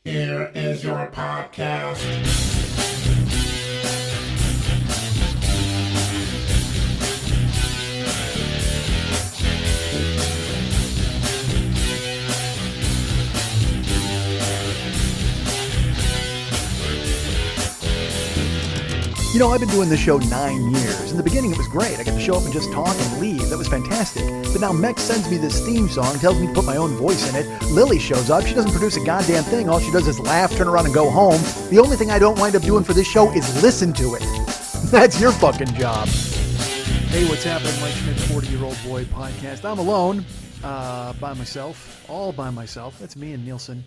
Here is your podcast. You know, I've been doing this show 9 years. In the beginning, it was great. I got to show up and just talk and leave. That was fantastic. But now Mex sends me this theme song, tells me to put my own voice in it. Lily shows up. She doesn't produce a goddamn thing. All she does is laugh, turn around, and go home. The only thing I don't wind up doing for this show is listen to it. That's your fucking job. Hey, what's happening? Mike Schmidt, 40-Year-Old Boy podcast. I'm alone, by myself, all by myself. That's me and Nielsen.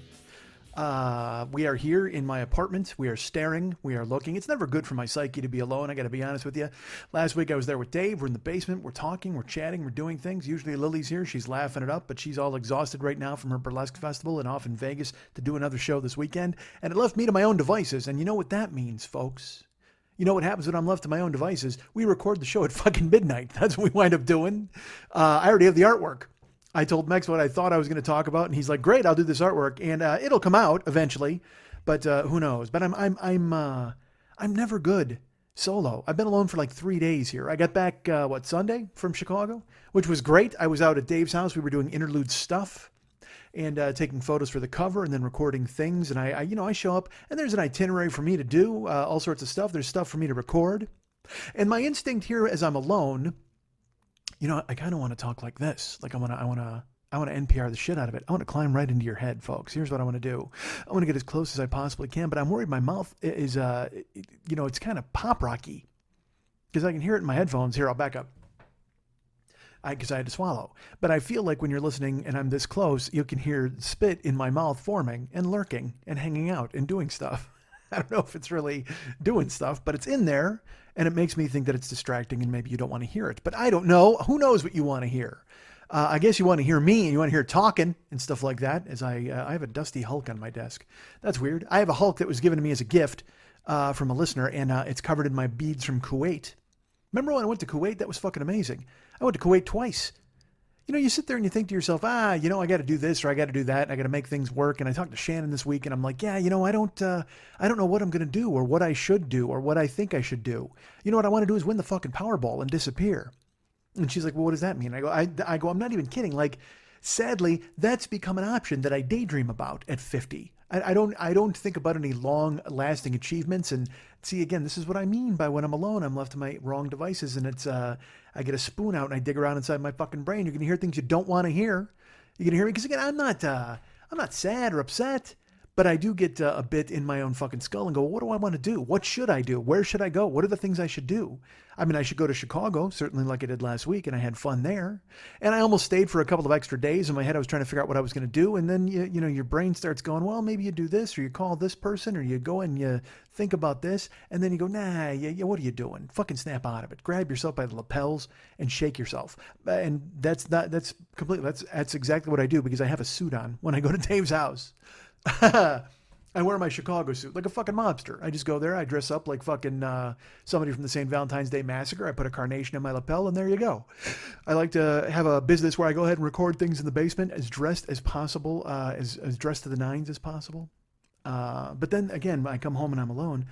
We are here in my apartment. We are staring. We are looking. It's never good for my psyche to be alone. I got to be honest with you. Last week I was there with Dave. We're in the basement. We're talking. We're chatting. We're doing things. Usually Lily's here. She's laughing it up, but she's all exhausted right now from her burlesque festival and off in Vegas to do another show this weekend. And it left me to my own devices. And you know what that means, folks? You know what happens when I'm left to my own devices? We record the show at fucking midnight. That's what we wind up doing. I already have the artwork. I told Mex what I thought I was going to talk about, and he's like, "Great, I'll do this artwork, and it'll come out eventually, but who knows?" But I'm never good solo. I've been alone for like 3 days here. I got back Sunday from Chicago, which was great. I was out at Dave's house. We were doing interlude stuff and taking photos for the cover, and then recording things. And I show up, and there's an itinerary for me to do all sorts of stuff. There's stuff for me to record, and my instinct here, as I'm alone. You know, I kind of want to talk like this. Like I want to NPR the shit out of it. I want to climb right into your head, folks. Here's what I want to do. I want to get as close as I possibly can, but I'm worried my mouth is, it's kind of pop rocky because I can hear it in my headphones. Here, I'll back up. Because I had to swallow. But I feel like when you're listening and I'm this close, you can hear spit in my mouth forming and lurking and hanging out and doing stuff. I don't know if it's really doing stuff, but it's in there, and it makes me think that it's distracting and maybe you don't want to hear it. But I don't know. Who knows what you want to hear? I guess you want to hear me and you want to hear talking and stuff like that, as I have a dusty Hulk on my desk. That's weird. I have a Hulk that was given to me as a gift from a listener, and it's covered in my beads from Kuwait. Remember when I went to Kuwait? That was fucking amazing. I went to Kuwait twice. You know, you sit there and you think to yourself, I got to do this or I got to do that. And I got to make things work. And I talked to Shannon this week and I'm like, I don't know what I'm going to do or what I should do or what I think I should do. You know what I want to do is win the fucking Powerball and disappear. And she's like, well, what does that mean? I go, I'm not even kidding. Like, sadly, that's become an option that I daydream about at 50. I don't think about any long lasting achievements. And see, again, this is what I mean by when I'm alone, I'm left to my wrong devices. And it's, I get a spoon out and I dig around inside my fucking brain. You're going to hear things you don't want to hear. You're going to hear me. Because again, I'm not sad or upset, but I do get a bit in my own fucking skull and go, what do I want to do? What should I do? Where should I go? What are the things I should do? I mean, I should go to Chicago, certainly like I did last week, and I had fun there. And I almost stayed for a couple of extra days. In my head, I was trying to figure out what I was going to do. And then, you know, your brain starts going, well, maybe you do this, or you call this person, or you go and you think about this. And then you go, nah, what are you doing? Fucking snap out of it. Grab yourself by the lapels and shake yourself. And that's exactly what I do because I have a suit on when I go to Dave's house. I wear my Chicago suit like a fucking mobster. I just go there. I dress up like fucking somebody from the St. Valentine's Day Massacre. I put a carnation in my lapel, and there you go. I like to have a business where I go ahead and record things in the basement as dressed as possible, as dressed to the nines as possible. But then again, when I come home and I'm alone,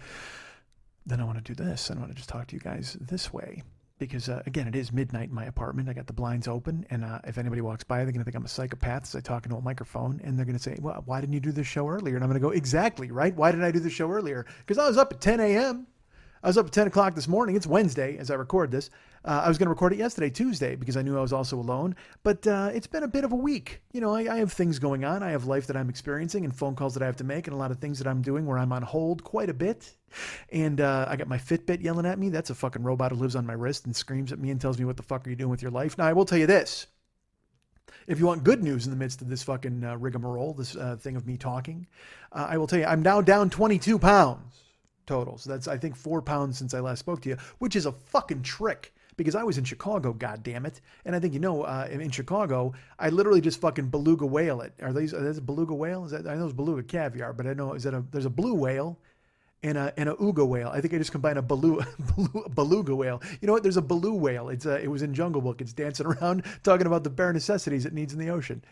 then I want to do this. I want to just talk to you guys this way. Because, again, it is midnight in my apartment. I got the blinds open, and if anybody walks by, they're going to think I'm a psychopath as I talk into a microphone, and they're going to say, well, why didn't you do this show earlier? And I'm going to go, exactly, right? Why didn't I do this show earlier? Because I was up at 10 a.m. I was up at 10 o'clock this morning. It's Wednesday as I record this. I was going to record it yesterday, Tuesday, because I knew I was also alone. But it's been a bit of a week. You know, I have things going on. I have life that I'm experiencing and phone calls that I have to make and a lot of things that I'm doing where I'm on hold quite a bit. And I got my Fitbit yelling at me. That's a fucking robot who lives on my wrist and screams at me and tells me what the fuck are you doing with your life. Now, I will tell you this. If you want good news in the midst of this fucking rigmarole, this thing of me talking, I will tell you I'm now down 22 pounds. Total. So that's, I think, 4 pounds since I last spoke to you, which is a fucking trick because I was in Chicago, goddammit. And I think, you know, in Chicago, I literally just fucking beluga whale it. Are that a beluga whale? I know it's beluga caviar, but I know, there's a blue whale and a Uga whale. I think I just combined a beluga whale. You know what? There's a blue whale. It was in Jungle Book. It's dancing around talking about the bare necessities it needs in the ocean.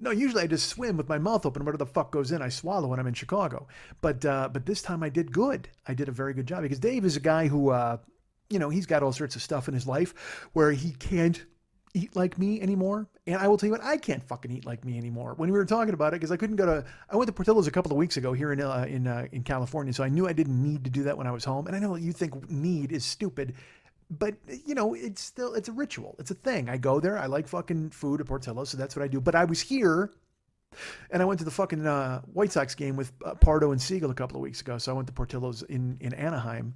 No, usually I just swim with my mouth open. Whatever the fuck goes in, I swallow when I'm in Chicago. But this time I did good. I did a very good job because Dave is a guy who, he's got all sorts of stuff in his life where he can't eat like me anymore. And I will tell you what, I can't fucking eat like me anymore. When we were talking about it, because I went to Portillo's a couple of weeks ago here in California, so I knew I didn't need to do that when I was home. And I know you think need is stupid. But, it's a ritual. It's a thing. I go there. I like fucking food at Portillo's, so that's what I do. But I was here, and I went to the fucking White Sox game with Pardo and Siegel a couple of weeks ago. So I went to Portillo's in Anaheim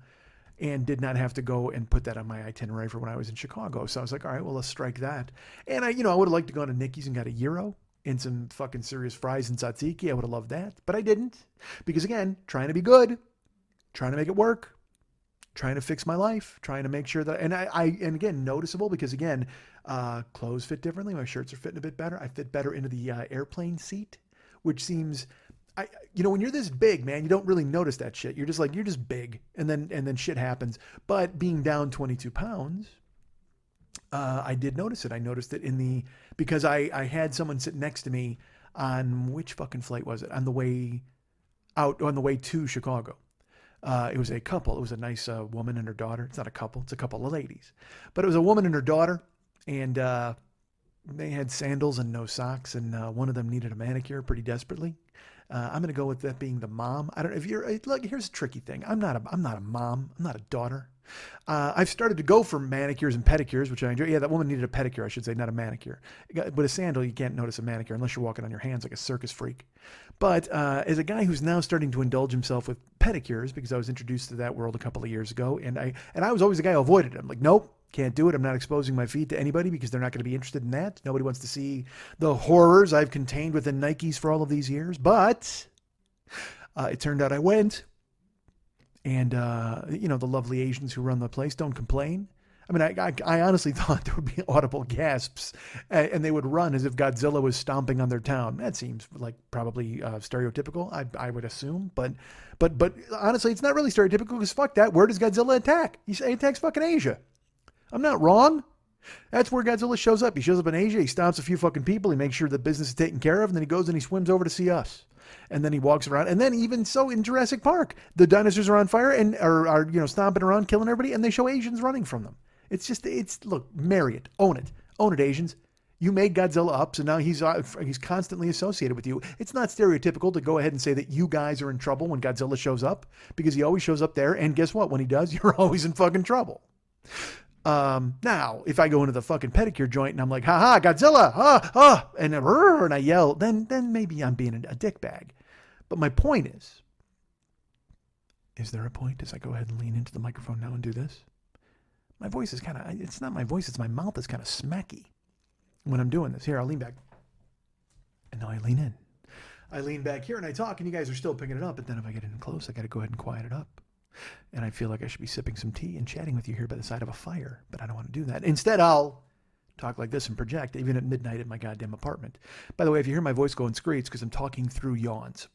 and did not have to go and put that on my itinerary for when I was in Chicago. So I was like, all right, well, let's strike that. And I would have liked to go to Nikki's and got a gyro and some fucking serious fries and tzatziki. I would have loved that. But I didn't. Because, again, trying to be good, trying to make it work. Trying to fix my life, trying to make sure that, and and again, noticeable because again, clothes fit differently. My shirts are fitting a bit better. I fit better into the airplane seat, which seems, when you're this big, man, you don't really notice that shit. You're just big, and then shit happens. But being down 22 pounds, I did notice it. I noticed it because I had someone sit next to me on which fucking flight was it? On the way to Chicago. It was a couple. It was a nice woman and her daughter. It's not a couple. It's a couple of ladies. But it was a woman and her daughter. And they had sandals and no socks. And one of them needed a manicure pretty desperately. I'm going to go with that being the mom. I don't know if you're like, here's a tricky thing. I'm not a mom. I'm not a daughter. I've started to go for manicures and pedicures, which I enjoy. Yeah, that woman needed a pedicure, I should say, not a manicure. But a sandal, you can't notice a manicure unless you're walking on your hands like a circus freak. But as a guy who's now starting to indulge himself with pedicures, because I was introduced to that world a couple of years ago, and I was always the guy who avoided it. I'm like, nope, can't do it. I'm not exposing my feet to anybody because they're not going to be interested in that. Nobody wants to see the horrors I've contained within Nikes for all of these years. But it turned out I went. And, the lovely Asians who run the place don't complain. I mean, I honestly thought there would be audible gasps and they would run as if Godzilla was stomping on their town. That seems like probably stereotypical, I would assume. But honestly, it's not really stereotypical because fuck that. Where does Godzilla attack? He attacks fucking Asia. I'm not wrong. That's where Godzilla shows up. He shows up in Asia. He stomps a few fucking people. He makes sure the business is taken care of. And then he goes and he swims over to see us. And then he walks around. And then even so in Jurassic Park, the dinosaurs are on fire and are stomping around, killing everybody. And they show Asians running from them. Look, marry it. Own it. Own it, Asians. You made Godzilla up, so now he's constantly associated with you. It's not stereotypical to go ahead and say that you guys are in trouble when Godzilla shows up, because he always shows up there. And guess what? When he does, you're always in fucking trouble. Now, if I go into the fucking pedicure joint and I'm like, ha, Godzilla, and I yell, then maybe I'm being a dickbag. But my point is there a point as I go ahead and lean into the microphone now and do this? My voice is it's not my voice, it's my mouth is kind of smacky when I'm doing this. Here, I'll lean back. And now I lean in. I lean back here and I talk and you guys are still picking it up. But then if I get in close, I got to go ahead and quiet it up. And I feel like I should be sipping some tea and chatting with you here by the side of a fire, but I don't want to do that. Instead, I'll talk like this and project, even at midnight in my goddamn apartment. By the way, if you hear my voice going screech, because I'm talking through yawns.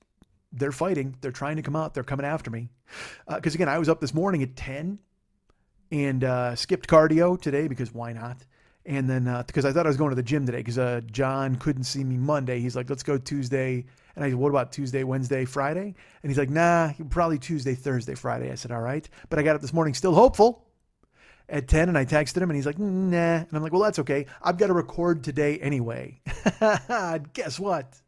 They're fighting. They're trying to come out. They're coming after me. Because again, I was up this morning at 10 and skipped cardio today because why not? And then because I thought I was going to the gym today because John couldn't see me Monday. He's like, let's go Tuesday. And I said, what about Tuesday, Wednesday, Friday? And he's like, nah, probably Tuesday, Thursday, Friday. I said, all right. But I got up this morning still hopeful at 10 and I texted him and he's like, nah. And I'm like, well, that's okay. I've got to record today anyway. Guess what?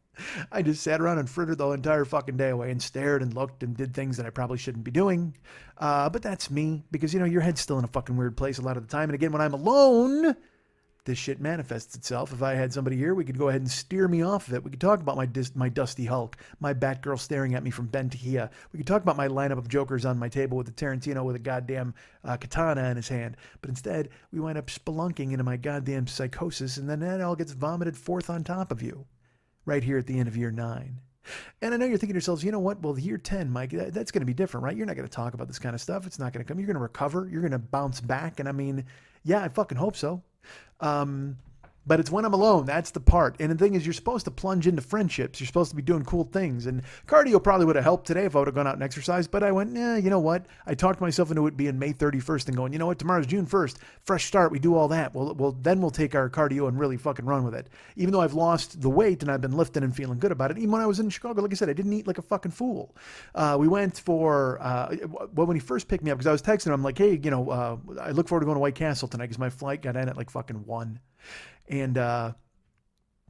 I just sat around and frittered the entire fucking day away and stared and looked and did things that I probably shouldn't be doing. But that's me because, your head's still in a fucking weird place a lot of the time. And again, when I'm alone, this shit manifests itself. If I had somebody here, we could go ahead and steer me off of it. We could talk about my Dusty Hulk, my Batgirl staring at me from Ben Tehia. We could talk about my lineup of Jokers on my table with the Tarantino with a goddamn katana in his hand. But instead, we wind up spelunking into my goddamn psychosis, and then that all gets vomited forth on top of you right here at the end of year 9. And I know you're thinking to yourselves, you know what? Well, year 10, Mike, that's going to be different, right? You're not going to talk about this kind of stuff. It's not going to come. You're going to recover. You're going to bounce back. And I mean, yeah, I fucking hope so. But it's when I'm alone. That's the part. And the thing is, you're supposed to plunge into friendships. You're supposed to be doing cool things. And cardio probably would have helped today if I would have gone out and exercised. But I went, you know what? I talked myself into it being May 31st and going, you know what? Tomorrow's June 1st. Fresh start. We do all that. Then we'll take our cardio and really fucking run with it. Even though I've lost the weight and I've been lifting and feeling good about it. Even when I was in Chicago, like I said, I didn't eat like a fucking fool. We went for, when he first picked me up, because I was texting him, I'm like, hey, I look forward to going to White Castle tonight because my flight got in at like fucking 1. And,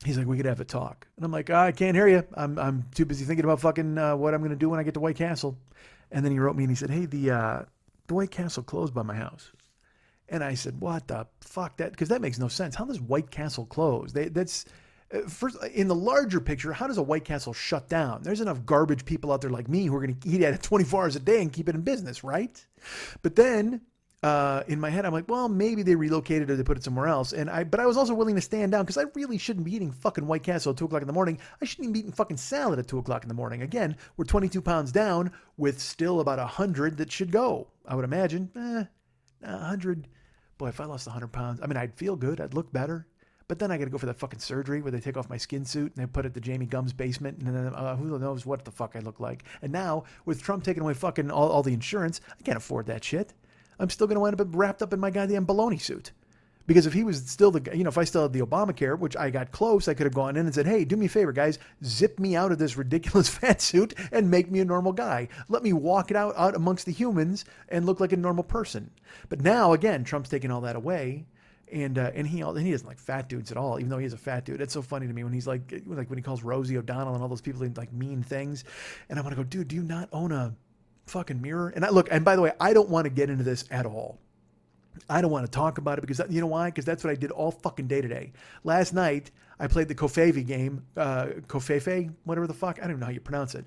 he's like, we could have a talk. And I'm like, I can't hear you. I'm too busy thinking about fucking what I'm going to do when I get to White Castle. And then he wrote me and he said, hey, the White Castle closed by my house. And I said, what the fuck? Because that makes no sense. How does White Castle close? That's first in the larger picture. How does a White Castle shut down? There's enough garbage people out there like me who are going to eat at it 24 hours a day and keep it in business, right? But then in my head, I'm like, well, maybe they relocated or they put it somewhere else. But I was also willing to stand down because I really shouldn't be eating fucking White Castle at 2 o'clock in the morning. I shouldn't even be eating fucking salad at 2 o'clock in the morning. Again, we're 22 pounds down with still about 100 that should go. I would imagine 100. Boy, if I lost 100 pounds, I mean, I'd feel good. I'd look better. But then I got to go for that fucking surgery where they take off my skin suit and they put it to Jamie Gumm's basement. And then who knows what the fuck I look like. And now with Trump taking away fucking all the insurance, I can't afford that shit. I'm still going to wind up wrapped up in my goddamn baloney suit. Because if he was still if I still had the Obamacare, which I got close, I could have gone in and said, hey, do me a favor, guys, zip me out of this ridiculous fat suit and make me a normal guy. Let me walk it out amongst the humans and look like a normal person. But now, again, Trump's taking all that away. And he doesn't like fat dudes at all, even though he is a fat dude. It's so funny to me when he's like when he calls Rosie O'Donnell and all those people like mean things. And I want to go, dude, do you not own a fucking mirror? And by the way, I don't want to get into this at all. I don't want to talk about it because you know why? Because that's what I did all fucking day today. Last night, I played the Kofefe game, Kofefe, whatever the fuck. I don't even know how you pronounce it.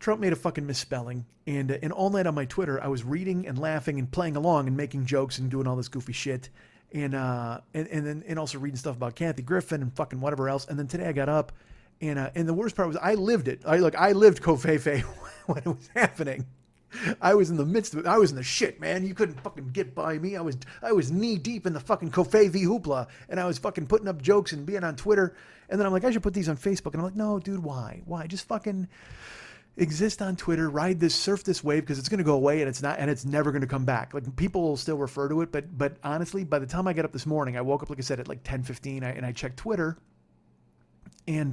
Trump made a fucking misspelling. And all night on my Twitter, I was reading and laughing and playing along and making jokes and doing all this goofy shit. And also reading stuff about Kathy Griffin and fucking whatever else. And then today I got up and the worst part was I lived it. I lived Kofefe when it was happening. I was in the midst of it. I was in the shit, man. You couldn't fucking get by me. I was knee deep in the fucking Kofefe hoopla, and I was fucking putting up jokes and being on Twitter. And then I'm like, I should put these on Facebook. And I'm like, no, dude, why? Just fucking exist on Twitter, surf this wave because it's going to go away and it's never going to come back. Like people will still refer to it, but honestly, by the time I got up this morning, I woke up like I said at like 10:15, and I checked Twitter, and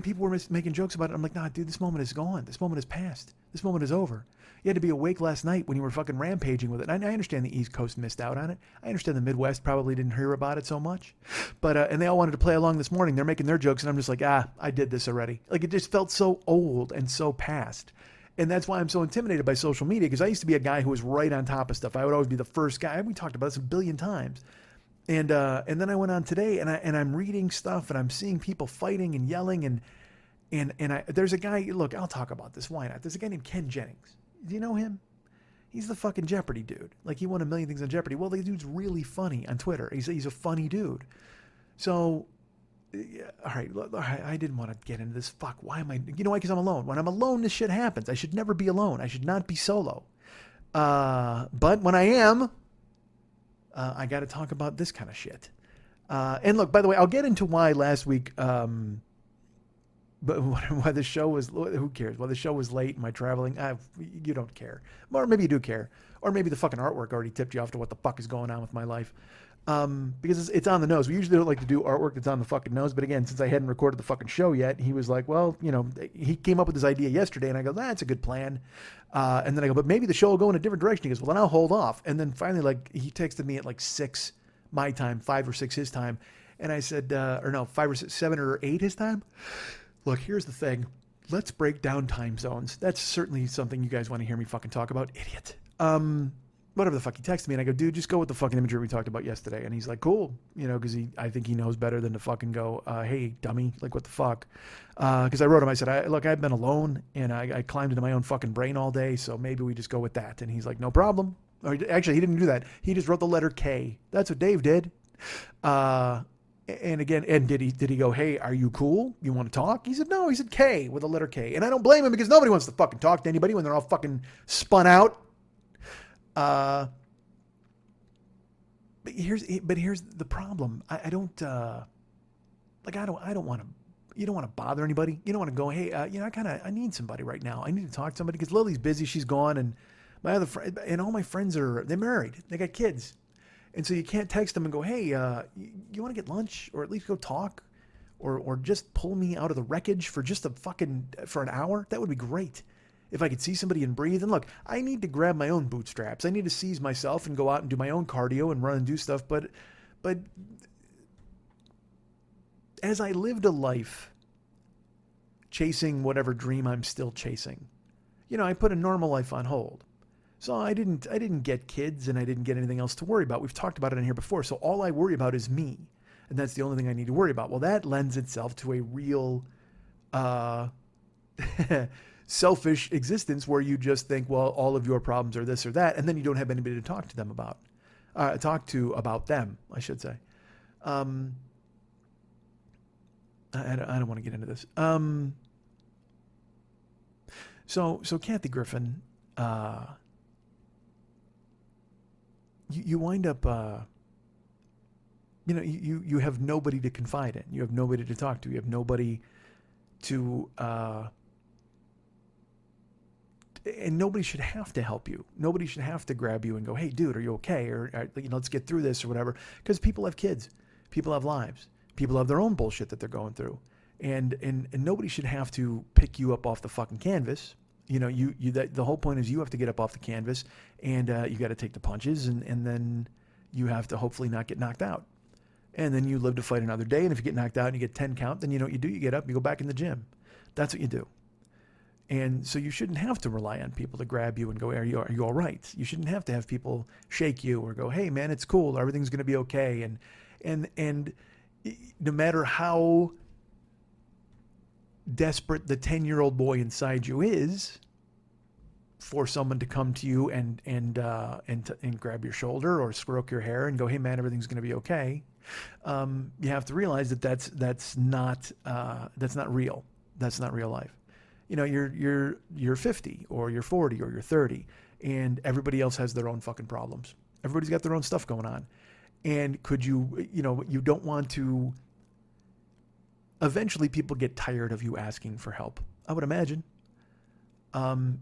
people were making jokes about it. I'm like, nah, dude, this moment is gone. This moment is past. This moment is over. You had to be awake last night when you were fucking rampaging with it. And I understand the East Coast missed out on it. I understand the Midwest probably didn't hear about it so much. But and they all wanted to play along this morning. They're making their jokes, and I'm just like, I did this already. Like, it just felt so old and so past. And that's why I'm so intimidated by social media, because I used to be a guy who was right on top of stuff. I would always be the first guy. We talked about this a billion times. And then I went on today, and I'm reading stuff, and I'm seeing people fighting and yelling, and there's a guy, look, I'll talk about this. Why not? There's a guy named Ken Jennings. Do you know him? He's the fucking Jeopardy dude. Like, he won a million things on Jeopardy. Well, the dude's really funny on Twitter. He's a funny dude. So, all right, I didn't want to get into this. Fuck, why am I? You know why? Because I'm alone. When I'm alone, this shit happens. I should never be alone. I should not be solo. But when I am, I got to talk about this kind of shit. And look, by the way, I'll get into why last week... But why the show was, who cares? Why the show was late, my traveling, you don't care. Or maybe you do care. Or maybe the fucking artwork already tipped you off to what the fuck is going on with my life. Because it's on the nose. We usually don't like to do artwork that's on the fucking nose. But again, since I hadn't recorded the fucking show yet, he was like, well, he came up with this idea yesterday. And I go, that's a good plan. And then I go, but maybe the show will go in a different direction. He goes, well, then I'll hold off. And then finally, like, he texted me at like 6 my time, 5 or 6 his time. And I said, 5 or 6, 7 or 8 his time. Look, here's the thing. Let's break down time zones. That's certainly something you guys want to hear me fucking talk about. Idiot. Whatever the fuck, he texted me and I go, dude, just go with the fucking imagery we talked about yesterday. And he's like, cool. Because I think he knows better than to fucking go, hey, dummy, like what the fuck? Because I wrote him, I said, I've been alone and I climbed into my own fucking brain all day. So maybe we just go with that. And he's like, no problem. Or actually, he didn't do that. He just wrote the letter K. That's what Dave did. And again, did he go, hey, are you cool? You want to talk? He said, no. He said K with a letter K. And I don't blame him because nobody wants to fucking talk to anybody when they're all fucking spun out. But here's the problem. I don't want to. You don't want to bother anybody. You don't want to go, hey, I need somebody right now. I need to talk to somebody because Lily's busy. She's gone, and my other friend and all my friends they're married. They got kids, and so you can't text them and go, hey, you want to get lunch or at least go talk, or just pull me out of the wreckage for just for an hour. That would be great. If I could see somebody and breathe. And look, I need to grab my own bootstraps. I need to seize myself and go out and do my own cardio and run and do stuff. But as I lived a life chasing whatever dream I'm still chasing, I put a normal life on hold. So I didn't get kids and I didn't get anything else to worry about. We've talked about it in here before. So all I worry about is me. And that's the only thing I need to worry about. Well, that lends itself to a real selfish existence where you just think, well, all of your problems are this or that. And then you don't have anybody to talk to them about. About them, I should say. I don't want to get into this. So Kathy Griffin, you wind up, you have nobody to confide in. You have nobody to talk to. You have nobody to, and nobody should have to help you. Nobody should have to grab you and go, hey, dude, are you okay? Or let's get through this or whatever. Because people have kids. People have lives. People have their own bullshit that they're going through. And nobody should have to pick you up off the fucking canvas. The whole point is you have to get up off the canvas and you got to take the punches and then you have to hopefully not get knocked out. And then you live to fight another day. And if you get knocked out and you get 10 count, then you know what you do? You get up, you go back in the gym. That's what you do. And so you shouldn't have to rely on people to grab you and go, are you all right? You shouldn't have to have people shake you or go, hey man, it's cool. Everything's going to be okay. And no matter how desperate the 10-year-old boy inside you is for someone to come to you and grab your shoulder or stroke your hair and go, hey man, everything's going to be okay. You have to realize that that's not real. That's not real life. You're 50 or you're 40 or you're 30 and everybody else has their own fucking problems. Everybody's got their own stuff going on. And could you don't want to, eventually people get tired of you asking for help, I would imagine. And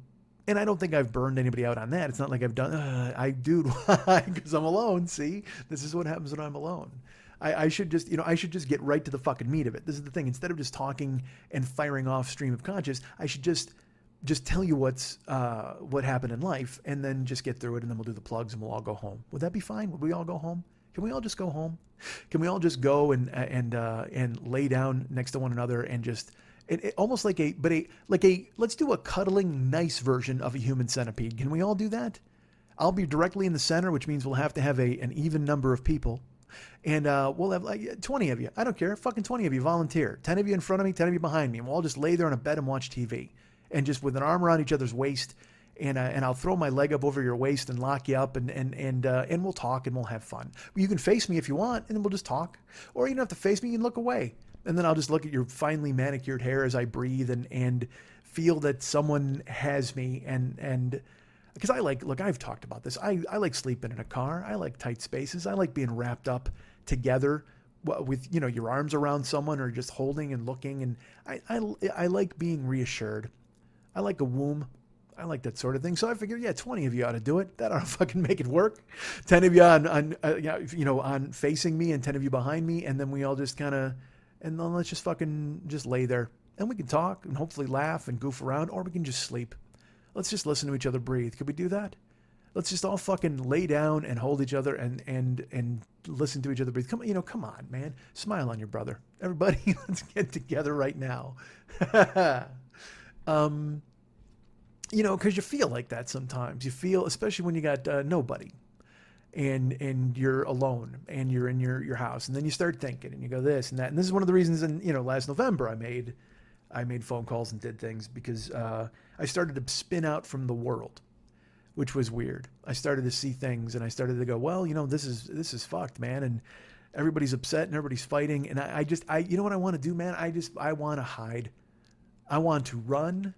I don't think I've burned anybody out on that. It's not like I've done, why? Because I'm alone. See, this is what happens when I'm alone. I should just get right to the fucking meat of it. This is the thing. Instead of just talking and firing off stream of conscious, I should just tell you what happened in life and then just get through it. And then we'll do the plugs and we'll all go home. Would that be fine? Would we all go home? Can we all just go home? Can we all just go and lay down next to one another and just almost let's do a cuddling nice version of a human centipede. Can we all do that? I'll be directly in the center, which means we'll have to have an even number of people. And we'll have like 20 of you. I don't care. Fucking 20 of you volunteer. 10 of you in front of me, 10 of you behind me. And we'll all just lay there on a bed and watch TV. And just with an arm around each other's waist. And I'll throw my leg up over your waist and lock you up and we'll talk and we'll have fun. You can face me if you want and then we'll just talk. Or you don't have to face me, you can look away. And then I'll just look at your finely manicured hair as I breathe and feel that someone has me and because I've talked about this. I like sleeping in a car. I like tight spaces. I like being wrapped up together with, your arms around someone or just holding and looking. And I like being reassured. I like a womb. I like that sort of thing. So I figured, 20 of you ought to do it. That ought to fucking make it work. 10 of you on facing me and 10 of you behind me. And then we all just and then let's just fucking just lay there and we can talk and hopefully laugh and goof around, or we can just sleep. Let's just listen to each other breathe. Could we do that? Let's just all fucking lay down and hold each other and listen to each other breathe. Come on, man. Smile on your brother. Everybody, let's get together right now. Because you feel like that sometimes. You feel, especially when you got nobody and you're alone and you're in your house. And then you start thinking and you go this and that. And this is one of the reasons last November I made phone calls and did things because I started to spin out from the world, which was weird. I started to see things and I started to go, well, this is fucked, man. And everybody's upset and everybody's fighting. And I you know what I want to do, man? I want to hide. I want to run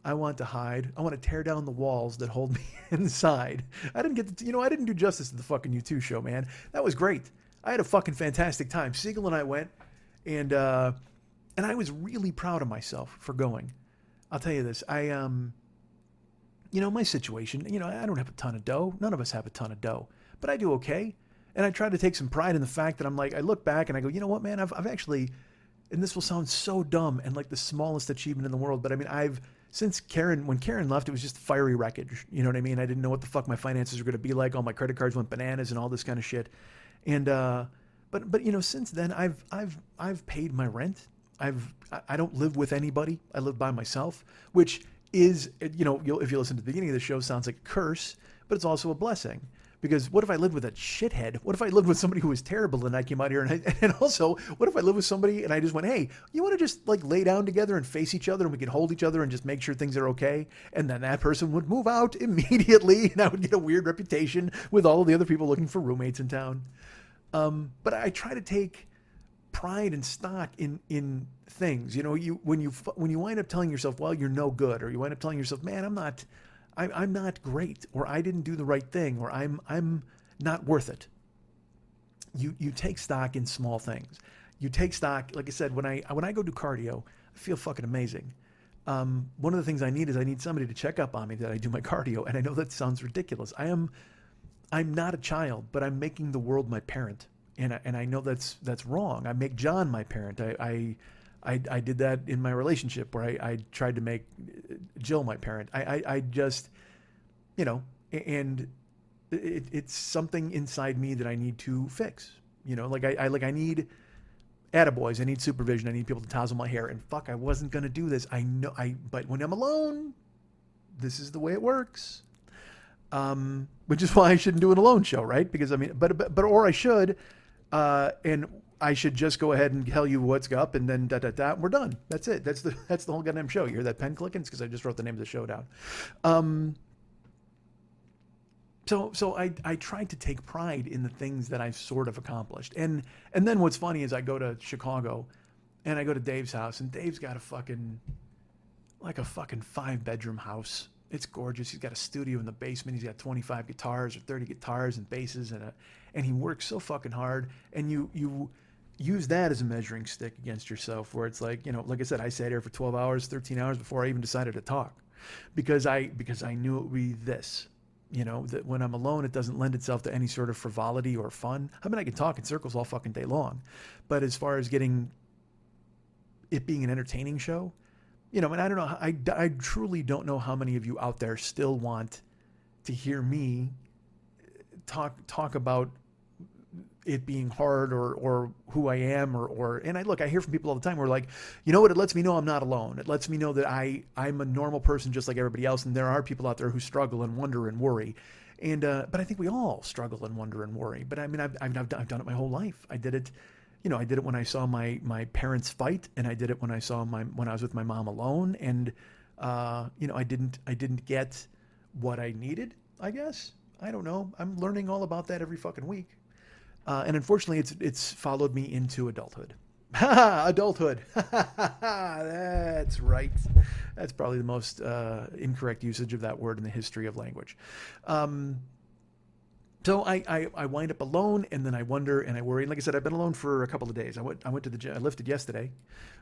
I want to hide. I want to tear down the walls that hold me inside. I didn't get to, I didn't do justice to the fucking U2 show, man. That was great. I had a fucking fantastic time. Siegel and I went, and I was really proud of myself for going. I'll tell you this. My situation, I don't have a ton of dough. None of us have a ton of dough, but I do okay. And I try to take some pride in the fact that I'm like, I look back and I go, you know what, man, I've actually, and this will sound so dumb and like the smallest achievement in the world, but I mean, since when Karen left, it was just fiery wreckage. You know what I mean? I didn't know what the fuck my finances were going to be like. All my credit cards went bananas and all this kind of shit. And, but since then I've paid my rent. I don't live with anybody. I live by myself, which is, if you listen to the beginning of the show, sounds like a curse, but it's also a blessing. Because what if I lived with a shithead? What if I lived with somebody who was terrible and I came out here and also, what if I lived with somebody and I just went, hey, you want to just like lay down together and face each other and we can hold each other and just make sure things are okay? And then that person would move out immediately and I would get a weird reputation with all of the other people looking for roommates in town. But I try to take pride and stock in things. When you wind up telling yourself, well, you're no good, or you wind up telling yourself, man, I'm not great, or I didn't do the right thing, or I'm not worth it. You take stock in small things. You take stock, like I said, when I go do cardio, I feel fucking amazing. One of the things I need somebody to check up on me that I do my cardio, and I know that sounds ridiculous. I'm not a child, but I'm making the world my parent, and I know that's wrong. I make John my parent. I did that in my relationship where I tried to make Jill my parent. I just, and it's something inside me that I need to fix. I need attaboys. I need supervision. I need people to touzle my hair. And fuck, I wasn't going to do this. But when I'm alone, this is the way it works. Which is why I shouldn't do an alone show, right? Because or I should, and I should just go ahead and tell you what's up, and then we're done. That's it. That's the whole goddamn show. You hear that pen clicking? It's because I just wrote the name of the show down. So I tried to take pride in the things that I've sort of accomplished, and then what's funny is I go to Chicago, and I go to Dave's house, and Dave's got a fucking 5-bedroom house. It's gorgeous. He's got a studio in the basement. He's got 25 guitars or 30 guitars and basses, and he works so fucking hard. And you use that as a measuring stick against yourself, where it's like, like I said, I sat here for 12 hours, 13 hours before I even decided to talk, because I knew it would be this, that when I'm alone, it doesn't lend itself to any sort of frivolity or fun. I mean, I can talk in circles all fucking day long, but as far as getting it being an entertaining show, and I don't know, I truly don't know how many of you out there still want to hear me talk about it being hard or who I am and I hear from people all the time who are like, you know what, it lets me know I'm not alone. It lets me know that I'm a normal person just like everybody else, and there are people out there who struggle and wonder and worry. And but I think we all struggle and wonder and worry. But I mean, I've done it my whole life. I did it. I did it when I saw my parents fight, and I did it when I was with my mom alone, and I didn't get what I needed, I guess. I don't know. I'm learning all about that every fucking week. And unfortunately it's followed me into adulthood. Adulthood. That's right. That's probably the most incorrect usage of that word in the history of language. So I wind up alone, and then I wonder and I worry. And like I said, I've been alone for a couple of days. I went to the gym. I lifted yesterday,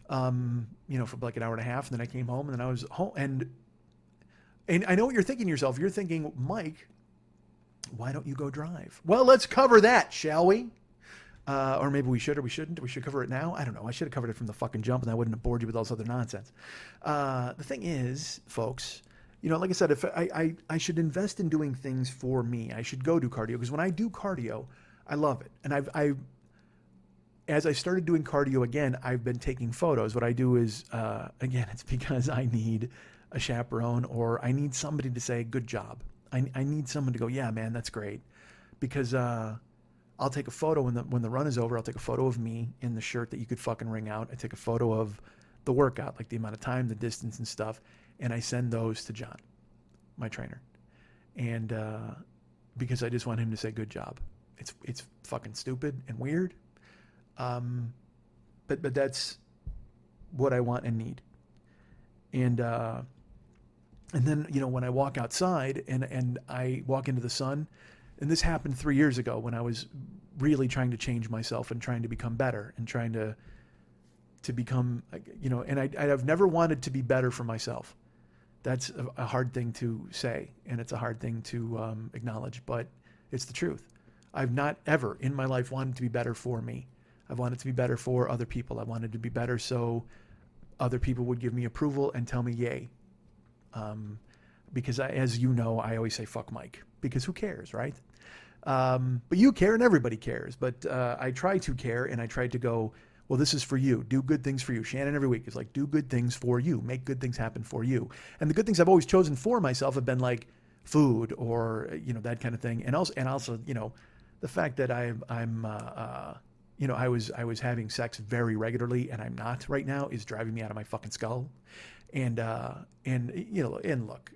for like an hour and a half, and then I came home, and then I was home. And I know what you're thinking to yourself. You're thinking, Mike, why don't you go drive? Well, let's cover that, shall we? Or maybe we should, or we shouldn't. We should cover it now. I don't know. I should have covered it from the fucking jump, and I wouldn't have bored you with all this other nonsense. The thing is, folks, like I said, if I should invest in doing things for me. I should go do cardio, because when I do cardio, I love it. And as I started doing cardio again, I've been taking photos. What I do is, again, it's because I need a chaperone, or I need somebody to say, good job. I need someone to go, yeah, man, that's great. Because I'll take a photo when the run is over. I'll take a photo of me in the shirt that you could fucking wring out. I take a photo of the workout, like the amount of time, the distance and stuff. And I send those to John, my trainer. And because I just want him to say, good job. It's fucking stupid and weird. But that's what I want and need. And And then, when I walk outside and I walk into the sun, and this happened 3 years ago when I was really trying to change myself and trying to become better and trying to become, and I've never wanted to be better for myself. That's a hard thing to say, and it's a hard thing to acknowledge, but it's the truth. I've not ever in my life wanted to be better for me. I've wanted to be better for other people. I wanted to be better so other people would give me approval and tell me yay. Because as you know, I always say fuck Mike, because who cares, right? But you care and everybody cares. But I try to care, and I try to go, well, this is for you. Do good things for you. Shannon every week is like, do good things for you. Make good things happen for you. And the good things I've always chosen for myself have been like food or, that kind of thing. And also, the fact that I was having sex very regularly and I'm not right now is driving me out of my fucking skull. And look,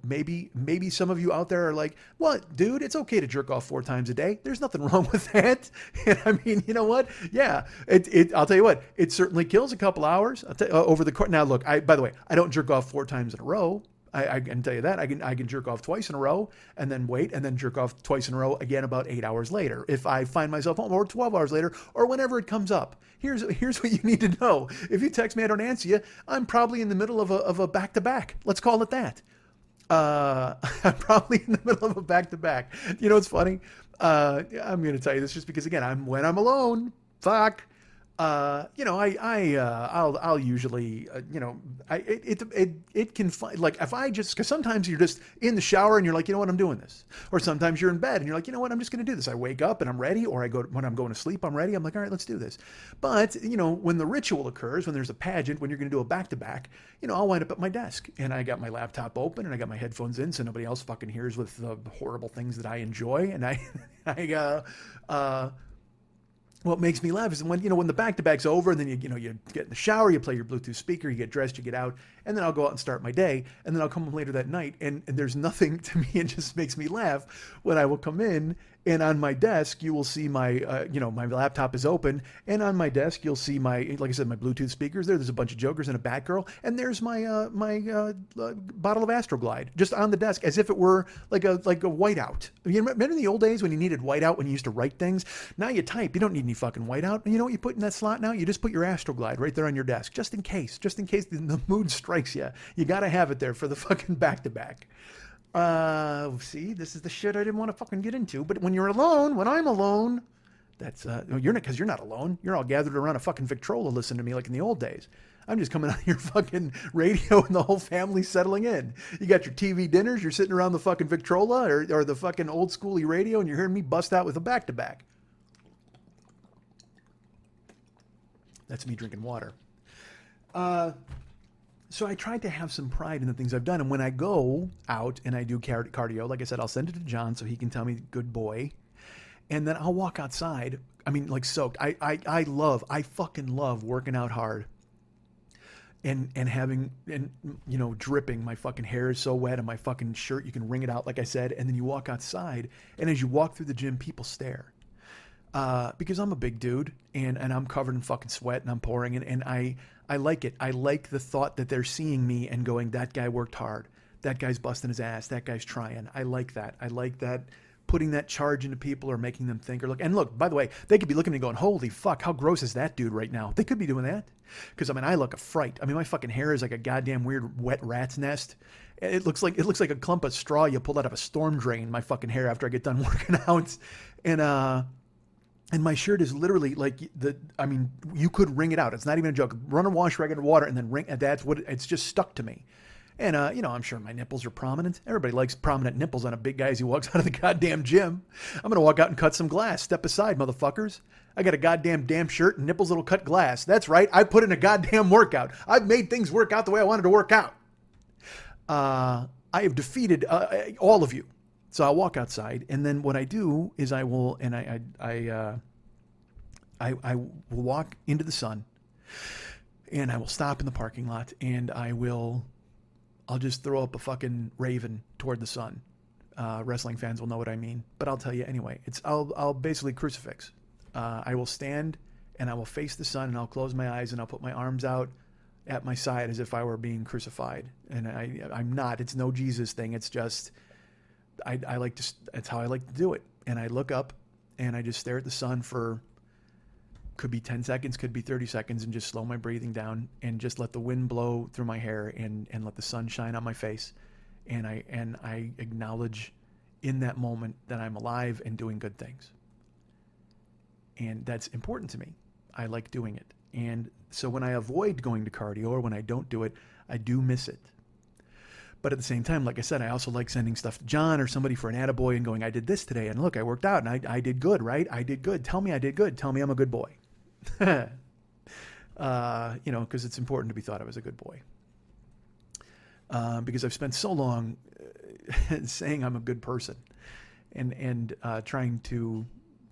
maybe some of you out there are like, what, dude, it's okay to jerk off 4 times a day. There's nothing wrong with that. And I mean, you know what? Yeah, I'll tell you what, it certainly kills a couple hours over the course. Now, look, by the way, I don't jerk off 4 times in a row. I can tell you that. I can jerk off twice in a row and then wait and then jerk off twice in a row again about 8 hours later. If I find myself home, or 12 hours later, or whenever it comes up. Here's what you need to know. If you text me, I don't answer you, I'm probably in the middle of a back-to-back. Let's call it that. I'm probably in the middle of a back-to-back. You know what's funny? I'm going to tell you this just because, again, when I'm alone, fuck. I'll usually, it can find, like, if I just, because sometimes you're just in the shower and you're like, you know what, I'm doing this. Or sometimes you're in bed and you're like, you know what, I'm just going to do this. I wake up and I'm ready, or when I'm going to sleep, I'm ready. I'm like, all right, let's do this. But, when the ritual occurs, when there's a pageant, when you're going to do a back-to-back, I'll wind up at my desk and I got my laptop open and I got my headphones in so nobody else fucking hears with the horrible things that I enjoy. And what makes me laugh is when the back-to-back's over, and then you get in the shower, you play your Bluetooth speaker, you get dressed, you get out, and then I'll go out and start my day, and then I'll come home later that night, and there's nothing to me, it just makes me laugh when I will come in, and on my desk, you will see my laptop is open, and on my desk, you'll see like I said, my Bluetooth speakers there. There's a bunch of jokers and a Batgirl, and there's my bottle of Astroglide just on the desk, as if it were like a whiteout. You remember in the old days when you needed whiteout when you used to write things? Now you type. You don't need any fucking whiteout. And you know what you put in that slot now? You just put your Astroglide right there on your desk, just in case the mood strikes you. You got to have it there for the fucking back-to-back. See, this is the shit I didn't want to fucking get into. But when I'm alone, that's you're not, because you're not alone. You're all gathered around a fucking Victrola listening to me like in the old days. I'm just coming on your fucking radio and the whole family's settling in. You got your TV dinners, you're sitting around the fucking Victrola or the fucking old schooly radio, and you're hearing me bust out with a back-to-back. That's me drinking water. So I tried to have some pride in the things I've done. And when I go out and I do cardio, like I said, I'll send it to John so he can tell me, good boy. And then I'll walk outside. I mean, like soaked. I fucking love working out hard. And having, dripping. My fucking hair is so wet and my fucking shirt, you can wring it out, like I said. And then you walk outside. And as you walk through the gym, people stare. Because I'm a big dude and I'm covered in fucking sweat and I'm pouring and I like it. I like the thought that they're seeing me and going, that guy worked hard. That guy's busting his ass. That guy's trying. I like that. I like that, putting that charge into people or making them think or look. And look, by the way, they could be looking at me going, holy fuck, how gross is that dude right now? They could be doing that. Because, I look a fright. My fucking hair is like a goddamn weird wet rat's nest. It looks like a clump of straw you pulled out of a storm drain, my fucking hair, after I get done working out. And my shirt is literally like you could wring it out. It's not even a joke. Run and wash regular water and then wring. And that's what it's just stuck to me. And, I'm sure my nipples are prominent. Everybody likes prominent nipples on a big guy as he walks out of the goddamn gym. I'm going to walk out and cut some glass. Step aside, motherfuckers. I got a goddamn shirt and nipples that'll cut glass. That's right. I put in a goddamn workout. I've made things work out the way I wanted to work out. I have defeated all of you. So I'll walk outside, and then what I do is I will walk into the sun, and I will stop in the parking lot, and I'll just throw up a fucking raven toward the sun. Wrestling fans will know what I mean, but I'll tell you anyway. I'll basically crucifix. I will stand and I will face the sun, and I'll close my eyes and I'll put my arms out at my side as if I were being crucified. And I'm not. It's no Jesus thing. It's just, I like to, that's how I like to do it. And I look up and I just stare at the sun for, could be 10 seconds, could be 30 seconds, and just slow my breathing down and just let the wind blow through my hair and let the sun shine on my face. And I acknowledge in that moment that I'm alive and doing good things. And that's important to me. I like doing it. And so when I avoid going to cardio or when I don't do it, I do miss it. But at the same time, like I said, I also like sending stuff to John or somebody for an attaboy and going, I did this today. And look, I worked out and I did good, right? I did good. Tell me I did good. Tell me I'm a good boy. Because it's important to be thought of as a good boy. Because I've spent so long saying I'm a good person and trying to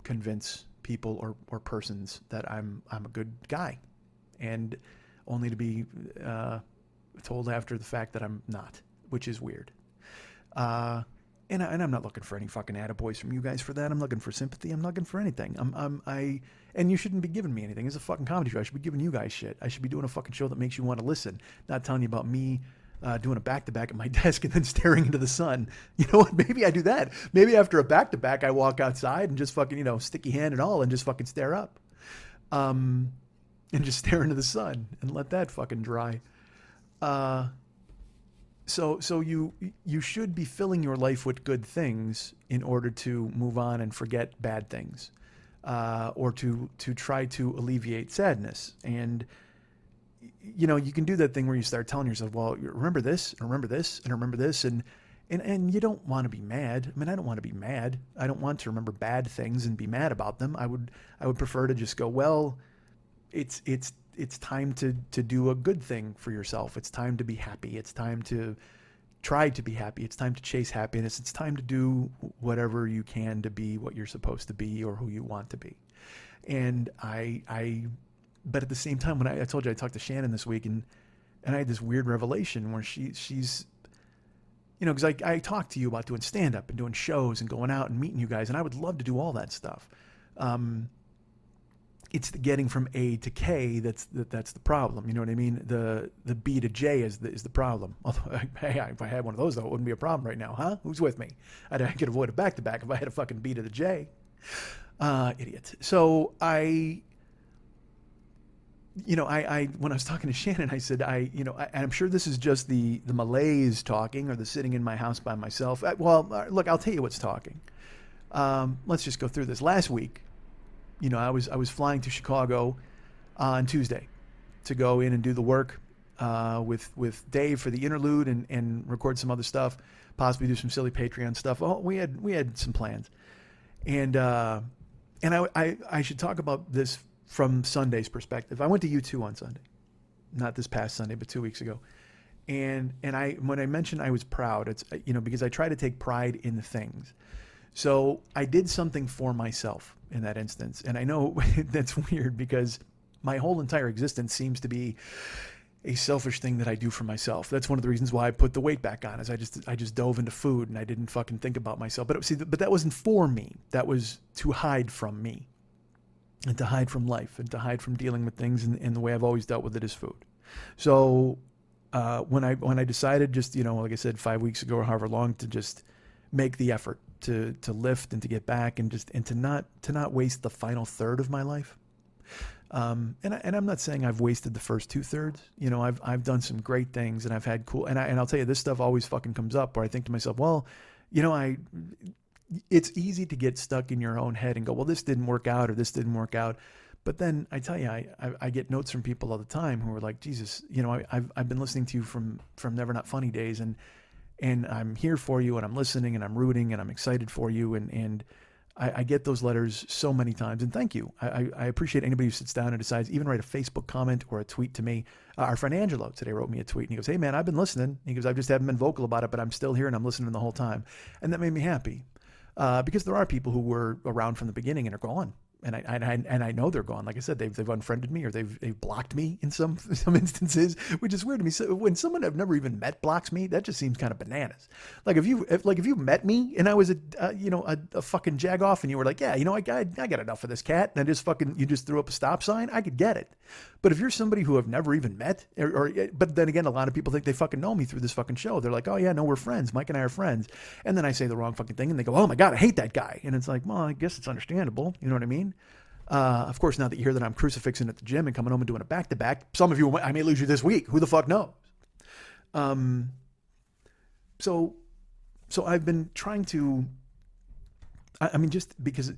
convince people or persons that I'm a good guy, and only to be told after the fact that I'm not, which is weird. And I'm not looking for any fucking attaboys from you guys for that. I'm looking for sympathy. I'm looking for anything. And you shouldn't be giving me anything. It's a fucking comedy show. I should be giving you guys shit. I should be doing a fucking show that makes you want to listen, not telling you about me doing a back-to-back at my desk and then staring into the sun. You know what? Maybe I do that. Maybe after a back-to-back, I walk outside and just fucking, sticky hand and all, and just fucking stare up. And just stare into the sun and let that fucking dry. So you should be filling your life with good things in order to move on and forget bad things, or to try to alleviate sadness. And you can do that thing where you start telling yourself, well, remember this, and remember this, and remember this, and you don't want to be mad. I mean, I don't want to be mad. I don't want to remember bad things and be mad about them. I would prefer to just go, well, it's time to do a good thing for yourself. It's time to be happy. It's time to try to be happy. It's time to chase happiness. It's time to do whatever you can to be what you're supposed to be or who you want to be. And but at the same time, when I told you I talked to Shannon this week, and I had this weird revelation where she's, because I talked to you about doing stand-up and doing shows and going out and meeting you guys, and I would love to do all that stuff. It's the getting from A to K that's the problem. You know what I mean? The B to J is the problem. Although, hey, if I had one of those, though, it wouldn't be a problem right now, huh? Who's with me? I could avoid a back-to-back if I had a fucking B to the J. Idiot. So when I was talking to Shannon, I said, I'm sure this is just the malaise talking or the sitting in my house by myself. Look, I'll tell you what's talking. Let's just go through this. Last week, I was flying to Chicago on Tuesday to go in and do the work with Dave for the interlude and record some other stuff, possibly do some silly Patreon stuff. Oh, we had some plans, and I should talk about this from Sunday's perspective. I went to U2 on Sunday, not this past Sunday, but 2 weeks ago. And when I mentioned I was proud, it's, because I try to take pride in things. So I did something for myself in that instance. And I know that's weird because my whole entire existence seems to be a selfish thing that I do for myself. That's one of the reasons why I put the weight back on, is I just dove into food and I didn't fucking think about myself. But that wasn't for me. That was to hide from me. And to hide from life, and to hide from dealing with things in the way I've always dealt with it, is food. So when I decided, just like I said, 5 weeks ago or however long, to just make the effort to lift and to get back and to not waste the final third of my life. And I'm not saying I've wasted the first 2/3. I've done some great things and I've had cool. And I'll tell you, this stuff always fucking comes up where I think to myself, well, it's easy to get stuck in your own head and go, well, this didn't work out or this didn't work out. But then I tell you, I get notes from people all the time who are like, Jesus, I've been listening to you from Never Not Funny days, and I'm here for you, and I'm listening, and I'm rooting, and I'm excited for you. And I get those letters so many times, and thank you. I appreciate anybody who sits down and decides, even write a Facebook comment or a tweet to me. Our friend Angelo today wrote me a tweet, and he goes, hey man, I've been listening. He goes, I just haven't been vocal about it, but I'm still here and I'm listening the whole time. And that made me happy. Because there are people who were around from the beginning and are gone. And I know they're gone. Like I said, they've unfriended me or they've blocked me in some instances, which is weird to me. So when someone I've never even met blocks me, that just seems kind of bananas. Like if you met me and I was a fucking jagoff and you were like, yeah, I got enough of this cat, and you just threw up a stop sign, I could get it. But if you're somebody who I've never even met, but then again, a lot of people think they fucking know me through this fucking show. They're like, oh yeah, no, we're friends. Mike and I are friends. And then I say the wrong fucking thing and they go, oh my God, I hate that guy. And it's like, well, I guess it's understandable. You know what I mean? Of course, now that you hear that I'm crucifixing at the gym and coming home and doing a back-to-back, some of you, I may lose you this week. Who the fuck knows? So I've been trying to, just because,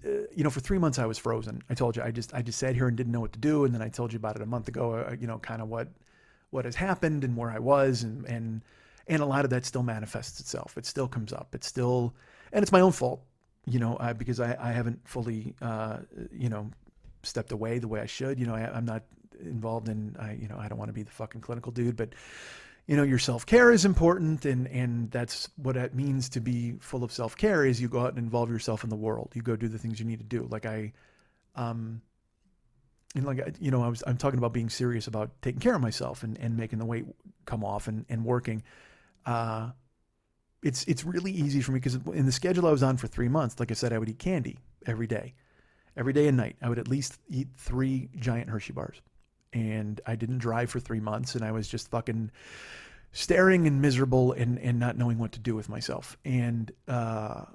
for 3 months I was frozen. I told you, I just sat here and didn't know what to do. And then I told you about it a month ago, kind of what has happened and where I was. And a lot of that still manifests itself. It still comes up. And it's my own fault. Because I haven't fully, stepped away the way I should. I'm not involved in, I don't want to be the fucking clinical dude, but, your self-care is important. And that's what it means to be full of self-care is you go out and involve yourself in the world. You go do the things you need to do. I'm talking about being serious about taking care of myself and making the weight come off and working. It's really easy for me because in the schedule I was on for 3 months, like I said, I would eat candy every day and night. I would at least eat 3 giant Hershey bars, and I didn't drive for 3 months, and I was just fucking staring and miserable and not knowing what to do with myself. And so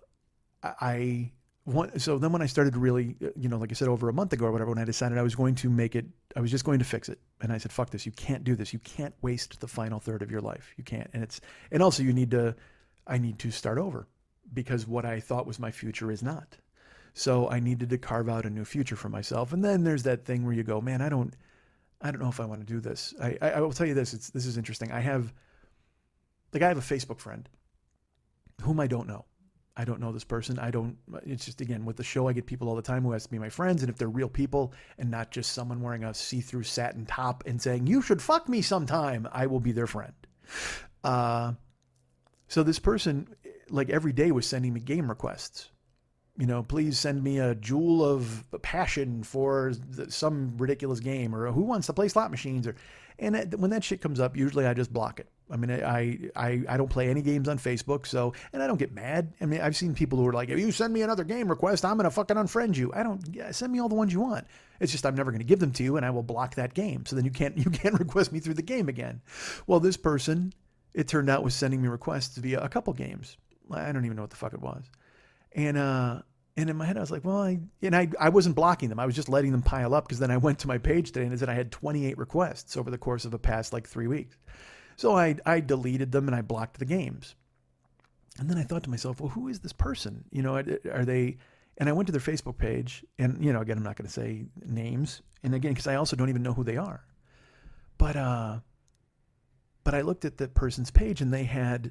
then when I started to really, like I said, over a month ago or whatever, when I decided I was just going to fix it. And I said, fuck this. You can't do this. You can't waste the final third of your life. You can't. And also I need to start over because what I thought was my future is not. So I needed to carve out a new future for myself. And then there's that thing where you go, man, I don't know if I want to do this. I will tell you this. This is interesting. I have a Facebook friend whom I don't know. I don't know this person. It's just, again, with the show, I get people all the time who ask me my friends, and if they're real people and not just someone wearing a see-through satin top and saying, you should fuck me sometime, I will be their friend. So this person, like every day, was sending me game requests. Please send me a Jewel of Passion for some ridiculous game, or who wants to play slot machines, and when that shit comes up, usually I just block it. I don't play any games on Facebook, and I don't get mad. I've seen people who are like, if you send me another game request, I'm going to fucking unfriend you. Send me all the ones you want. It's just, I'm never going to give them to you, and I will block that game. So then you can't request me through the game again. Well, this person, it turned out, was sending me requests via a couple games. I don't even know what the fuck it was. And in my head, I was like, well, I wasn't blocking them. I was just letting them pile up, because then I went to my page today and it said I had 28 requests over the course of the past 3 weeks. So I deleted them and I blocked the games. And then I thought to myself, well, who is this person? Are they? And I went to their Facebook page, and again, I'm not going to say names, and again, because I also don't even know who they are. But I looked at the person's page, and they had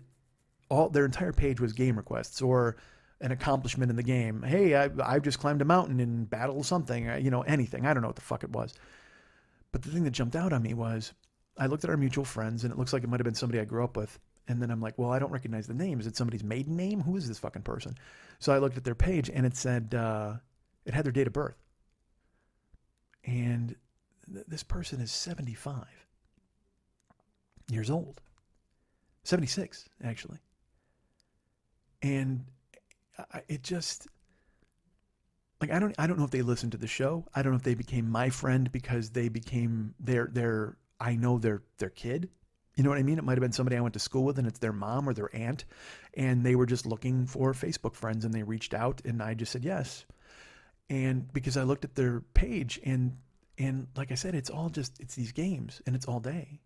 their entire page was game requests or an accomplishment in the game. Hey, I've just climbed a mountain in battle something, anything. I don't know what the fuck it was. But the thing that jumped out on me was I looked at our mutual friends, and it looks like it might have been somebody I grew up with. And then I'm like, well, I don't recognize the name. Is it somebody's maiden name? Who is this fucking person? So I looked at their page, and it said, it had their date of birth. And this person is 75 years old. 76, actually. And it just, I don't know if they listened to the show. I don't know if they became my friend because they became their kid. You know what I mean? It might have been somebody I went to school with, and it's their mom or their aunt, and they were just looking for Facebook friends, and they reached out, and I just said yes. And because I looked at their page, and like I said, it's these games, and it's all day.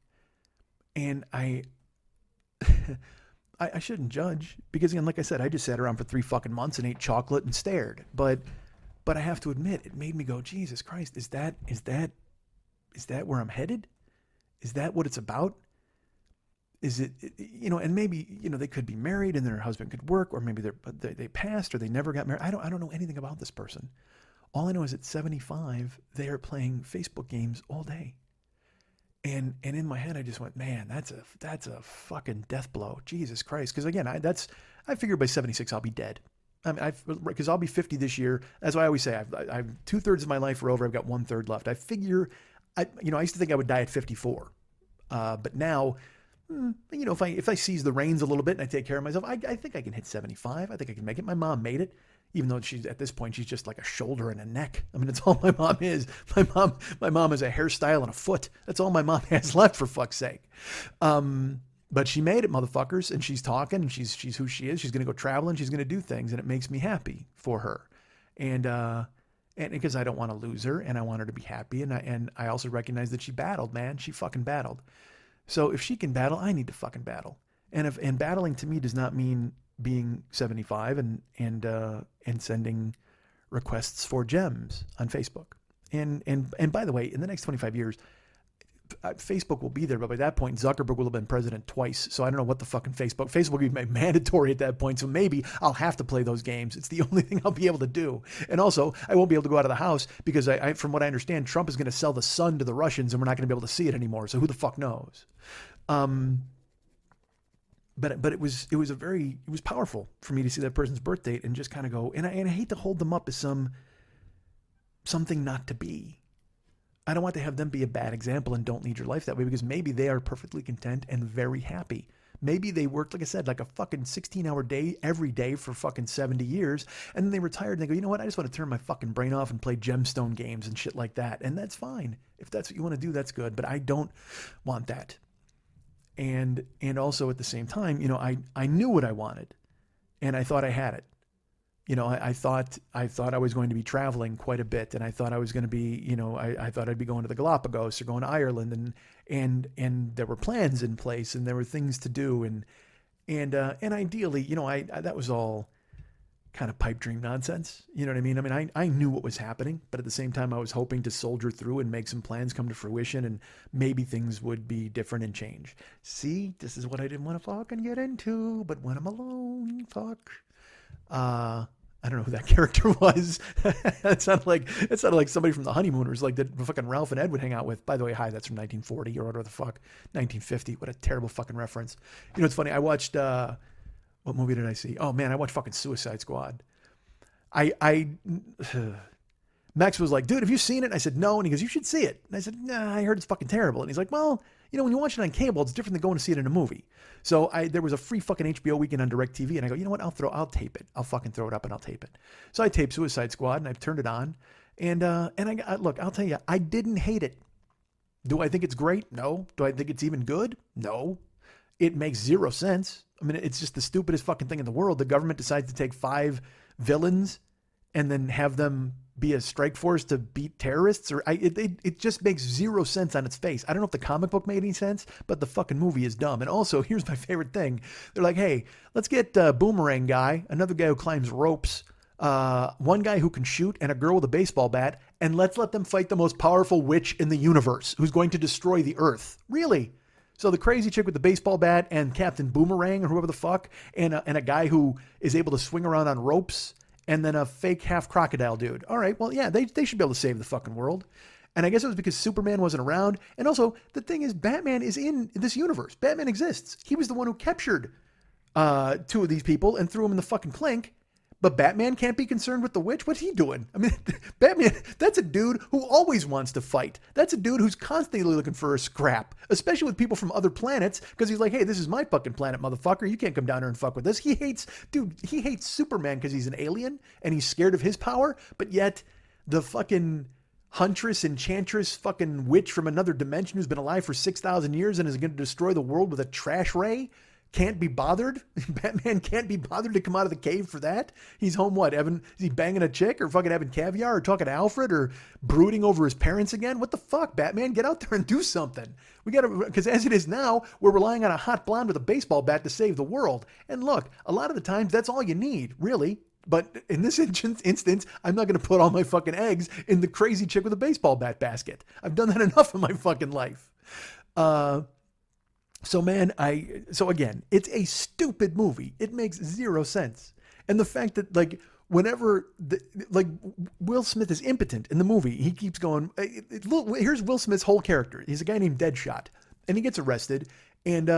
And I shouldn't judge, because again, like I said, I just sat around for 3 fucking months and ate chocolate and stared. But I have to admit, it made me go, Jesus Christ, is that where I'm headed? Is that what it's about? Is it, and maybe, they could be married and their husband could work, or maybe they passed or they never got married. I don't know anything about this person. All I know is at 75, they are playing Facebook games all day. And in my head, I just went, man, that's a fucking death blow. Jesus Christ. Because again, I figured by 76, I'll be dead. I mean, because I'll be 50 this year. That's why I always say I've 2/3 of my life are over. I've got 1/3 left. I figure, I used to think I would die at 54. But now, if I seize the reins a little bit and I take care of myself, I think I can hit 75. I think I can make it. My mom made it, even though at this point, she's just like a shoulder and a neck. I mean, that's all my mom is. My mom is a hairstyle and a foot. That's all my mom has left, for fuck's sake. But she made it, motherfuckers, and she's talking, and she's who she is. She's going to go traveling. She's going to do things, and it makes me happy for her. And because I don't want to lose her, and I want her to be happy, and I also recognize that she battled, man. She fucking battled. So if she can battle, I need to fucking battle. And battling to me does not mean being 75 and sending requests for gems on Facebook. And by the way, in the next 25 years, Facebook will be there, but by that point, Zuckerberg will have been president twice. So I don't know what the fucking Facebook will be mandatory at that point. So maybe I'll have to play those games. It's the only thing I'll be able to do. And also, I won't be able to go out of the house because from what I understand, Trump is going to sell the sun to the Russians, and we're not going to be able to see it anymore. So who the fuck knows? But it was powerful for me to see that person's birth date and just kind of go, and I hate to hold them up as something not to be. I don't want to have them be a bad example and don't lead your life that way, because maybe they are perfectly content and very happy. Maybe they worked, like I said, like a fucking 16-hour day every day for fucking 70 years. And then they retired and they go, you know what? I just want to turn my fucking brain off and play gemstone games and shit like that. And that's fine. If that's what you want to do, that's good. But I don't want that. And also at the same time, I knew what I wanted and I thought I had it. I thought I was going to be traveling quite a bit, and I thought I was going to be, I thought I'd be going to the Galapagos or going to Ireland, and there were plans in place, and there were things to do, and ideally, that was all kind of pipe dream nonsense. You know what I mean? I mean, I knew what was happening, but at the same time, I was hoping to soldier through and make some plans come to fruition, and maybe things would be different and change. See, this is what I didn't want to fucking get into, but when I'm alone, fuck. I don't know who that character was. It sounded like somebody from the Honeymooners, like that fucking Ralph and Ed would hang out with. By the way, hi, that's from 1940 or whatever the fuck, 1950. What a terrible fucking reference. It's funny. I watched, what movie did I see? Oh man, I watched fucking Suicide Squad. Max was like, dude, have you seen it? And I said, no. And he goes, you should see it. And I said, nah, I heard it's fucking terrible. And he's like, well, when you watch it on cable, it's different than going to see it in a movie. So there was a free fucking HBO weekend on DirecTV, and I go, you know what? I'll tape it. I'll fucking throw it up and I'll tape it. So I taped Suicide Squad and I've turned it on, and look, I'll tell you, I didn't hate it. Do I think it's great? No. Do I think it's even good? No. It makes zero sense. I mean, it's just the stupidest fucking thing in the world. The government decides to take 5 villains and then have them be a strike force to beat terrorists, it just makes zero sense on its face. I don't know if the comic book made any sense, but the fucking movie is dumb. And also, here's my favorite thing. They're like, hey, let's get Boomerang guy, another guy who climbs ropes, one guy who can shoot, and a girl with a baseball bat, and let's let them fight the most powerful witch in the universe who's going to destroy the earth. Really? So the crazy chick with the baseball bat and Captain Boomerang or whoever the fuck, and a guy who is able to swing around on ropes, and then a fake half crocodile dude. All right, well, yeah, they should be able to save the fucking world. And I guess it was because Superman wasn't around. And also, the thing is, Batman is in this universe. Batman exists. He was the one who captured 2 of these people and threw them in the fucking clink. But Batman can't be concerned with the witch? What's he doing? I mean, Batman, that's a dude who always wants to fight. That's a dude who's constantly looking for a scrap, especially with people from other planets, because he's like, hey, this is my fucking planet, motherfucker. You can't come down here and fuck with this. He hates Superman because he's an alien and he's scared of his power, but yet the fucking huntress, enchantress, fucking witch from another dimension who's been alive for 6,000 years and is going to destroy the world with a trash ray can't be bothered. Batman can't be bothered to come out of the cave for that. He's home, what, Evan? Is he banging a chick or fucking having caviar or talking to Alfred or brooding over his parents again? What the fuck, Batman? Get out there and do something. We got to, because as it is now, we're relying on a hot blonde with a baseball bat to save the world. And look, a lot of the times that's all you need, really. But in this instance, I'm not going to put all my fucking eggs in the crazy chick with a baseball bat basket. I've done that enough in my fucking life. So again, it's a stupid movie. It makes zero sense. And the fact that whenever Will Smith is impotent in the movie, he keeps going, here's Will Smith's whole character. He's a guy named Deadshot, and he gets arrested, and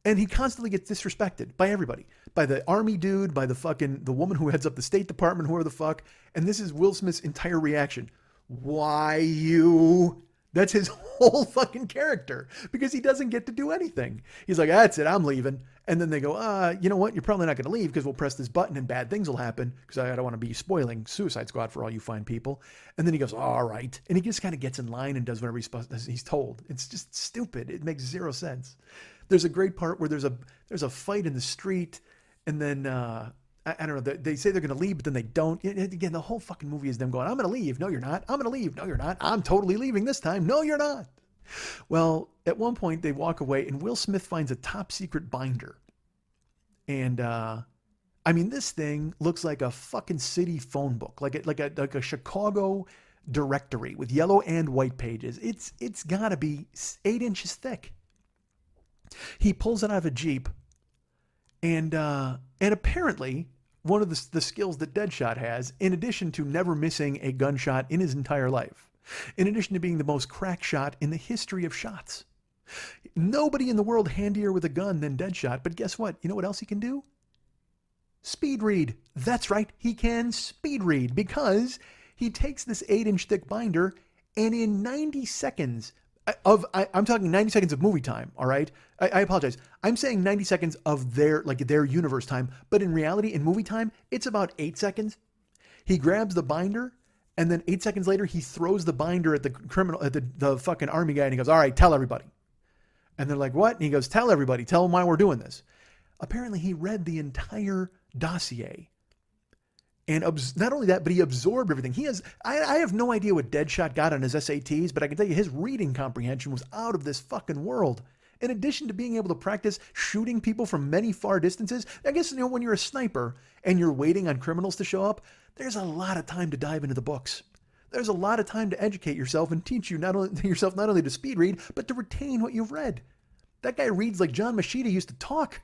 And he constantly gets disrespected by everybody, by the army dude, by the woman who heads up the State Department, whoever the fuck. And this is Will Smith's entire reaction. Why you? That's his whole fucking character, because he doesn't get to do anything. He's like, that's it, I'm leaving. And then they go, you know what? You're probably not going to leave because we'll press this button and bad things will happen, because I don't want to be spoiling Suicide Squad for all you fine people. And then he goes, all right. And he just kind of gets in line and does whatever he's told. It's just stupid. It makes zero sense. There's a great part where there's a fight in the street, and then I don't know. They say they're going to leave, but then they don't. Again, the whole fucking movie is them going, I'm going to leave. No, you're not. I'm going to leave. No, you're not. I'm totally leaving this time. No, you're not. Well, at one point they walk away and Will Smith finds a top secret binder. And, I mean, this thing looks like a fucking city phone book, like a Chicago directory with yellow and white pages. It's gotta be 8 inches thick. He pulls it out of a Jeep, and apparently one of the skills that Deadshot has, in addition to never missing a gunshot in his entire life, in addition to being the most crack shot in the history of shots. Nobody in the world handier with a gun than Deadshot, but guess what? You know what else he can do? Speed read. That's right, he can speed read, because he takes this 8-inch thick binder, and in 90 seconds I'm talking 90 seconds of movie time, all right? I apologize. I'm saying 90 seconds of their universe time, but in reality, in movie time, it's about 8 seconds. He grabs the binder, and then 8 seconds later, he throws the binder at the fucking army guy, and he goes, all right, tell everybody. And they're like, what? And he goes, tell everybody. Tell them why we're doing this. Apparently, he read the entire dossier. And not only that, but he absorbed everything. I have no idea what Deadshot got on his SATs, but I can tell you his reading comprehension was out of this fucking world. In addition to being able to practice shooting people from many far distances, I guess, when you're a sniper and you're waiting on criminals to show up, there's a lot of time to dive into the books. There's a lot of time to educate yourself and teach you not only to speed read, but to retain what you've read. That guy reads like John Machida used to talk.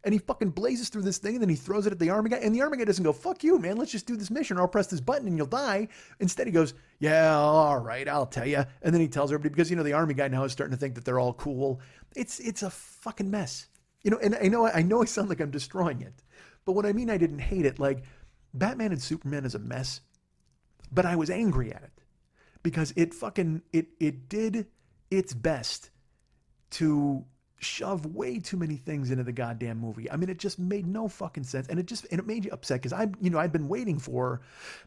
And he fucking blazes through this thing, and then he throws it at the army guy. And the army guy doesn't go, fuck you, man, let's just do this mission, or I'll press this button and you'll die. Instead, he goes, yeah, all right, I'll tell you. And then he tells everybody, because, the army guy now is starting to think that they're all cool. It's a fucking mess. And I know I sound like I'm destroying it. But what I mean, I didn't hate it. Like, Batman and Superman is a mess. But I was angry at it. Because it did its best to shove way too many things into the goddamn movie. I mean, it just made no fucking sense, and it made you upset, because I'd been waiting for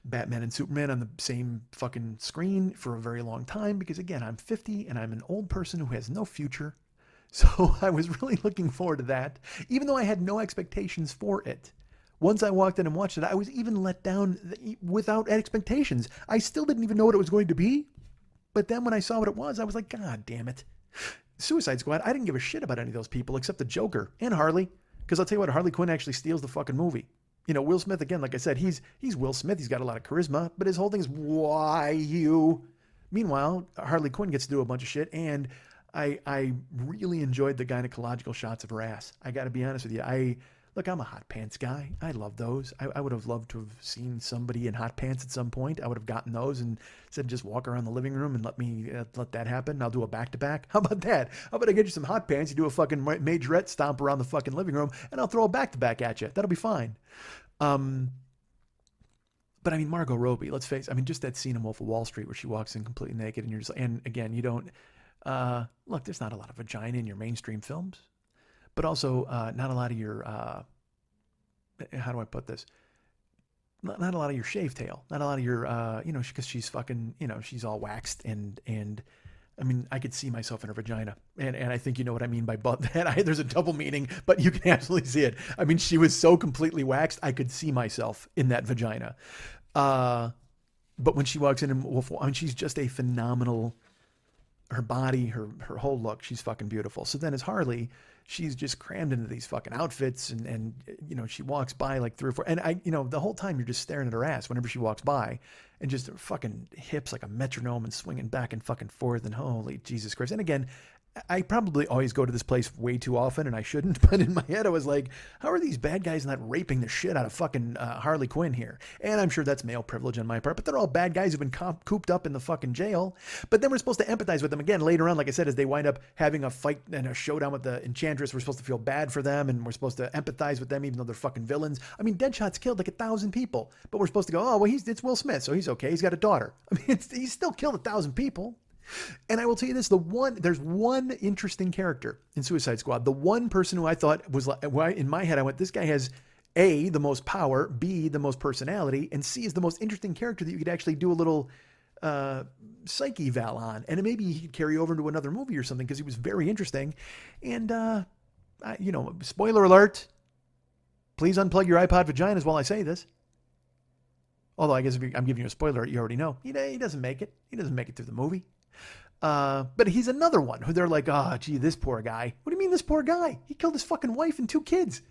Batman and Superman on the same fucking screen for a very long time, because again, I'm 50 and I'm an old person who has no future. So I was really looking forward to that, even though I had no expectations for it. Once I walked in and watched it, I was even let down without expectations. I still didn't even know what it was going to be, but then when I saw what it was, I was like, God damn it. Suicide Squad, I didn't give a shit about any of those people except the Joker and Harley, because I'll tell you what, Harley Quinn actually steals the fucking movie. Will Smith, again, like I said, he's Will Smith. He's got a lot of charisma, but his whole thing is, why you? Meanwhile, Harley Quinn gets to do a bunch of shit, and I really enjoyed the gynecological shots of her ass. I got to be honest with you. Look, I'm a hot pants guy. I love those. I would have loved to have seen somebody in hot pants at some point. I would have gotten those and said, just walk around the living room and let that happen. I'll do a back-to-back. How about that? How about I get you some hot pants? You do a fucking majorette stomp around the fucking living room, and I'll throw a back-to-back at you. That'll be fine. But I mean, Margot Robbie, let's face it. I mean, just that scene in Wolf of Wall Street where she walks in completely naked, and you're just, and again, you don't, look, there's not a lot of vagina in your mainstream films. But also, not a lot of your, how do I put this? Not a lot of your shave tail. Not a lot of your, because she's fucking, she's all waxed and I mean, I could see myself in her vagina. And I think you know what I mean by that. There's a double meaning, but you can absolutely see it. I mean, she was so completely waxed, I could see myself in that vagina. But when she walks in and she's just a phenomenal, her body, her whole look, she's fucking beautiful. So then as Harley, she's just crammed into these fucking outfits and she walks by like 3 or 4, and the whole time you're just staring at her ass whenever she walks by, and just her fucking hips like a metronome and swinging back and fucking forth, and holy Jesus Christ. And again, I probably always go to this place way too often, and I shouldn't. But in my head, I was like, how are these bad guys not raping the shit out of fucking Harley Quinn here? And I'm sure that's male privilege on my part, but they're all bad guys who've been cooped up in the fucking jail. But then we're supposed to empathize with them again later on, like I said, as they wind up having a fight and a showdown with the Enchantress. We're supposed to feel bad for them, and we're supposed to empathize with them, even though they're fucking villains. I mean, Deadshot's killed like 1,000 people, but we're supposed to go, oh, well, it's Will Smith, so he's okay. He's got a daughter. I mean, he's still killed 1,000 people. And I will tell you this, there's one interesting character in Suicide Squad. The one person who I thought was, in my head, I went, this guy has A, the most power, B, the most personality, and C is the most interesting character that you could actually do a little psyche eval on. And maybe he could carry over into another movie or something because he was very interesting. And, spoiler alert, please unplug your iPod vaginas while I say this. Although I guess if I'm giving you a spoiler, you already know. He doesn't make it. He doesn't make it through the movie. But he's another one who they're like, oh, gee, this poor guy. What do you mean this poor guy? He killed his fucking wife and 2 kids.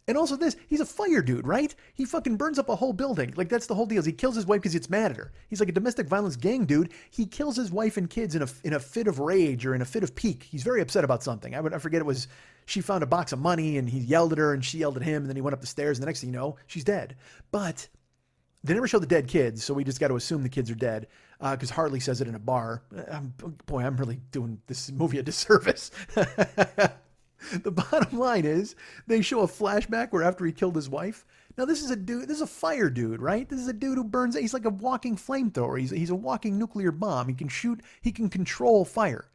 And also he's a fire dude, right? He fucking burns up a whole building. Like, that's the whole deal. He kills his wife because he gets mad at her. He's like a domestic violence gang dude. He kills his wife and kids in a fit of rage or in a fit of pique. He's very upset about something. I forget, it was, she found a box of money and he yelled at her and she yelled at him, and then he went up the stairs and the next thing you know, she's dead. But they never show the dead kids, so we just got to assume the kids are dead because Harley says it in a bar. I'm really doing this movie a disservice. The bottom line is they show a flashback where after he killed his wife. Now this is a fire dude, right? This is a dude who burns. He's like a walking flamethrower. He's a walking nuclear bomb. He can shoot. He can control fire.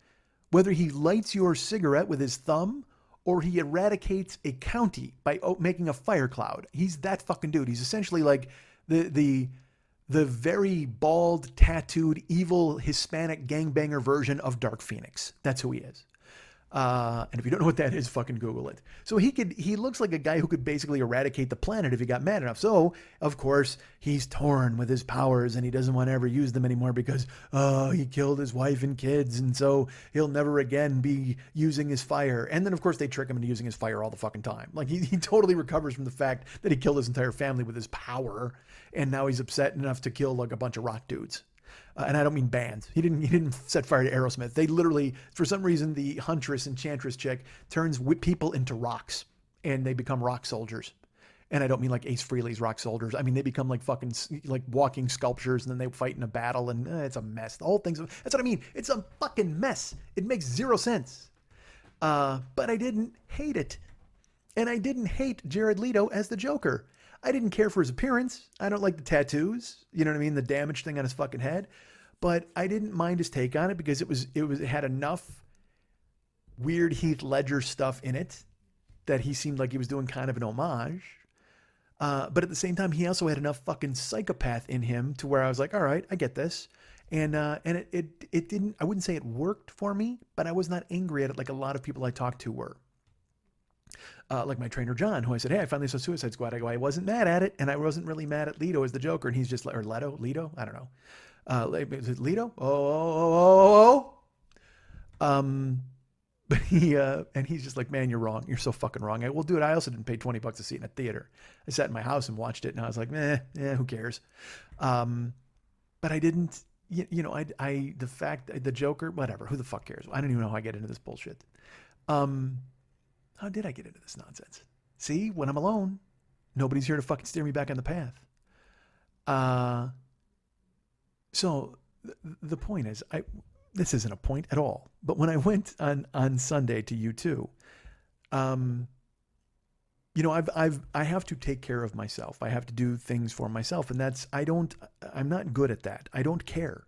Whether he lights your cigarette with his thumb or he eradicates a county by making a fire cloud. He's that fucking dude. He's essentially like the very bald, tattooed, evil Hispanic gangbanger version of Dark Phoenix. That's who he is. And if you don't know what that is, fucking Google it. So he looks like a guy who could basically eradicate the planet if he got mad enough. So, of course, he's torn with his powers and he doesn't want to ever use them anymore because, he killed his wife and kids. And so he'll never again be using his fire. And then, of course, they trick him into using his fire all the fucking time. Like he totally recovers from the fact that he killed his entire family with his power. And now he's upset enough to kill like a bunch of rock dudes. And I don't mean bands. He didn't set fire to Aerosmith. They literally, for some reason, the Huntress Enchantress chick turns people into rocks, and they become rock soldiers. And I don't mean like Ace Frehley's rock soldiers. I mean they become like fucking like walking sculptures, and then they fight in a battle, and it's a mess. The whole thing's that's what I mean. It's a fucking mess. It makes zero sense. But I didn't hate it, and I didn't hate Jared Leto as the Joker. I didn't care for his appearance. I don't like the tattoos. You know what I mean? The damage thing on his fucking head. But I didn't mind his take on it because it had enough weird Heath Ledger stuff in it that he seemed like he was doing kind of an homage. But at the same time, he also had enough fucking psychopath in him to where I was like, all right, I get this. And it didn't, I wouldn't say it worked for me, but I was not angry at it like a lot of people I talked to were. Like my trainer, John, who I said, hey, I finally saw Suicide Squad. I go, I wasn't mad at it. And I wasn't really mad at Leto as the Joker. And he's just like, or Leto? I don't know. Is it Leto? But and he's just like, man, you're wrong. You're so fucking wrong. I will do it. I also didn't pay $20 a seat in a theater. I sat in my house and watched it and I was like, who cares? But I didn't, the fact, the Joker, whatever, who the fuck cares? I don't even know how I get into this bullshit. How did I get into this nonsense? See, when I'm alone, nobody's here to fucking steer me back on the path. So the point is, this isn't a point at all. But when I went on Sunday to U2, I have to take care of myself. I have to do things for myself, and I'm not good at that. I don't care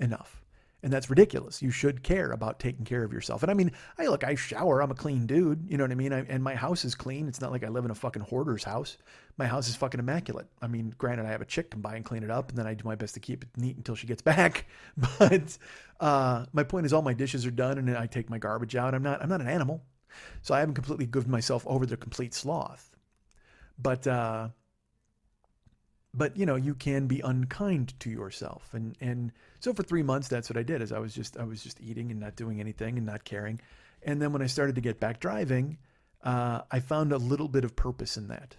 enough. And that's ridiculous. You should care about taking care of yourself. And I mean, I shower. I'm a clean dude. You know what I mean? And my house is clean. It's not like I live in a fucking hoarder's house. My house is fucking immaculate. I mean, granted, I have a chick come by and clean it up, and then I do my best to keep it neat until she gets back. But my point is all my dishes are done, and I take my garbage out. I'm not an animal. So I haven't completely given myself over to complete sloth. But you can be unkind to yourself. And so for 3 months, that's what I did, is I was just eating and not doing anything and not caring. And then when I started to get back driving, I found a little bit of purpose in that.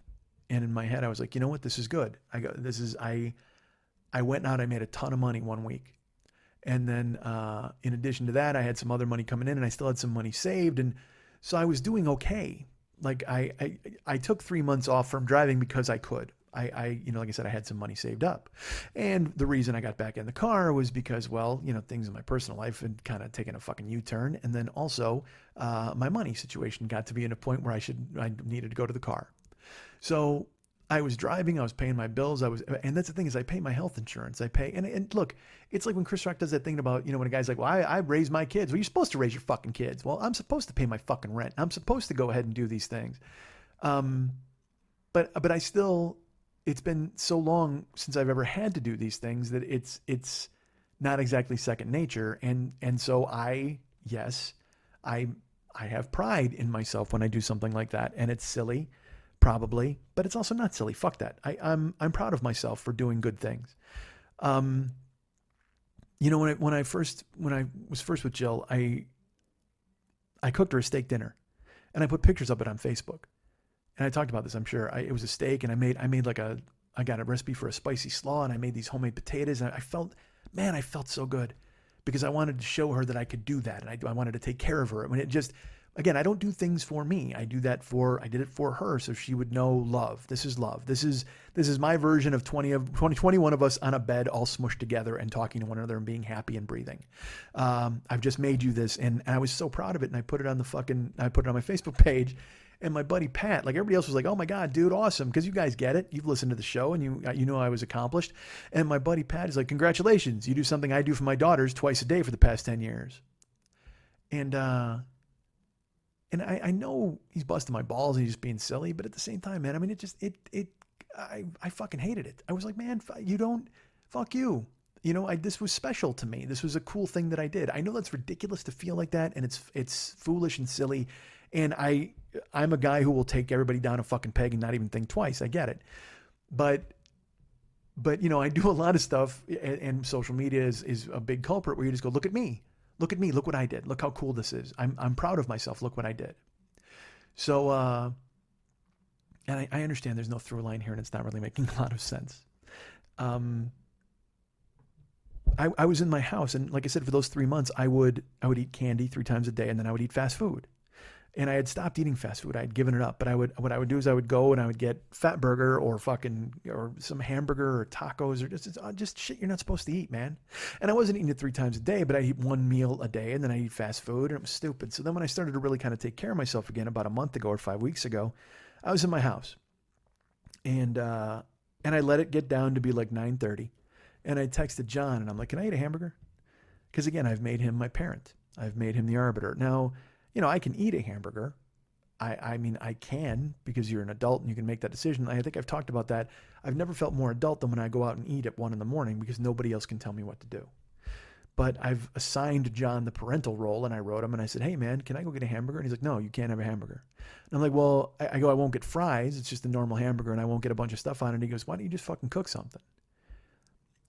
And in my head, I was like, you know what, this is good. I went out, I made a ton of money one week. And then in addition to that, I had some other money coming in, and I still had some money saved. And so I was doing okay. Like I took 3 months off from driving because I could. Like I said, I had some money saved up. And the reason I got back in the car was because, well, things in my personal life had kind of taken a fucking U-turn. And then also my money situation got to be in a point where I needed to go to the car. So I was driving, I was paying my bills, and that's the thing is I pay my health insurance. And look, it's like when Chris Rock does that thing about, when a guy's like, well, I raise my kids. Well, you're supposed to raise your fucking kids. Well, I'm supposed to pay my fucking rent. I'm supposed to go ahead and do these things. But I still, it's been so long since I've ever had to do these things that it's not exactly second nature. And so I have pride in myself when I do something like that, and it's silly. Probably, but it's also not silly. Fuck that. I'm proud of myself for doing good things. When I was first with Jill, I cooked her a steak dinner, and I put pictures of it on Facebook, and I talked about this. I'm sure it was a steak, and I got a recipe for a spicy slaw, and I made these homemade potatoes, and I felt so good because I wanted to show her that I could do that, and I wanted to take care of her. I mean, again, I don't do things for me. I did it for her so she would know love. This is love. This is my version of 21 of us on a bed all smushed together and talking to one another and being happy and breathing. I've just made you this, and I was so proud of it, and I put it on my Facebook page. And my buddy Pat, like everybody else, was like, "Oh my God, dude, awesome!" Because you guys get it. You've listened to the show, and you know I was accomplished. And my buddy Pat is like, "Congratulations! You do something I do for my daughters twice a day for the past 10 years." And I know he's busting my balls and he's just being silly, but at the same time, man, I mean, I fucking hated it. I was like, man, fuck you. This was special to me. This was a cool thing that I did. I know that's ridiculous to feel like that, and it's foolish and silly. And I'm a guy who will take everybody down a fucking peg and not even think twice. I get it. But I do a lot of stuff, and social media is a big culprit where you just go, look at me. Look at me. Look what I did. Look how cool this is. I'm proud of myself. Look what I did. So, and I understand there's no through line here, and it's not really making a lot of sense. I was in my house, and like I said, for those 3 months, I would eat candy 3 times a day, and then I would eat fast food. And I had stopped eating fast food. I had given it up. But what I would do is I would go and I would get Fat Burger or some hamburger or tacos or just shit you're not supposed to eat, man. And I wasn't eating it 3 times a day, but I eat 1 meal a day, and then I eat fast food, and it was stupid. So then when I started to really kind of take care of myself again about a month ago or 5 weeks ago, I was in my house, and I let it get down to be like 9:30, and I texted John, and I'm like, "Can I eat a hamburger?" Because again, I've made him my parent. I've made him the arbiter. Now, I can eat a hamburger. I mean, I can, because you're an adult and you can make that decision. I think I've talked about that. I've never felt more adult than when I go out and eat at 1 a.m. because nobody else can tell me what to do. But I've assigned John the parental role, and I wrote him and I said, "Hey man, can I go get a hamburger?" And he's like, "No, you can't have a hamburger." And I'm like, "Well," I go, "I won't get fries. It's just a normal hamburger, and I won't get a bunch of stuff on it." And he goes, "Why don't you just fucking cook something?"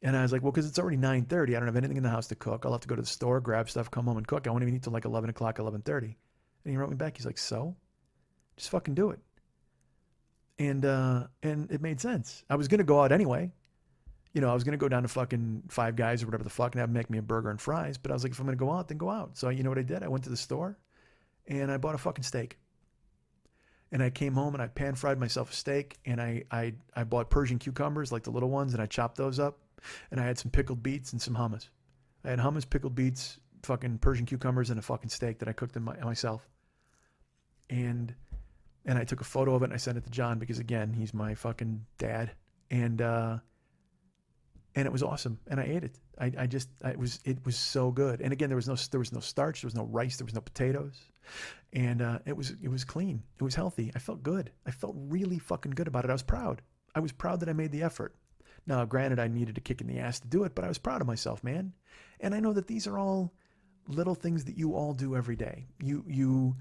And I was like, "Well, because it's already 9:30. I don't have anything in the house to cook. I'll have to go to the store, grab stuff, come home and cook. I won't even eat till like 11 o'clock, 11:30. And he wrote me back. He's like, "So? Just fucking do it." And it made sense. I was going to go out anyway. I was going to go down to fucking Five Guys or whatever the fuck and have them make me a burger and fries. But I was like, if I'm going to go out, then go out. So you know what I did? I went to the store and I bought a fucking steak. And I came home and I pan fried myself a steak, and I bought Persian cucumbers, like the little ones, and I chopped those up. And I had some pickled beets and some hummus. I had hummus, pickled beets, fucking Persian cucumbers, and a fucking steak that I cooked myself. And I took a photo of it and I sent it to John because, again, he's my fucking dad. And it was awesome. And I ate it. It was so good. And again, there was no starch, there was no rice, there was no potatoes. And it was clean. It was healthy. I felt good. I felt really fucking good about it. I was proud. I was proud that I made the effort. Now, granted, I needed a kick in the ass to do it, but I was proud of myself, man. And I know that these are all little things that you all do every day. You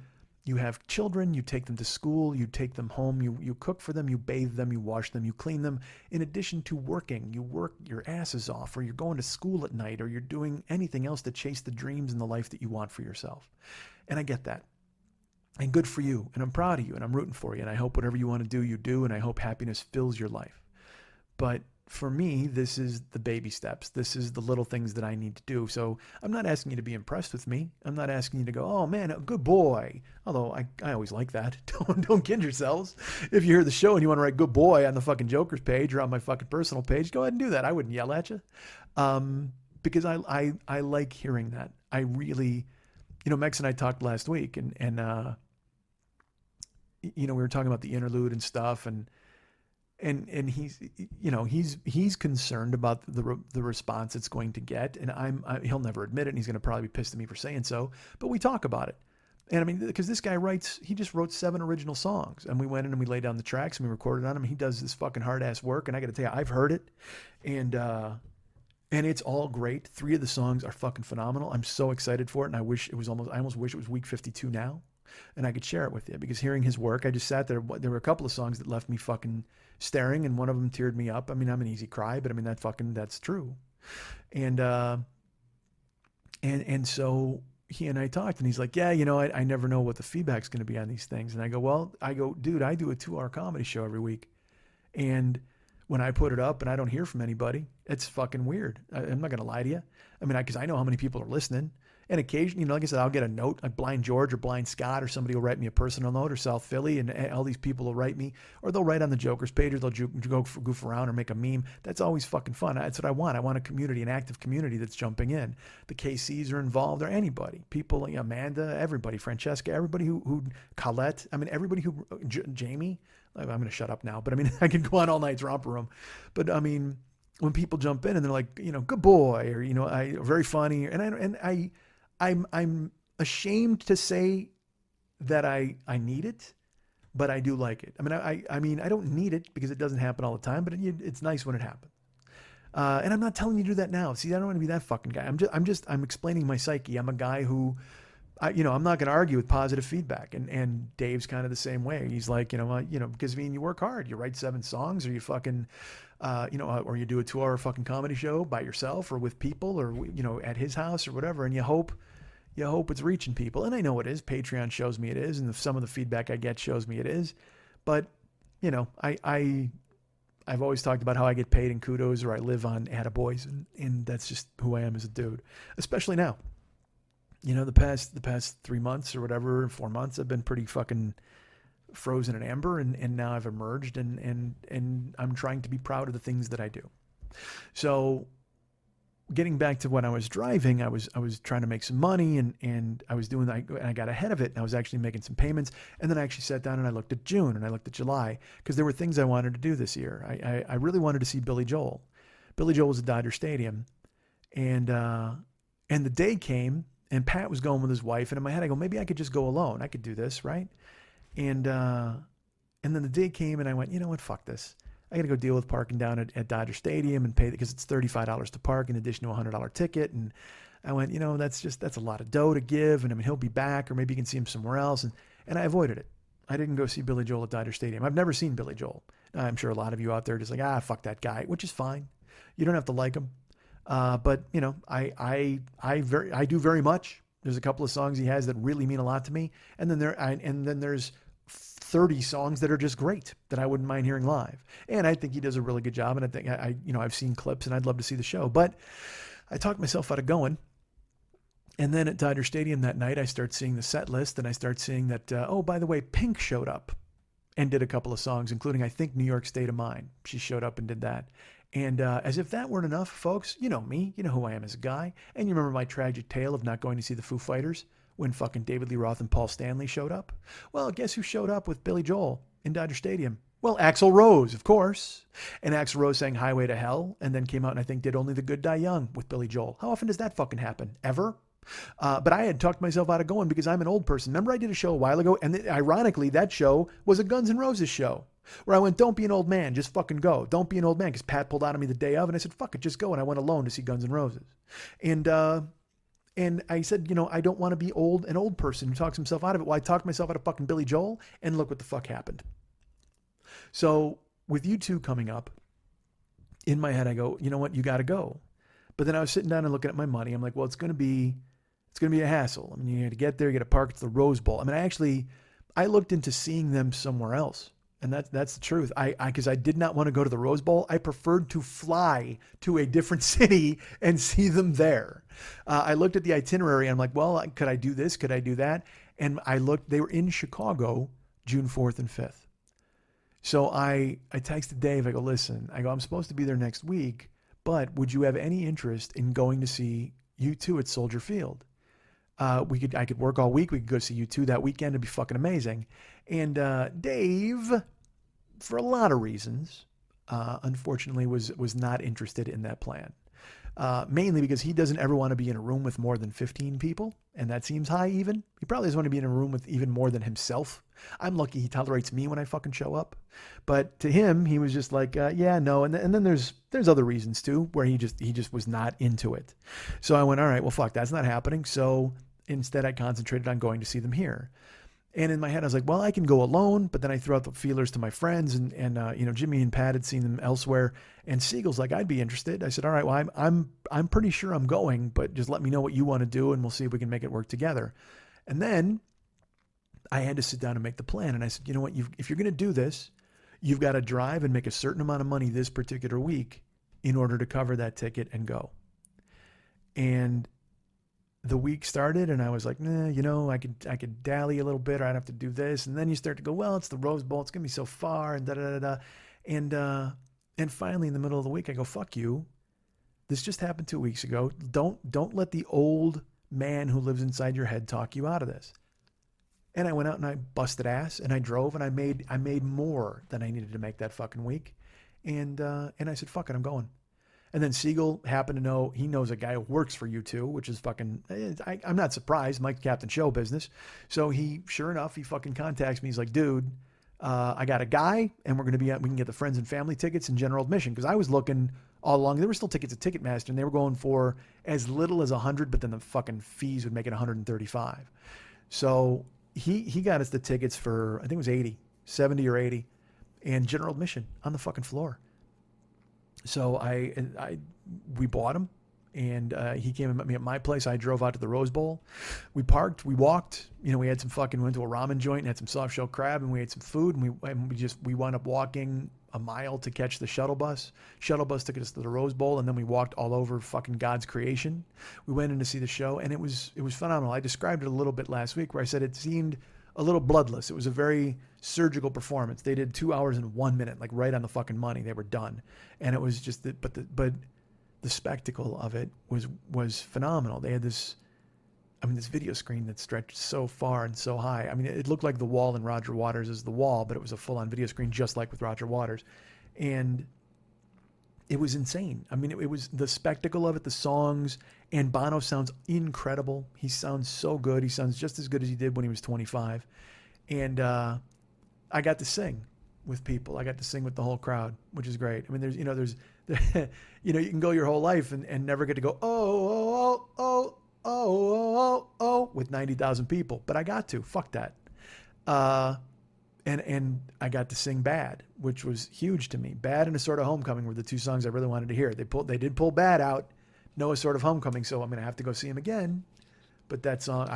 have children, you take them to school, you take them home, you cook for them, you bathe them, you wash them, you clean them. In addition to working, you work your asses off, or you're going to school at night, or you're doing anything else to chase the dreams and the life that you want for yourself. And I get that. And good for you. And I'm proud of you, and I'm rooting for you. And I hope whatever you want to do, you do. And I hope happiness fills your life. But for me, this is the baby steps. This is the little things that I need to do. So I'm not asking you to be impressed with me. I'm not asking you to go, oh man, a good boy. Although I always like that. Don't kid yourselves. If you hear the show and you want to write good boy on the fucking Joker's page or on my fucking personal page, go ahead and do that. I wouldn't yell at you. Because I like hearing that. I really, Mex and I talked last week and we were talking about the interlude and stuff and he's concerned about the response it's going to get, and he'll never admit it, and he's going to probably be pissed at me for saying so, but we talk about it. And I mean, because this guy he just wrote 7 original songs, and we went in and we laid down the tracks and we recorded on them. He does this fucking hard ass work, and I got to tell you, I've heard it, and it's all great. 3 of the songs are fucking phenomenal. I'm so excited for it, and I almost wish it was week 52 now, and I could share it with you, because hearing his work, I just sat there. There were a couple of songs that left me fucking staring, and one of them teared me up. I mean, I'm an easy cry, but I mean, that's true. And so he and I talked, and he's like, yeah, I never know what the feedback's going to be on these things. And I go, dude, I do a 2-hour comedy show every week. And when I put it up and I don't hear from anybody, it's fucking weird. I'm not going to lie to you. I mean, because I know how many people are listening. And occasionally, like I said, I'll get a note, like Blind George or Blind Scott, or somebody will write me a personal note, or South Philly, and all these people will write me, or they'll write on the Joker's page, or they'll go goof around or make a meme. That's always fucking fun. That's what I want. I want a community, an active community that's jumping in. The KCs are involved, or anybody. People like Amanda, everybody, Francesca, everybody who Colette, I mean, everybody who, Jamie, I'm going to shut up now, but I mean, I could go on all night, romper room. But I mean, when people jump in and they're like, good boy, or, very funny, I'm ashamed to say that I need it, but I do like it. I mean, I don't need it because it doesn't happen all the time, but it's nice when it happens. And I'm not telling you to do that now. See, I don't want to be that fucking guy. I'm explaining my psyche. I'm a guy who, I'm not going to argue with positive feedback. And Dave's kind of the same way. He's like, because you work hard. You write 7 songs, or you fucking, or you do a 2-hour fucking comedy show by yourself or with people, or, at his house or whatever. And you hope it's reaching people. And I know it is. Patreon shows me it is. And some of the feedback I get shows me it is. But, I've always talked about how I get paid in kudos, or I live on attaboys. And that's just who I am as a dude, especially now. The past 3 months or whatever, 4 months, I've been pretty fucking frozen in amber, and now I've emerged, and I'm trying to be proud of the things that I do. So getting back to when I was driving, I was trying to make some money, and I got ahead of it, and I was actually making some payments, and then I actually sat down and I looked at June and I looked at July, because there were things I wanted to do this year. I really wanted to see Billy Joel. Billy Joel was at Dodger Stadium, and the day came, and Pat was going with his wife, and in my head I go, maybe I could just go alone. I could do this, right? And then the day came, and I went, you know what, fuck this. I got to go deal with parking down at Dodger Stadium and pay, because it's $35 to park in addition to a $100 ticket. And I went, that's a lot of dough to give. And I mean, he'll be back, or maybe you can see him somewhere else. And I avoided it. I didn't go see Billy Joel at Dodger Stadium. I've never seen Billy Joel. I'm sure a lot of you out there are just like, fuck that guy, which is fine. You don't have to like him. But I do very much. There's a couple of songs he has that really mean a lot to me. And then there's 30 songs that are just great that I wouldn't mind hearing live. And I think he does a really good job. And I think I've seen clips, and I'd love to see the show, but I talked myself out of going. And then at Dodger Stadium that night, I start seeing the set list, and I start seeing that, by the way, Pink showed up and did a couple of songs, including, I think, New York State of Mind. She showed up and did that. And as if that weren't enough, folks, you know me, you know who I am as a guy. And you remember my tragic tale of not going to see the Foo Fighters when fucking David Lee Roth and Paul Stanley showed up? Well, guess who showed up with Billy Joel in Dodger Stadium? Well, Axl Rose, of course. And Axl Rose sang Highway to Hell, and then came out and I think did Only the Good Die Young with Billy Joel. How often does that fucking happen? Ever? But I had talked myself out of going because I'm an old person. Remember I did a show a while ago, and ironically, that show was a Guns N' Roses show, where I went, don't be an old man, just fucking go. Don't be an old man, because Pat pulled out on me the day of, and I said, fuck it, just go. And I went alone to see Guns N' Roses. And I said, I don't want to be an old person who talks himself out of it. Well, I talked myself out of fucking Billy Joel, and look what the fuck happened. So with you two coming up, in my head, I go, you know what, you got to go. But then I was sitting down and looking at my money. I'm like, well, it's going to be a hassle. I mean, you got to get there, you got to park at the Rose Bowl. I mean, I looked into seeing them somewhere else. And that's the truth. Because I did not want to go to the Rose Bowl. I preferred to fly to a different city and see them there. I looked at the itinerary and I'm like, well, could I do this? Could I do that? And I looked, they were in Chicago, June 4th and 5th. So I texted Dave. I go, listen, I'm supposed to be there next week, but would you have any interest in going to see U2 at Soldier Field? I could work all week. We could go see U2 that weekend. It'd be fucking amazing. And Dave, for a lot of reasons, unfortunately was not interested in that plan. Mainly because he doesn't ever want to be in a room with more than 15 people, and that seems high even. He probably doesn't want to be in a room with even more than himself. I'm lucky he tolerates me when I fucking show up. But to him, he was just like, yeah, no. And then there's other reasons too, where he just was not into it. So I went, all right, well, fuck, that's not happening. So instead I concentrated on going to see them here. And in my head, I was like, well, I can go alone. But then I threw out the feelers to my friends, and Jimmy and Pat had seen them elsewhere. And Siegel's like, I'd be interested. I said, all right, well, I'm pretty sure I'm going, but just let me know what you want to do, and we'll see if we can make it work together. And then I had to sit down and make the plan. And I said, you know what, if you're going to do this, you've got to drive and make a certain amount of money this particular week in order to cover that ticket and go. And the week started and I was like, nah, I could dally a little bit, or I'd have to do this. And then you start to go, well, it's the Rose Bowl. It's going to be so far, and da-da-da-da. And finally in the middle of the week, I go, fuck you. This just happened 2 weeks ago. Don't let the old man who lives inside your head talk you out of this. And I went out and I busted ass and I drove and I made more than I needed to make that fucking week. And I said, fuck it, I'm going. And then Siegel happened to know, he knows a guy who works for U2, which is fucking, I'm not surprised, Mike Captain show business. So sure enough, he fucking contacts me. He's like, dude, I got a guy and we can get the friends and family tickets and general admission. Cause I was looking all along, there were still tickets at Ticketmaster and they were going for as little as 100, but then the fucking fees would make it 135. So he got us the tickets for, I think it was 70 or 80 and general admission on the fucking floor. So we bought him, and he came and met me at my place. I drove out to the Rose Bowl. We parked, we walked, we had went to a ramen joint and had some soft shell crab, and we ate some food, and we wound up walking a mile to catch the shuttle bus. Shuttle bus took us to the Rose Bowl, and then we walked all over fucking God's creation. We went in to see the show, and it was phenomenal. I described it a little bit last week where I said it seemed a little bloodless. It was a very surgical performance. They did 2 hours and 1 minute, like right on the fucking money. They were done. And it was just, but the spectacle of it was phenomenal. They had this video screen that stretched so far and so high. It looked like the wall in Roger Waters is the wall, but it was a full on video screen, just like with Roger Waters. And it was insane. It was the spectacle of it, the songs, and Bono sounds incredible. He sounds so good. He sounds just as good as he did when he was 25. And I got to sing with people. I got to sing with the whole crowd, which is great. There's you can go your whole life and never get to go, oh, with 90,000 people. But I got to. Fuck that. And I got to sing Bad, which was huge to me. Bad and A Sort of Homecoming were the two songs I really wanted to hear. They did pull Bad out, no A Sort of Homecoming, so I'm going to have to go see him again. But that song,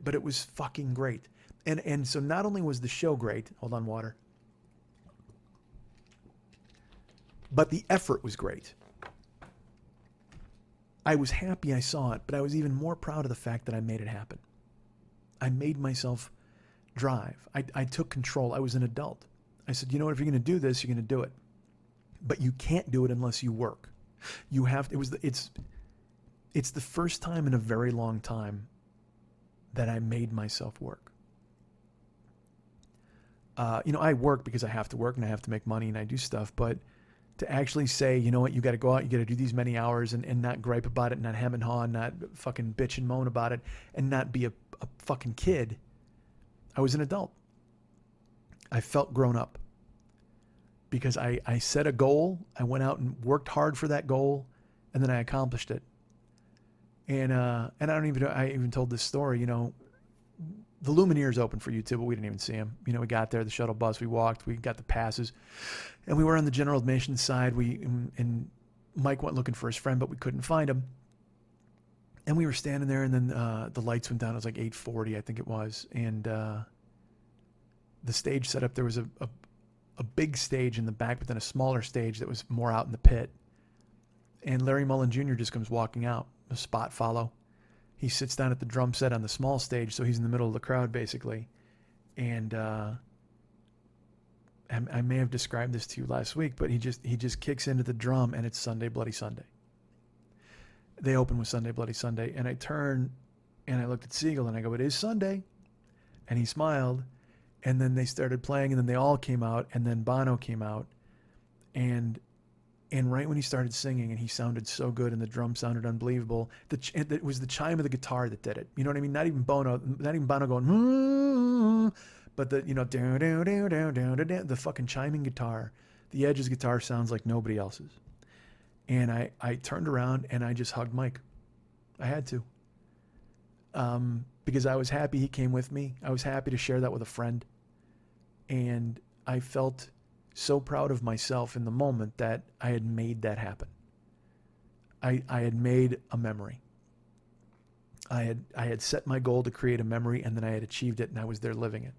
but it was fucking great. And so not only was the show great, hold on, water, but the effort was great. I was happy I saw it, but I was even more proud of the fact that I made it happen. I made myself drive. I took control. I was an adult. I said, if you're going to do this, you're going to do it. But you can't do it unless you work. You have to, it's the first time in a very long time that I made myself work. I work because I have to work and I have to make money and I do stuff, but to actually say, you know what, you got to go out, you got to do these many hours and not gripe about it, not hem and haw, not fucking bitch and moan about it, and not be a fucking kid. I was an adult. I felt grown up because I set a goal. I went out and worked hard for that goal, and then I accomplished it. And I even told this story, the Lumineers opened for U2, but we didn't even see them. We got there, the shuttle bus, we walked, we got the passes, and we were on the general admission side. And Mike went looking for his friend, but we couldn't find him. And we were standing there, and then the lights went down. It was like 8:40, I think it was. And the stage set up, there was a big stage in the back, but then a smaller stage that was more out in the pit. And Larry Mullen Jr. just comes walking out, a spot follow. He sits down at the drum set on the small stage, so he's in the middle of the crowd basically. And I may have described this to you last week, but he just kicks into the drum, and it's Sunday Bloody Sunday. They open with Sunday Bloody Sunday, and I turn and I looked at Siegel and I go, "It is Sunday," and he smiled. And then they started playing, and then they all came out, and then Bono came out, and right when he started singing, and he sounded so good, and the drum sounded unbelievable. It was the chime of the guitar that did it. You know what I mean? Not even Bono going, but the the fucking chiming guitar. The Edge's guitar sounds like nobody else's. And I turned around and I just hugged Mike. I had to. Because I was happy he came with me. I was happy to share that with a friend. And I felt so proud of myself in the moment that I had made that happen. I had made a memory. I had set my goal to create a memory, and then I had achieved it, and I was there living it.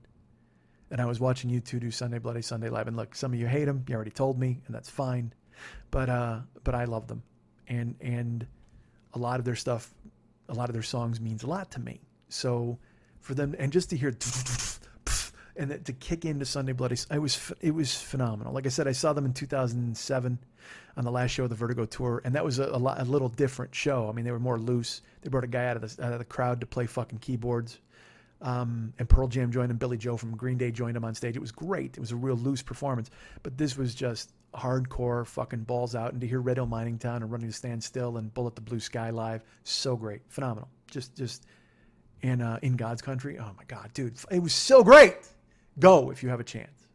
And I was watching you two do Sunday Bloody Sunday live. And look, some of you hate them. You already told me, and that's fine. But I love them. And a lot of their stuff, a lot of their songs means a lot to me. So for them, and just to hear and to kick into Sunday Bloody, it was phenomenal. Like I said, I saw them in 2007 on the last show of the Vertigo tour, and that was a little different show. I mean, they were more loose. They brought a guy out of the crowd to play fucking keyboards, and Pearl Jam joined him. Billy Joe from Green Day joined him on stage. It was great. It was a real loose performance, but this was just hardcore, fucking balls out. And to hear Red Hill Mining Town and Running to Stand Still and Bullet the Blue Sky live, so great, phenomenal. Just in God's Country, oh my God, dude, it was so great. Go if you have a chance.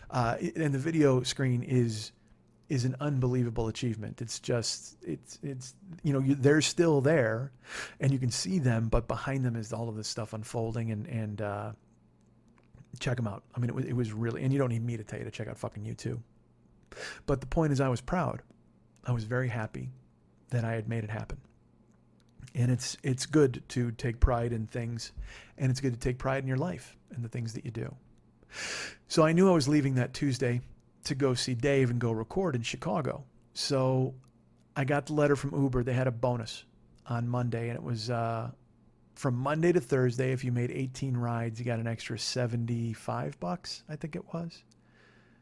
And the video screen is an unbelievable achievement. It's just, they're still there, and you can see them, but behind them is all of this stuff unfolding. And check them out. I mean, it was really, and you don't need me to tell you to check out fucking U2. But the point is, I was proud. I was very happy that I had made it happen. And it's good to take pride in things, and it's good to take pride in your life and the things that you do. So I knew I was leaving that Tuesday to go see Dave and go record in Chicago. So I got the letter from Uber. They had a bonus on Monday, and it was from Monday to Thursday. If you made 18 rides, you got an extra $75, I think it was.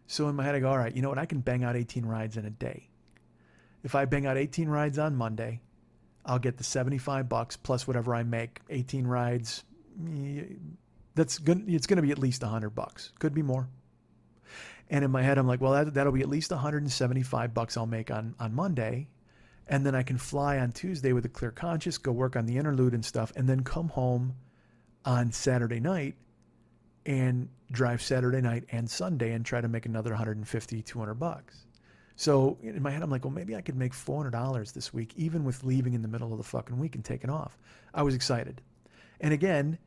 So in my head, I go, all right, you know what? I can bang out 18 rides in a day. If I bang out 18 rides on Monday, I'll get the $75 plus whatever I make. 18 rides, that's good. It's going to be at least $100. Could be more. And in my head, I'm like, well, that'll be at least $175 I'll make on Monday. And then I can fly on Tuesday with a clear conscience, go work on the interlude and stuff, and then come home on Saturday night and drive Saturday night and Sunday and try to make another $150, $200. So in my head, I'm like, well, maybe I could make $400 this week, even with leaving in the middle of the fucking week and taking off. I was excited. And again,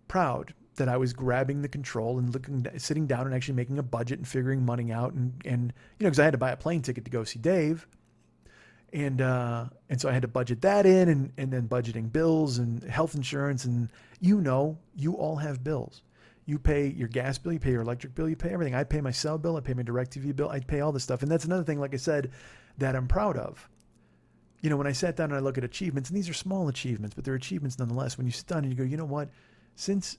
proud that I was grabbing the control and sitting down and actually making a budget and figuring money out. And because I had to buy a plane ticket to go see Dave. And so I had to budget that in and then budgeting bills and health insurance. And you all have bills. You pay your gas bill, you pay your electric bill, you pay everything. I pay my cell bill, I pay my DirecTV bill, I pay all this stuff. And that's another thing, like I said, that I'm proud of. When I sat down and I look at achievements, and these are small achievements, but they're achievements nonetheless. When you sit down and you go, you know what? Since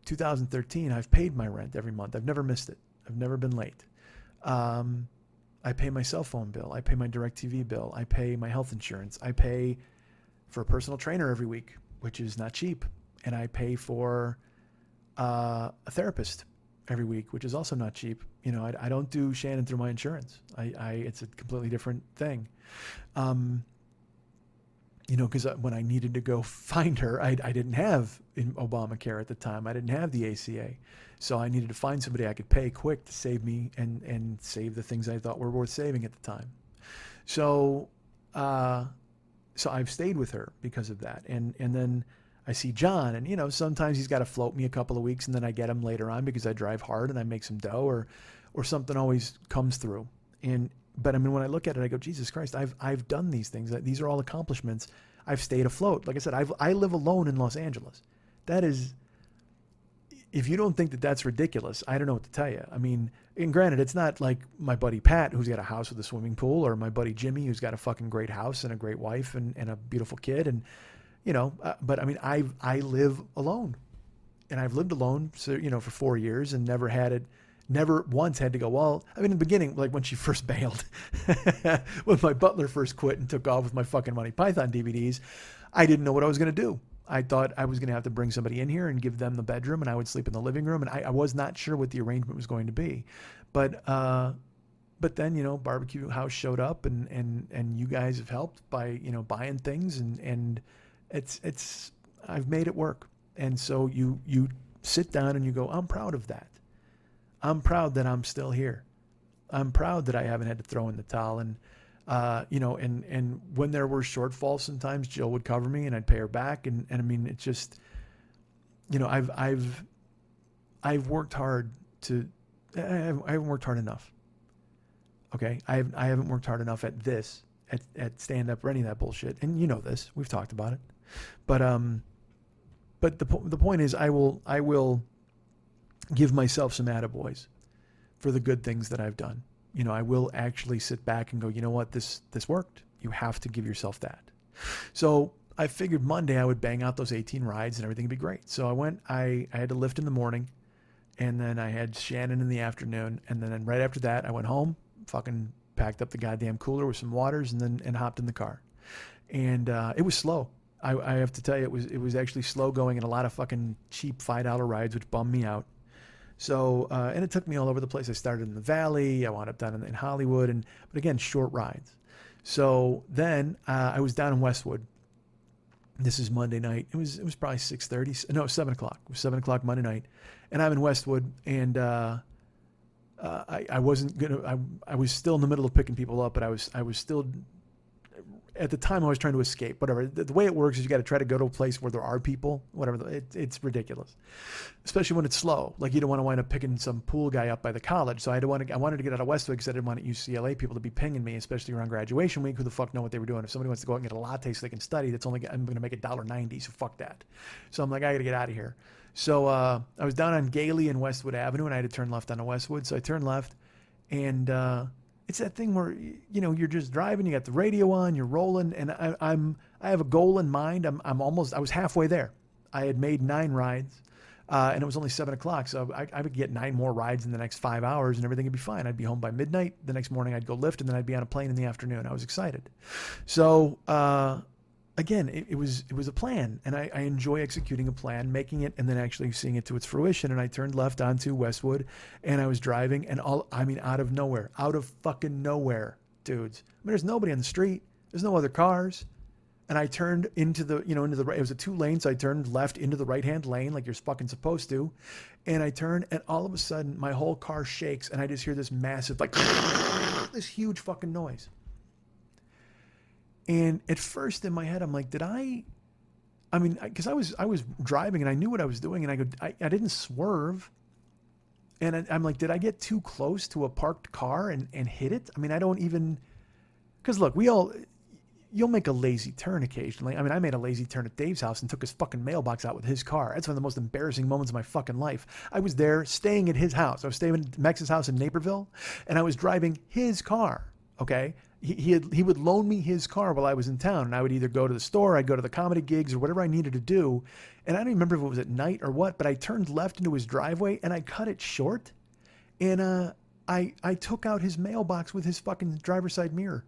2013, I've paid my rent every month. I've never missed it. I've never been late. I pay my cell phone bill. I pay my DirecTV bill. I pay my health insurance. I pay for a personal trainer every week, which is not cheap. And I pay for a therapist every week, which is also not cheap. I don't do Shannon through my insurance. It's a completely different thing. Because when I needed to go find her, I didn't have Obamacare at the time. I didn't have the ACA. So I needed to find somebody I could pay quick to save me and save the things I thought were worth saving at the time. So I've stayed with her because of that. And then I see John, and sometimes he's got to float me a couple of weeks, and then I get him later on because I drive hard and I make some dough, or something always comes through. But when I look at it, I go, Jesus Christ, I've done these things. These are all accomplishments. I've stayed afloat. Like I said, I live alone in Los Angeles. That is, if you don't think that that's ridiculous, I don't know what to tell you. I mean, and granted, it's not like my buddy Pat, who's got a house with a swimming pool, or my buddy Jimmy, who's got a fucking great house and a great wife and a beautiful kid. And, but I mean, I live alone, and I've lived alone, so, for 4 years and never once had to go, well, I mean, in the beginning, like when she first bailed, when my butler first quit and took off with my fucking Monty Python DVDs, I didn't know what I was going to do. I thought I was going to have to bring somebody in here and give them the bedroom, and I would sleep in the living room. And I was not sure what the arrangement was going to be. But then, Barbecue House showed up, and you guys have helped by, buying things, and I've made it work. And so you sit down and you go, I'm proud of that. I'm proud that I'm still here. I'm proud that I haven't had to throw in the towel. And, and when there were shortfalls, sometimes Jill would cover me and I'd pay her back. And I mean, it's just, I've worked hard I haven't worked hard enough. Okay. I haven't worked hard enough at stand up or any of that bullshit. And you know this, we've talked about it, but the point is I will give myself some attaboys for the good things that I've done. I will actually sit back and go, you know what, this worked. You have to give yourself that. So I figured Monday I would bang out those 18 rides and everything would be great. So I had to lift in the morning, and then I had Shannon in the afternoon. And then right after that, I went home, fucking packed up the goddamn cooler with some waters, and hopped in the car. And it was slow. I have to tell you, it was actually slow going, and a lot of fucking cheap $5 rides, which bummed me out. So, and it took me all over the place. I started in the Valley. I wound up down in Hollywood, but again, short rides. So then I was down in Westwood. This is Monday night. It was probably 6:30. No, 7 o'clock. It was 7 o'clock Monday night, and I'm in Westwood, and I wasn't gonna. I was still in the middle of picking people up, but I was still. At the time, I was trying to escape. Whatever. The way it works is you got to try to go to a place where there are people. Whatever. It's ridiculous, especially when it's slow. Like you don't want to wind up picking some pool guy up by the college. So I wanted to get out of Westwood because I didn't want UCLA people to be pinging me, especially around graduation week. Who the fuck know what they were doing? If somebody wants to go out and get a latte so they can study, I'm going to make $1.90. So fuck that. So I'm like, I got to get out of here. So I was down on Gailey and Westwood Avenue, and I had to turn left onto Westwood. So I turned left, and it's that thing where, you're just driving, you got the radio on, you're rolling, and I have a goal in mind. I was halfway there. I had made 9 rides, and it was only 7 o'clock. So I would get 9 more rides in the next 5 hours and everything would be fine. I'd be home by midnight. The next morning I'd go lift, and then I'd be on a plane in the afternoon. I was excited. So, again, it was a plan, and I enjoy executing a plan, making it, and then actually seeing it to its fruition. And I turned left onto Westwood, and I was driving, and out of fucking nowhere, dudes. I mean, there's nobody on the street. There's no other cars. And I turned into the right. It was a 2-lane, so I turned left into the right-hand lane like you're fucking supposed to. And I turned, and all of a sudden, my whole car shakes, and I just hear this massive, like, this huge fucking noise. And at first in my head, I'm like, because I was driving and I knew what I was doing, and I didn't swerve. And I'm like, did I get too close to a parked car and hit it? I mean, I don't even, because look, you'll make a lazy turn occasionally. I mean, I made a lazy turn at Dave's house and took his fucking mailbox out with his car. That's one of the most embarrassing moments of my fucking life. I was there staying at his house. I was staying at Max's house in Naperville, and I was driving his car. Okay. He would loan me his car while I was in town, and I would either go to the store, I'd go to the comedy gigs, or whatever I needed to do. And I don't even remember if it was at night or what, but I turned left into his driveway and I cut it short. And I took out his mailbox with his fucking driver's side mirror.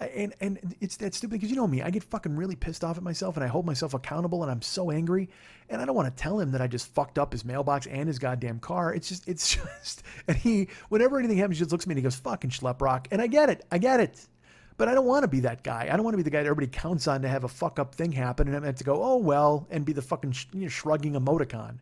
And it's that stupid, because you know me, I get fucking really pissed off at myself, and I hold myself accountable, and I'm so angry, and I don't want to tell him that I just fucked up his mailbox and his goddamn car. It's just, and whenever anything happens, he just looks at me and he goes, fucking schlep rock. And I get it. But I don't want to be that guy. I don't want to be the guy that everybody counts on to have a fuck up thing happen, and I have to go, oh, well, and be the fucking shrugging emoticon.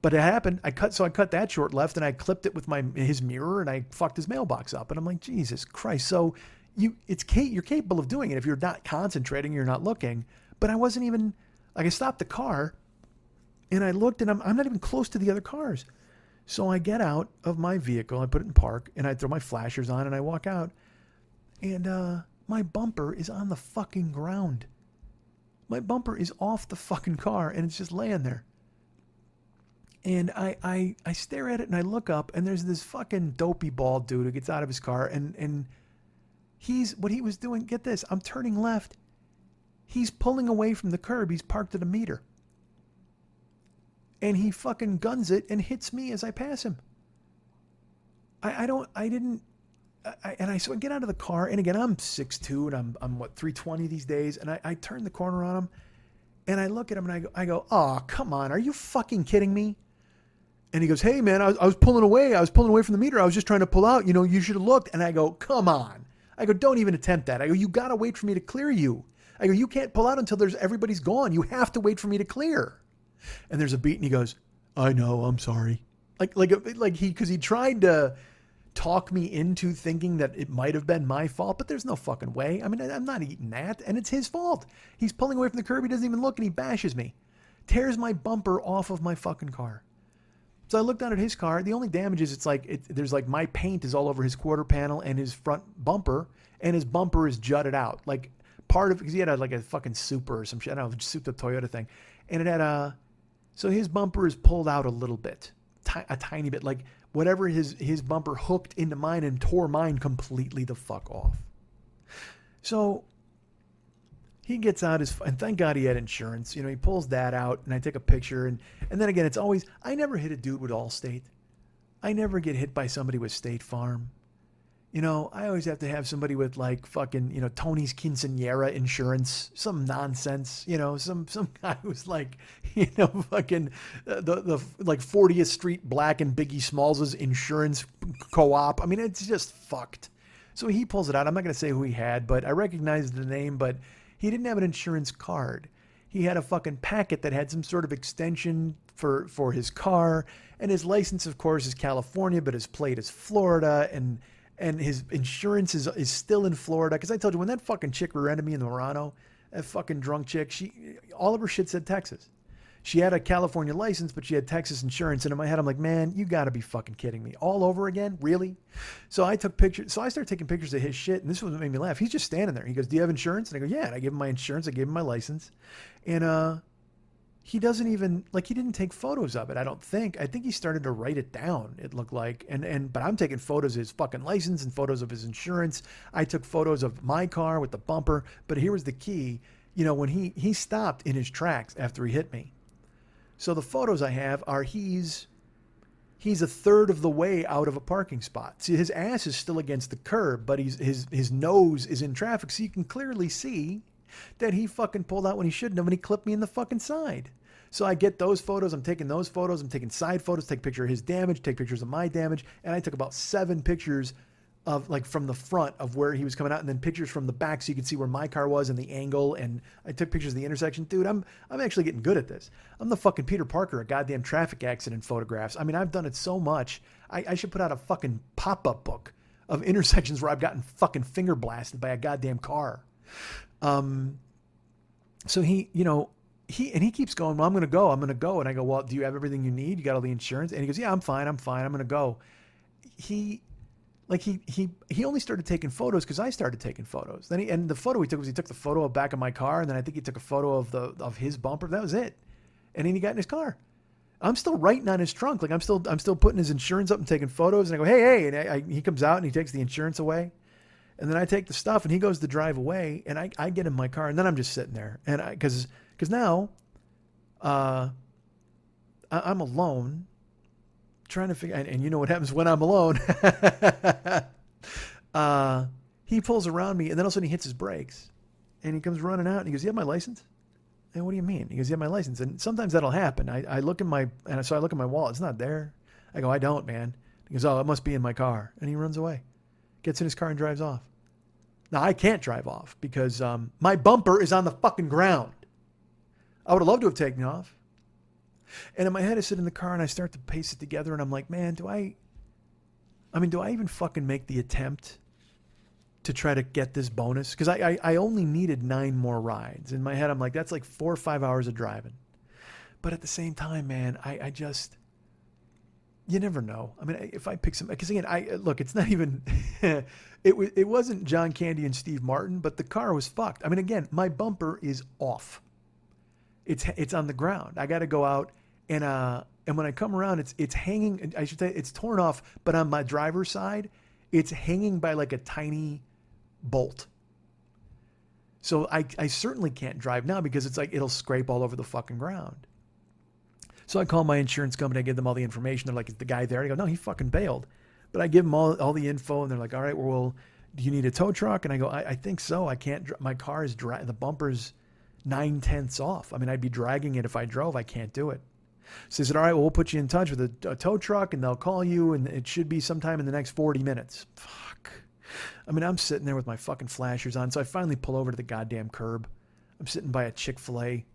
But it happened. I cut that short left, and I clipped it with his mirror, and I fucked his mailbox up. And I'm like, Jesus Christ. So you're capable of doing it if you're not concentrating, you're not looking. But I wasn't even, like, I stopped the car, and I looked, and I'm not even close to the other cars. So I get out of my vehicle, I put it in park, and I throw my flashers on, and I walk out, and my bumper is on the fucking ground. My bumper is off the fucking car, and it's just laying there. And I stare at it and I look up and there's this fucking dopey bald dude who gets out of his car and what he was doing, get this, I'm turning left. He's pulling away from the curb. He's parked at a meter. And he fucking guns it and hits me as I pass him. So I get out of the car, and again, I'm 6'2", and I'm what, 320 these days, and I turn the corner on him, and I look at him, and I go, oh, come on, are you fucking kidding me? And he goes, hey, man, I was pulling away. I was pulling away from the meter. I was just trying to pull out. You should have looked. And I go, come on. I go, don't even attempt that. I go, you got to wait for me to clear you. I go, you can't pull out until everybody's gone. You have to wait for me to clear. And there's a beat, and he goes, I know, I'm sorry. Because he tried to talk me into thinking that it might have been my fault, but there's no fucking way. I mean, I'm not eating that, and it's his fault. He's pulling away from the curb. He doesn't even look, and he bashes me. Tears my bumper off of my fucking car. So I looked down at his car. The only damage is there's like my paint is all over his quarter panel and his front bumper, and his bumper is jutted out. Like part of, because he had a fucking Super or some shit. I don't know, souped up Toyota thing. And it had so his bumper is pulled out a little bit, a tiny bit. Like whatever his bumper hooked into mine and tore mine completely the fuck off. So he gets out and thank God he had insurance. He pulls that out and I take a picture. And then again, it's always, I never hit a dude with Allstate. I never get hit by somebody with State Farm. I always have to have somebody with like fucking, Tony's Quinceañera insurance, some nonsense, some guy who's like, fucking the like 40th Street Black and Biggie Smalls' insurance co-op. I mean, it's just fucked. So he pulls it out. I'm not going to say who he had, but I recognized the name, but he didn't have an insurance card. He had a fucking packet that had some sort of extension for his car. And his license, of course, is California, but his plate is Florida. And his insurance is still in Florida. Because I told you, when that fucking chick rear-ended me in the Murano, that fucking drunk chick, all of her shit said Texas. She had a California license, but she had Texas insurance. And in my head, I'm like, man, you got to be fucking kidding me. All over again? Really? So I took pictures. So I started taking pictures of his shit. And this was what made me laugh. He's just standing there. He goes, do you have insurance? And I go, yeah. And I give him my insurance. I gave him my license. And he doesn't even, he didn't take photos of it, I don't think. I think he started to write it down, it looked like. But I'm taking photos of his fucking license and photos of his insurance. I took photos of my car with the bumper. But here was the key. When he stopped in his tracks after he hit me. So the photos I have are he's a third of the way out of a parking spot. See, his ass is still against the curb, but his nose is in traffic. So you can clearly see that he fucking pulled out when he shouldn't have, and he clipped me in the fucking side. So I get those photos. I'm taking those photos. I'm taking side photos, take a picture of his damage, take pictures of my damage. And I took about 7 pictures of from the front of where he was coming out, and then pictures from the back so you can see where my car was and the angle. And I took pictures of the intersection. Dude, I'm actually getting good at this. I'm the fucking Peter Parker of goddamn traffic accident photographs. I mean, I've done it so much. I should put out a fucking pop-up book of intersections where I've gotten fucking finger blasted by a goddamn car. So he keeps going, well, I'm going to go. And I go, well, do you have everything you need? You got all the insurance? And he goes, yeah, I'm fine. I'm going to go. He only started taking photos because I started taking photos. Then the photo he took was he took the photo of back of my car, and then I think he took a photo of his bumper. That was it. And then he got in his car. I'm still writing on his trunk. I'm still putting his insurance up and taking photos. And I go, hey. And he comes out and he takes the insurance away. And then I take the stuff and he goes to drive away, and I get in my car, and then I'm just sitting there. And because now I'm alone, trying to figure, and you know what happens when I'm alone. He pulls around me, and then all of a sudden he hits his brakes, and he comes running out, and he goes, you have my license? And what do you mean? He goes, you have my license. And sometimes that'll happen. I look in my wallet. It's not there. I go, I don't, man. He goes, oh, it must be in my car. And he runs away, gets in his car and drives off. Now I can't drive off because my bumper is on the fucking ground. I would have loved to have taken off. And in my head, I sit in the car and I start to pace it together, and I'm like, man, do I even fucking make the attempt to try to get this bonus? Because I only needed 9 more rides. In my head, I'm like, that's like 4 or 5 hours of driving. But at the same time, man, I just, you never know. I mean, if I pick some, because again, look, it's not even, it wasn't John Candy and Steve Martin, but the car was fucked. I mean, again, my bumper is off. It's on the ground. I got to go out and And when I come around, it's hanging. I should say it's torn off, but on my driver's side, it's hanging by like a tiny bolt. So I certainly can't drive now because it's like it'll scrape all over the fucking ground. So I call my insurance company. I give them all the information. They're like, is the guy there? I go, no, he fucking bailed. But I give them all the info, and they're like, all right, well, do you need a tow truck? And I go, I think so. I can't. My car is the bumper's 9/10 off. I mean, I'd be dragging it if I drove. I can't do it. So they said, all right, well, we'll put you in touch with a tow truck, and they'll call you, and it should be sometime in the next 40 minutes. Fuck. I mean, I'm sitting there with my fucking flashers on, so I finally pull over to the goddamn curb. I'm sitting by a Chick-fil-A,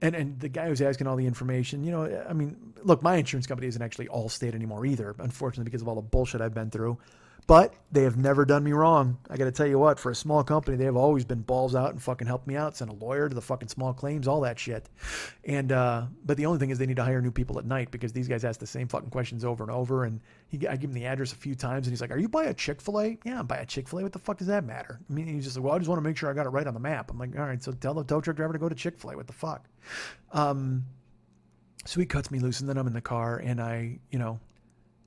and the guy who's asking all the information, you know, I mean, look, my insurance company isn't actually Allstate anymore either, unfortunately, because of all the bullshit I've been through. But they have never done me wrong. I got to tell you what, for a small company, they have always been balls out and fucking helped me out, sent a lawyer to the fucking small claims, all that shit. And but the only thing is they need to hire new people at night because these guys ask the same fucking questions over and over. And I give him the address a few times, and he's like, "Are you by a Chick-fil-A?" "Yeah, I'm by a Chick-fil-A. What the fuck does that matter?" I mean, he's just like, "Well, I just want to make sure I got it right on the map." I'm like, "All right, so tell the tow truck driver to go to Chick-fil-A. What the fuck?" So he cuts me loose, and then I'm in the car, and I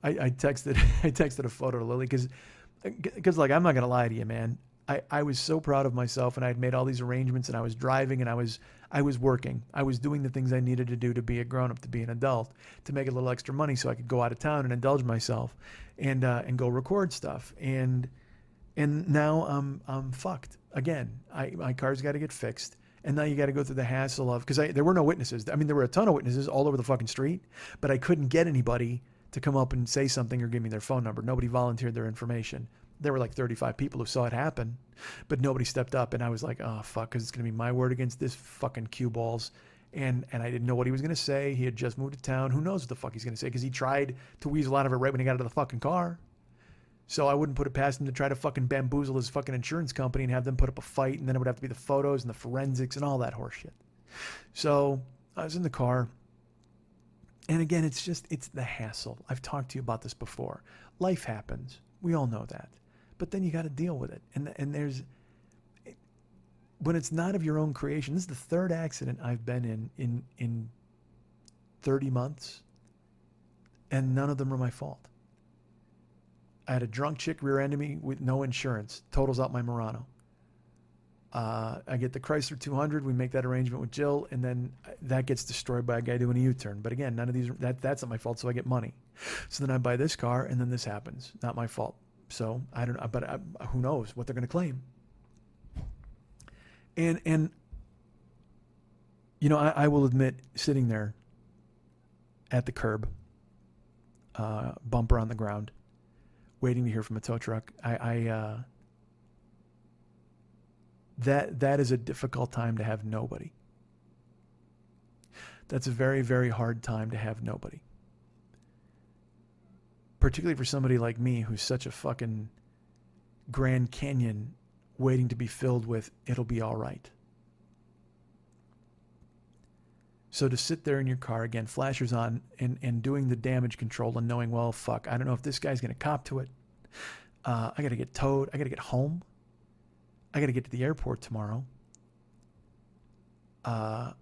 texted a photo to Lily because like, I'm not going to lie to you, man. I was so proud of myself, and I had made all these arrangements, and I was driving, and I was working. I was doing the things I needed to do to be a grown-up, to be an adult, to make a little extra money so I could go out of town and indulge myself and go record stuff. And now I'm fucked again. My car's got to get fixed. And now you got to go through the hassle of, because there were no witnesses. I mean, there were a ton of witnesses all over the fucking street, but I couldn't get anybody to come up and say something or give me their phone number. Nobody volunteered their information. There were like 35 people who saw it happen, but nobody stepped up. And I was like, oh, fuck, because it's going to be my word against this fucking cue balls. And I didn't know what he was going to say. He had just moved to town. Who knows what the fuck he's going to say? Because he tried to weasel out of it right when he got out of the fucking car. So I wouldn't put it past him to try to fucking bamboozle his fucking insurance company and have them put up a fight, and then it would have to be the photos and the forensics and all that horse shit. So I was in the car, and again, it's the hassle. I've talked to you about this before. Life happens. We all know that. But then you got to deal with it. And there's, when it's not of your own creation, this is the third accident I've been in 30 months, and none of them were my fault. I had a drunk chick rear-ended me with no insurance. Totals out my Murano. I get the Chrysler 200. We make that arrangement with Jill, and then that gets destroyed by a guy doing a U-turn. But again, none of these, that's not my fault, so I get money. So then I buy this car, and then this happens. Not my fault. So I don't know, but who knows what they're going to claim. And you know, I will admit, sitting there at the curb, bumper on the ground, waiting to hear from a tow truck, that is a difficult time to have nobody. That's a very, very hard time to have nobody. Particularly for somebody like me who's such a fucking Grand Canyon waiting to be filled with, it'll be all right. So to sit there in your car, again, flashers on, and doing the damage control and knowing, well, fuck, I don't know if this guy's going to cop to it. I got to get towed. I got to get home. I got to get to the airport tomorrow. I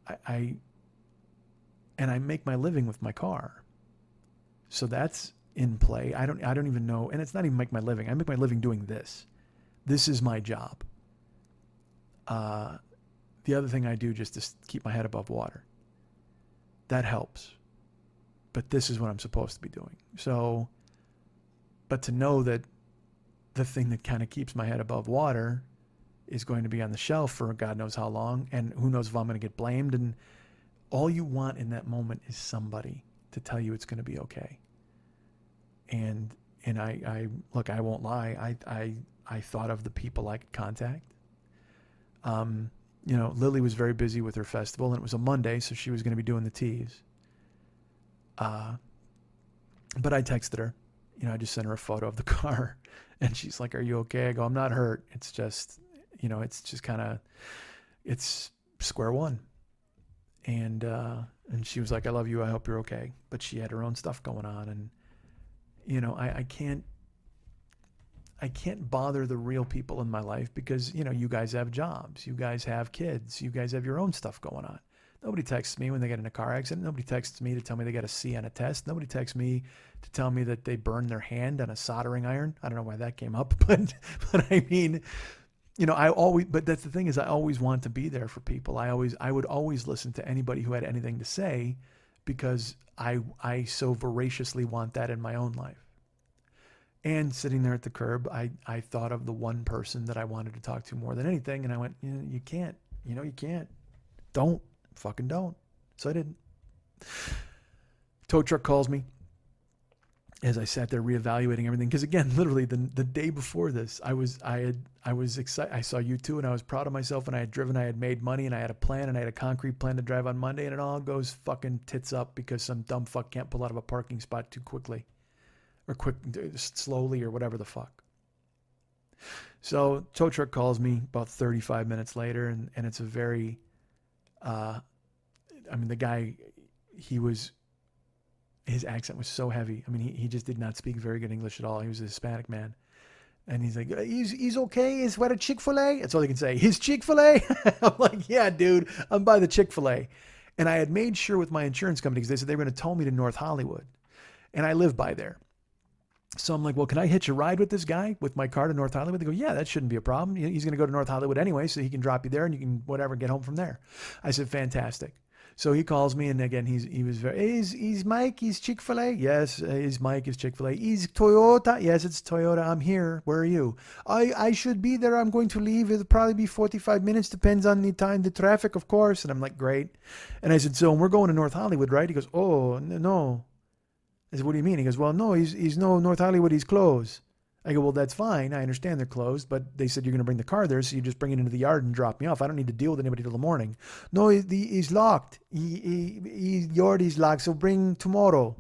make my living with my car. So that's in play. I don't even know. And it's not even make my living. I make my living doing this. This is my job. The other thing I do just to keep my head above water. That helps. But this is what I'm supposed to be doing. So, but to know that the thing that kind of keeps my head above water is going to be on the shelf for God knows how long, and who knows if I'm going to get blamed. And all you want in that moment is somebody to tell you it's going to be okay. And I look, I won't lie. I thought of the people I could contact. You know, Lily was very busy with her festival, and it was a Monday, so she was going to be doing the teas. But I texted her. You know, I just sent her a photo of the car, and she's like, "Are you okay?" I go, "I'm not hurt. It's just, you know, it's just kind of, it's square one." And she was like, "I love you. I hope you're okay." But she had her own stuff going on, and you know, I can't bother the real people in my life because, you know, you guys have jobs, you guys have kids, you guys have your own stuff going on. Nobody texts me when they get in a car accident. Nobody texts me to tell me they got a C on a test. Nobody texts me to tell me that they burned their hand on a soldering iron. I don't know why that came up, but I mean, but that's the thing is I always want to be there for people. I would always listen to anybody who had anything to say because I so voraciously want that in my own life. And sitting there at the curb, I thought of the one person that I wanted to talk to more than anything. And I went, you can't, you can't. Don't. Fucking don't. So I didn't. Tow truck calls me as I sat there reevaluating everything. Because again, literally the day before this, I was excited. I saw you too, and I was proud of myself. And I had driven, I had made money, and I had a plan, and I had a concrete plan to drive on Monday. And it all goes fucking tits up because some dumb fuck can't pull out of a parking spot too quickly. Or slowly or whatever the fuck. So tow truck calls me about 35 minutes later, and it's a very, the guy, his accent was so heavy. I mean, he just did not speak very good English at all. He was a Hispanic man. And he's like, he's okay. Is what a Chick-fil-A? That's all he can say. His Chick-fil-A? I'm like, yeah, dude, I'm by the Chick-fil-A. And I had made sure with my insurance company, because they said they were going to tow me to North Hollywood. And I live by there. So I'm like, well, can I hitch a ride with this guy with my car to North Hollywood? They go, yeah, that shouldn't be a problem. He's going to go to North Hollywood anyway, so he can drop you there and you can whatever, get home from there. I said, fantastic. So he calls me, and again, he was very, is Mike, is Chick-fil-A? Yes, is Mike, is Chick-fil-A. Is Toyota? Yes, it's Toyota. I'm here. Where are you? I should be there. I'm going to leave. It'll probably be 45 minutes. Depends on the time, the traffic, of course. And I'm like, great. And I said, so we're going to North Hollywood, right? He goes, oh, no. I said, what do you mean? He goes, well, no, he's no North Hollywood. He's closed. I go, well, that's fine. I understand they're closed, but they said you're going to bring the car there, so you just bring it into the yard and drop me off. I don't need to deal with anybody till the morning. No, he's locked. His yard is locked, so bring tomorrow.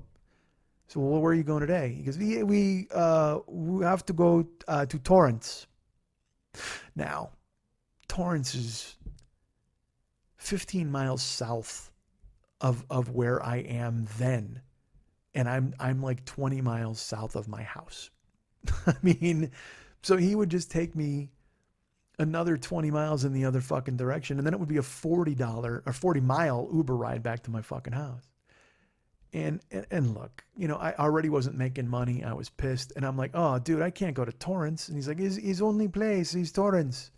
So, well, where are you going today? He goes, we have to go to Torrance. Now, Torrance is 15 miles south of where I am then. And I'm like 20 miles south of my house. I mean, so he would just take me another 20 miles in the other fucking direction. And then it would be a $40 or 40 mile Uber ride back to my fucking house. And look, I already wasn't making money. I was pissed. And I'm like, oh, dude, I can't go to Torrance. And he's like, his only place is Torrance.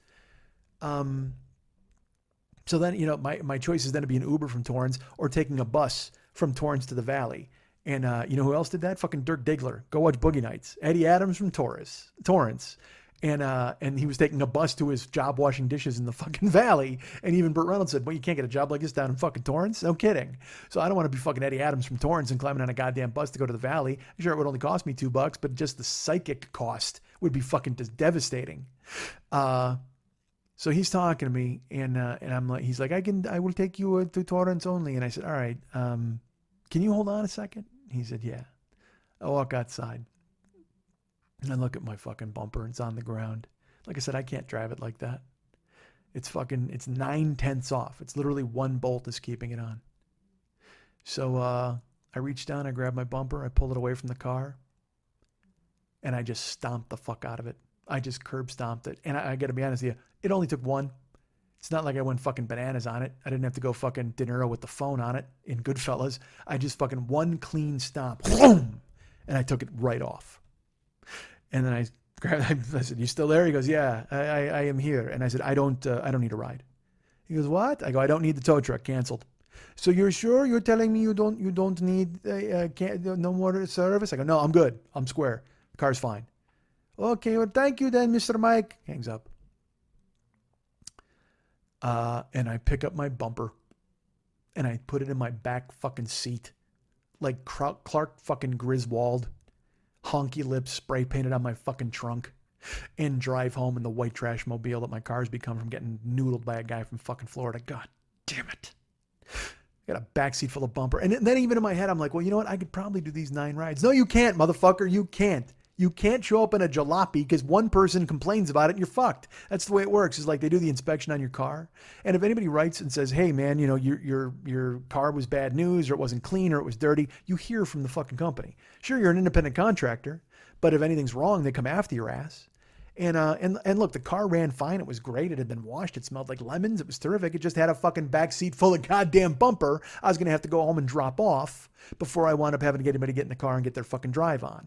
So then, my choice is then to be an Uber from Torrance or taking a bus from Torrance to the Valley. And you know who else did that? Fucking Dirk Diggler. Go watch Boogie Nights. Eddie Adams from Torrance. And he was taking a bus to his job washing dishes in the fucking Valley. And even Burt Reynolds said, well, you can't get a job like this down in fucking Torrance? No kidding. So I don't want to be fucking Eddie Adams from Torrance and climbing on a goddamn bus to go to the Valley. Sure, it would only cost me $2, but just the psychic cost would be fucking just devastating. So he's talking to me, and I'm like, he's like, I will take you to Torrance only. And I said, all right, can you hold on a second? He said, yeah. I walk outside and I look at my fucking bumper and it's on the ground. Like I said, I can't drive it like that. It's 9/10 off. It's literally one bolt is keeping it on. So I reached down, I grabbed my bumper, I pulled it away from the car, and I just stomped the fuck out of it. I just curb stomped it. And I got to be honest with you, it only took one. It's not like I went fucking bananas on it. I didn't have to go fucking De Niro with the phone on it in Goodfellas. I just fucking one clean stomp. Boom! And I took it right off. And then I said, you still there? He goes, yeah, I am here. And I said, I don't need a ride. He goes, what? I go, I don't need the tow truck. Canceled. So you're sure? You're telling me you don't need no more service? I go, no, I'm good. I'm square. The car's fine. Okay, well, thank you then, Mr. Mike. Hangs up. And I pick up my bumper and I put it in my back fucking seat. Like Clark fucking Griswold. Honky lips spray painted on my fucking trunk. And drive home in the white trash mobile that my car's become from getting noodled by a guy from fucking Florida. God damn it. I got a backseat full of bumper. And then even in my head, I'm like, well, you know what? I could probably do these 9 rides. No, you can't, motherfucker. You can't. You can't show up in a jalopy because one person complains about it and you're fucked. That's the way it works. It's like they do the inspection on your car. And if anybody writes and says, hey man, your car was bad news or it wasn't clean or it was dirty, you hear from the fucking company. Sure, you're an independent contractor, but if anything's wrong, they come after your ass. And look, the car ran fine. It was great. It had been washed. It smelled like lemons. It was terrific. It just had a fucking back seat full of goddamn bumper. I was going to have to go home and drop off before I wound up having to get anybody to get in the car and get their fucking drive on.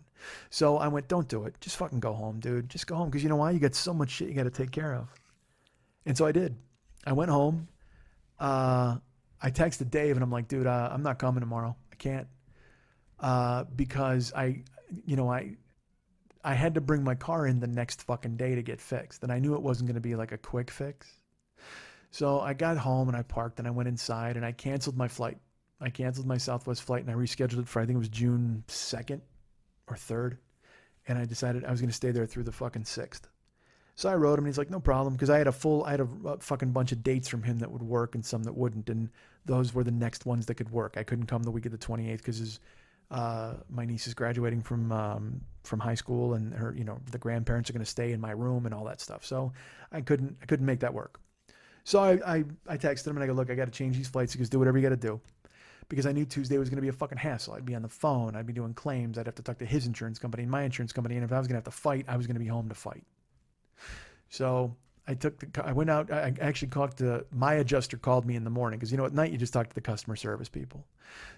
So I went, don't do it. Just fucking go home, dude. Just go home. Because you know why? You got so much shit you got to take care of. And so I did. I went home. I texted Dave and I'm like, dude, I'm not coming tomorrow. I can't. Because I had to bring my car in the next fucking day to get fixed. And I knew it wasn't going to be like a quick fix. So I got home and I parked and I went inside and I canceled my flight. I canceled my Southwest flight and I rescheduled it for, I think it was June 2nd or 3rd. And I decided I was going to stay there through the fucking 6th. So I wrote him and he's like, no problem. Because I had a fucking bunch of dates from him that would work and some that wouldn't. And those were the next ones that could work. I couldn't come the week of the 28th because my niece is graduating from high school and her, the grandparents are going to stay in my room and all that stuff. So I couldn't make that work. So I texted him and I go, look, I got to change these flights. He goes, do whatever you got to do. Because I knew Tuesday was going to be a fucking hassle. I'd be on the phone. I'd be doing claims. I'd have to talk to his insurance company and my insurance company. And if I was going to have to fight, I was going to be home to fight. So I went out. I actually my adjuster called me in the morning because, at night you just talk to the customer service people.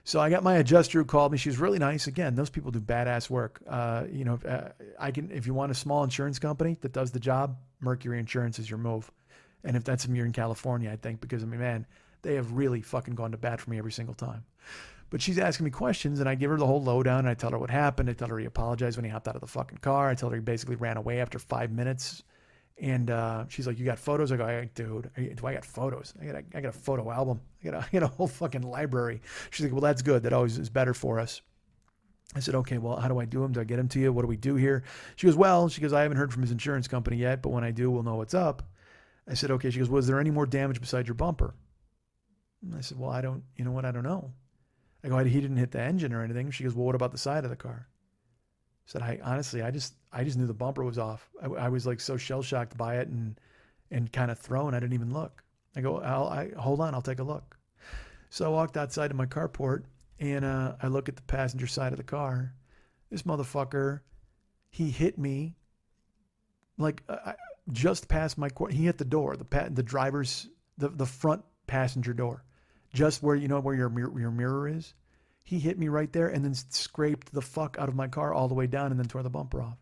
So I got my adjuster who called me. She was really nice. Again, those people do badass work. If you want a small insurance company that does the job, Mercury Insurance is your move. And if that's you're in California, I think, because man, they have really fucking gone to bat for me every single time. But she's asking me questions and I give her the whole lowdown and I tell her what happened. I tell her he apologized when he hopped out of the fucking car. I tell her he basically ran away after 5 minutes. And she's like, you got photos? I go, dude, do I got photos? I got a photo album. I got a whole fucking library. She's like, well, that's good. That always is better for us. I said, okay, well, how do I do them? Do I get them to you? What do we do here? She goes, I haven't heard from his insurance company yet, but when I do, we'll know what's up. I said, okay. She goes, was there any more damage besides your bumper? And I said, well, I don't know. I go, he didn't hit the engine or anything. She goes, well, what about the side of the car? I said, I just knew the bumper was off. I was like so shell-shocked by it and kind of thrown. I didn't even look. I go, hold on, I'll take a look. So I walked outside to my carport and I look at the passenger side of the car. This motherfucker, he hit me like just past my he hit the door, the driver's the front passenger door, just where where your mirror is. He hit me right there and then scraped the fuck out of my car all the way down and then tore the bumper off.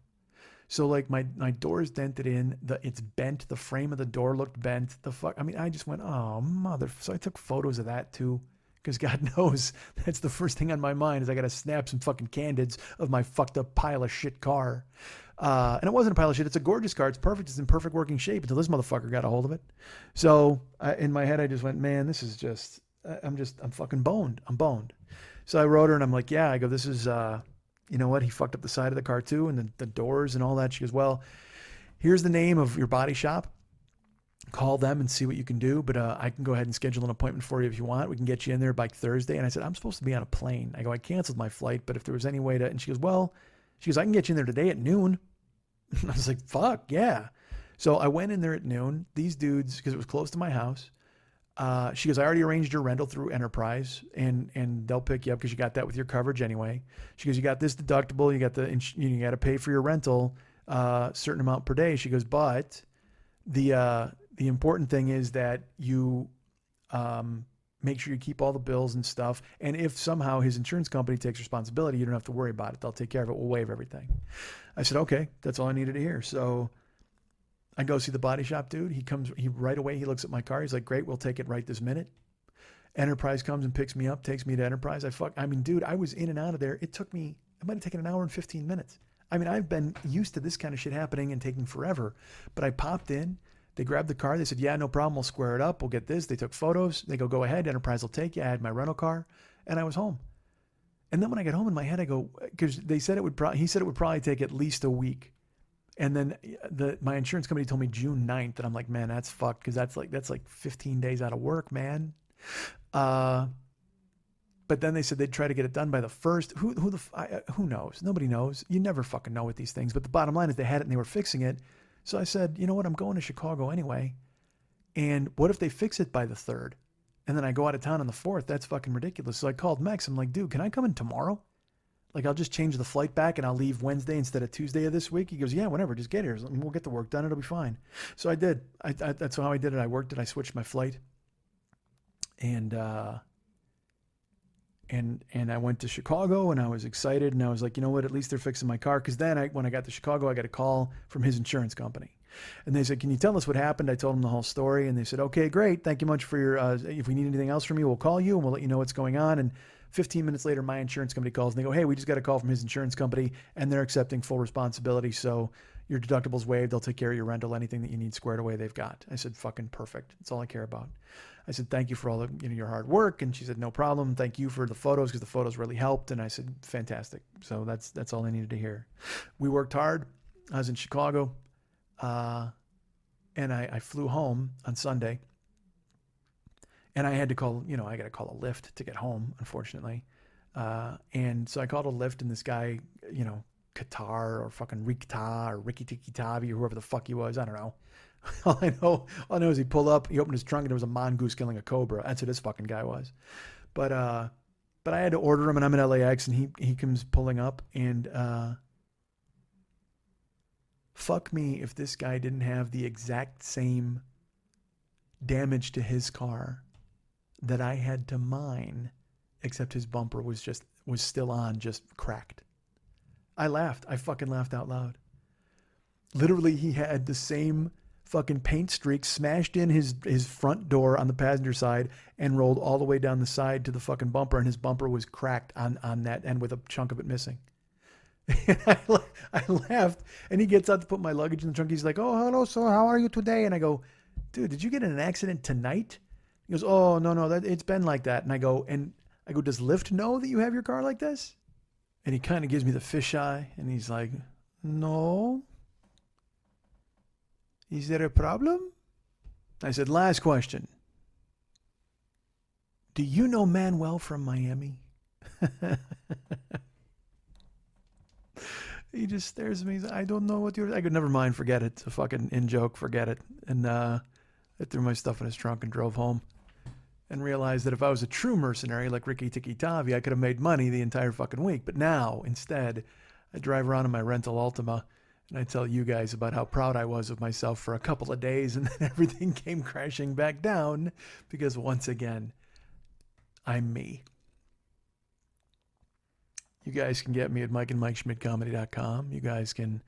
So like my door is dented in, it's bent, the frame of the door looked bent. I just went, oh mother. So I took photos of that too, because God knows that's the first thing on my mind is I got to snap some fucking candids of my fucked up pile of shit car. And it wasn't a pile of shit. It's a gorgeous car. It's perfect. It's in perfect working shape until this motherfucker got a hold of it. So in my head, I just went, man, this is just, I'm fucking boned. I'm boned. So I wrote her and I'm like, yeah, I go, this is, you know what? He fucked up the side of the car too. And the doors and all that. She goes, well, here's the name of your body shop. Call them and see what you can do. But I can go ahead and schedule an appointment for you if you want. We can get you in there by Thursday. And I said, I'm supposed to be on a plane. I go, I canceled my flight, but if there was any way to, and she goes, I can get you in there today at noon. I was like, fuck yeah. So I went in there at noon. These dudes, because it was close to my house, she goes, I already arranged your rental through Enterprise and they'll pick you up because you got that with your coverage anyway. She goes, you got this deductible. You got to pay for your rental, certain amount per day. She goes, but the important thing is that you, make sure you keep all the bills and stuff. And if somehow his insurance company takes responsibility, you don't have to worry about it. They'll take care of it. We'll waive everything. I said, okay, that's all I needed to hear. So I go see the body shop dude. He right away, he looks at my car. He's like, great, we'll take it right this minute. Enterprise comes and picks me up, takes me to Enterprise. Dude, I was in and out of there. It might have taken an hour and 15 minutes. I've been used to this kind of shit happening and taking forever, but I popped in, they grabbed the car. They said, yeah, no problem. We'll square it up. We'll get this. They took photos. They go ahead. Enterprise will take you. I had my rental car and I was home. And then when I got home in my head, I go, because he said it would probably take at least a week. And then my insurance company told me June 9th. And I'm like, man, that's fucked. Cause that's like 15 days out of work, man. But then they said they'd try to get it done by the 1st. Who knows? Nobody knows. You never fucking know with these things. But the bottom line is they had it and they were fixing it. So I said, you know what? I'm going to Chicago anyway. And what if they fix it by the 3rd? And then I go out of town on the 4th? That's fucking ridiculous. So I called Mex. I'm like, dude, can I come in tomorrow? Like, I'll just change the flight back and I'll leave Wednesday instead of Tuesday of this week. He goes, yeah, whatever, just get here. And we'll get the work done. It'll be fine. So I did. That's how I did it. I worked it. I switched my flight. And I went to Chicago and I was excited. And I was like, you know what? At least they're fixing my car. Because then when I got to Chicago, I got a call from his insurance company. And they said, can you tell us what happened? I told them the whole story. And they said, okay, great. Thank you much for your, if we need anything else from you, we'll call you and we'll let you know what's going on. And 15 minutes later, my insurance company calls and they go, hey, we just got a call from his insurance company and they're accepting full responsibility. So your deductible's waived. They'll take care of your rental, anything that you need squared away, they've got. I said, fucking perfect. That's all I care about. I said, thank you for all your hard work. And she said, no problem. Thank you for the photos because the photos really helped. And I said, fantastic. So that's all I needed to hear. We worked hard. I was in Chicago. And I flew home on Sunday. And I had to call, I got to call a Lyft to get home, unfortunately. And so I called a Lyft and this guy, Qatar or fucking Rikta or Ricky Tiki Tavi or whoever the fuck he was. I don't know. All I know is he pulled up, he opened his trunk and there was a mongoose killing a cobra. That's who this fucking guy was. But I had to order him and I'm in LAX and he comes pulling up and, fuck me if this guy didn't have the exact same damage to his car that I had to mine, except his bumper was still on, just cracked. I laughed. I fucking laughed out loud. Literally, he had the same fucking paint streak smashed in his front door on the passenger side and rolled all the way down the side to the fucking bumper, and his bumper was cracked on that end with a chunk of it missing. And I laughed, and he gets out to put my luggage in the trunk. He's like, oh, hello, sir. How are you today? And I go, dude, did you get in an accident tonight? He goes, oh, no, it's been like that. And I go, does Lyft know that you have your car like this? And he kind of gives me the fisheye, and he's like, no. Is there a problem? I said, last question. Do you know Manuel from Miami? He just stares at me. He's like, I don't know what you're... I go, never mind, forget it. It's a fucking in-joke, forget it. And I threw my stuff in his trunk and drove home and realized that if I was a true mercenary like Ricky Tiki Tavi, I could have made money the entire fucking week. But now, instead, I drive around in my rental Altima and I tell you guys about how proud I was of myself for a couple of days, and then everything came crashing back down because once again, I'm me. You guys can get me at MikeandMikeSchmidtComedy.com. You guys can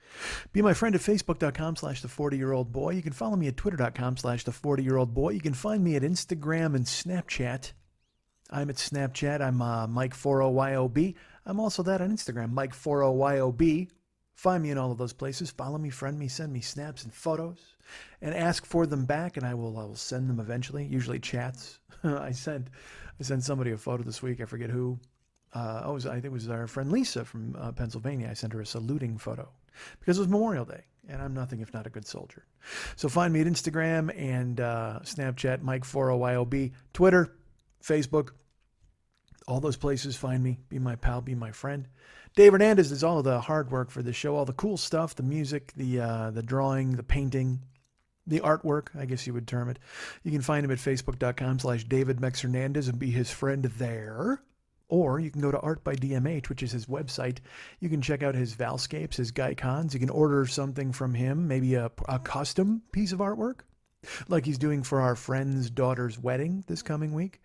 be my friend at Facebook.com/the40year-old-boy. You can follow me at Twitter.com/the40year-old-boy. You can find me at Instagram and Snapchat. I'm at Snapchat. I'm Mike40YOB. I'm also that on Instagram, Mike40YOB. Find me in all of those places. Follow me, friend me, send me snaps and photos, and ask for them back, and I will send them eventually. Usually chats. I sent somebody a photo this week. I forget who. I think it was our friend Lisa from Pennsylvania. I sent her a saluting photo because it was Memorial Day, and I'm nothing if not a good soldier. So find me at Instagram and Snapchat, Mike40YOB, Twitter, Facebook, all those places. Find me. Be my pal. Be my friend. Dave Hernandez does all of the hard work for the show, all the cool stuff, the music, the drawing, the painting, the artwork, I guess you would term it. You can find him at Facebook.com/DavidMexHernandez and be his friend there. Or you can go to Art by DMH, which is his website. You can check out his Valscapes, his Gaikons. You can order something from him, maybe a custom piece of artwork, like he's doing for our friend's daughter's wedding this coming week.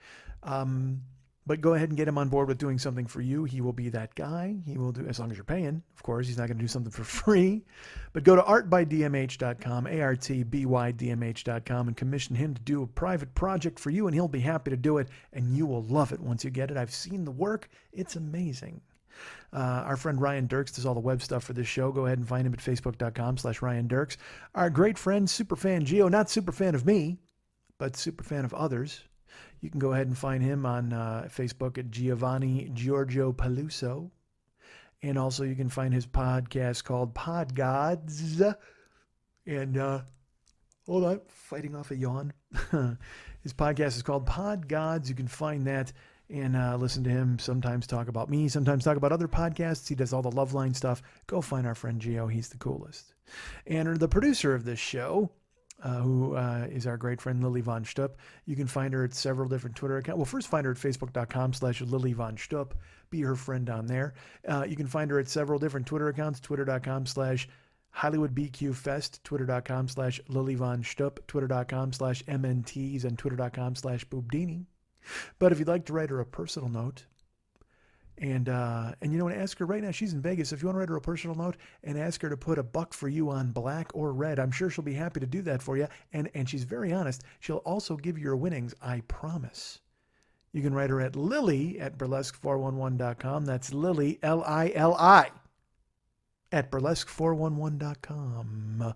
But go ahead and get him on board with doing something for you. He will be that guy. He will do, as long as you're paying, of course. He's not going to do something for free. But go to artbydmh.com, ARTBYDMH.com, and commission him to do a private project for you, and he'll be happy to do it, and you will love it once you get it. I've seen the work. It's amazing. Our friend Ryan Dirks does all the web stuff for this show. Go ahead and find him at Facebook.com/Ryan Dirks. Our great friend, Superfan Gio, not super fan of me, but super fan of others. You can go ahead and find him on Facebook at Giovanni Giorgio Paluso. And also you can find his podcast called Pod Gods. And hold on, fighting off a yawn. His podcast is called Pod Gods. You can find that and listen to him sometimes talk about me, sometimes talk about other podcasts. He does all the Loveline stuff. Go find our friend Gio. He's the coolest. And the producer of this show, who is our great friend Lily Von Stupp. You can find her at several different Twitter accounts. Well, first find her at facebook.com/Lily Von Stupp. Be her friend on there. You can find her at several different Twitter accounts, twitter.com/HollywoodBQFest, twitter.com/Lily Von Stupp, twitter.com/MNTs, and twitter.com/Boobdini. But if you'd like to write her a personal note, and you know what, ask her right now. She's in Vegas. If you want to write her a personal note and ask her to put a buck for you on black or red, I'm sure she'll be happy to do that for you. And she's very honest. She'll also give you your winnings, I promise. You can write her at lily@burlesque411.com. That's Lily, Lili, at burlesque411.com.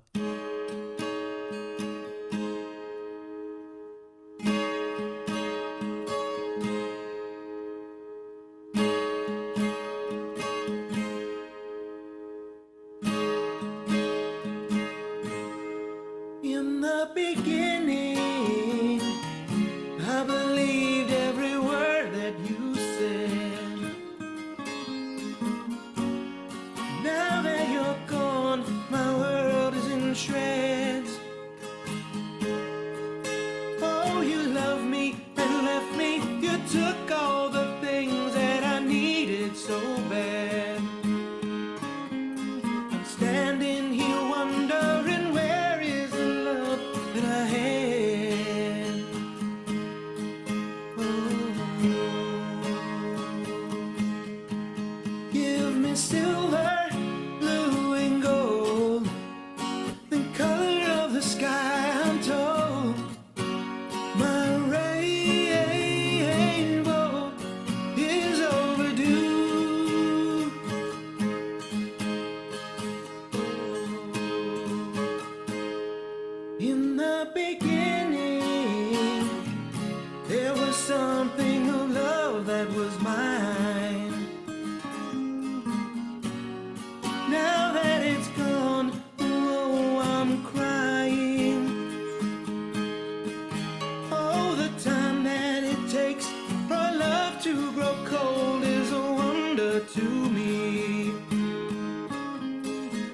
In the beginning, I believed every word that you said. Now that you're gone, my world is in shreds. Oh, you loved me and left me. You took all the things that I needed so bad. I'm standing here wondering where is the love that I had. Give me silver, blue and gold, the color of the sky, I'm told. My rainbow is overdue. In the beginning, there was something of love that was mine. Now that it's gone, oh, I'm crying. Oh, the time that it takes for love to grow cold is a wonder to me.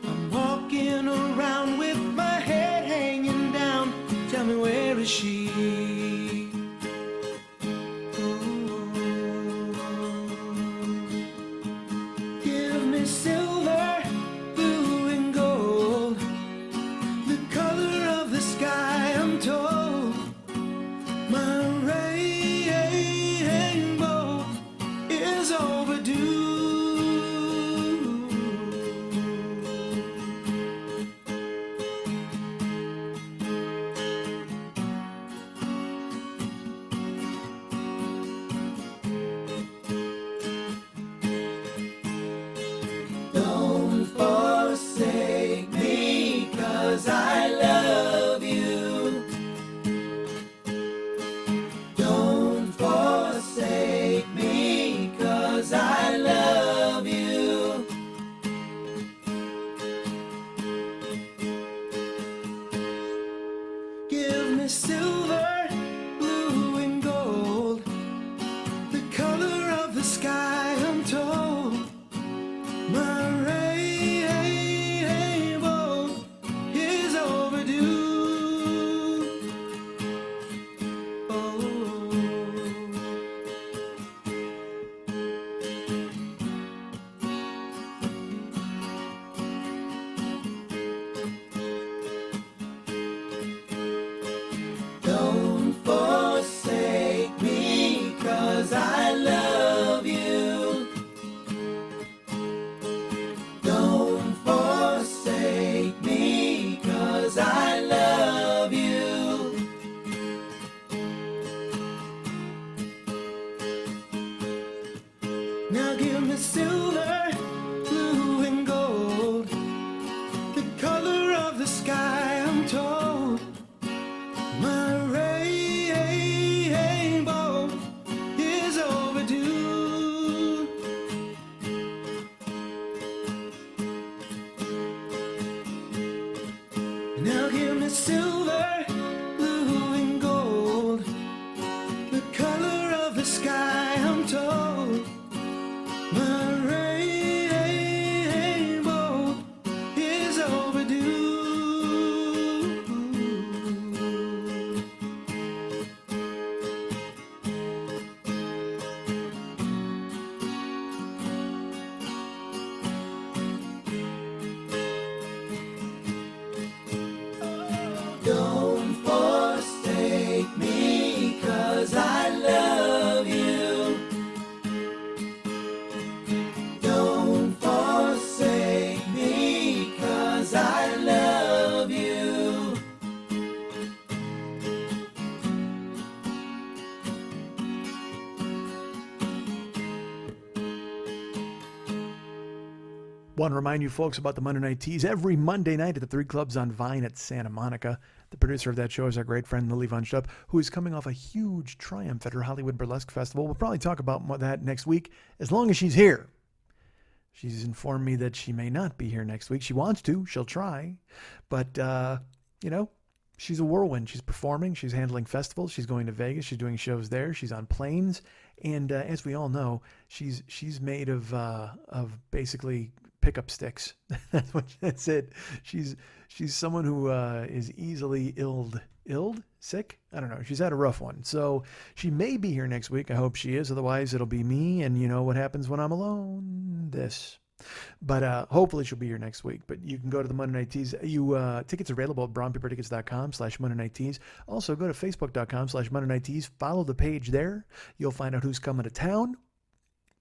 I'm walking around with my head hanging down. Tell me, where is she? Give me silver, blue and gold, the color of the sky, I'm told. My rainbow is overdue. Don't forsake me, 'cause I love you. Don't forsake me, 'cause I love you. Give me silver, blue and gold, the color of the sky, I'm told. My rainbow is overdue. Oh. Don't forsake me, 'cause I love you. Don't forsake me, 'cause I love you. Now give me silver, blue and gold, the color of the sky, I'm told. My rainbow is overdue. Now give me silver, blue and gold, the color of the sky, I'm told. My rainbow is overdue. Want to remind you folks about the Monday Night Teas every Monday night at the 3 Clubs on Vine at Santa Monica. The producer of that show is our great friend Lily Von Stupp, who is coming off a huge triumph at her Hollywood Burlesque Festival. We'll probably talk about that next week, as long as she's here. She's informed me that she may not be here next week. She wants to. She'll try. But, she's a whirlwind. She's performing. She's handling festivals. She's going to Vegas. She's doing shows there. She's on planes. And as we all know, she's made of basically pickup sticks. That's it. She's someone who is easily sick. I don't know. She's had a rough one. So she may be here next week. I hope she is. Otherwise, it'll be me. And you know what happens when I'm alone? This. But hopefully she'll be here next week. But you can go to the Monday Night Teas. Tickets are available at brownpapertickets.com/Monday Night Teas. Also go to facebook.com/Monday Night Teas. Follow the page there. You'll find out who's coming to town,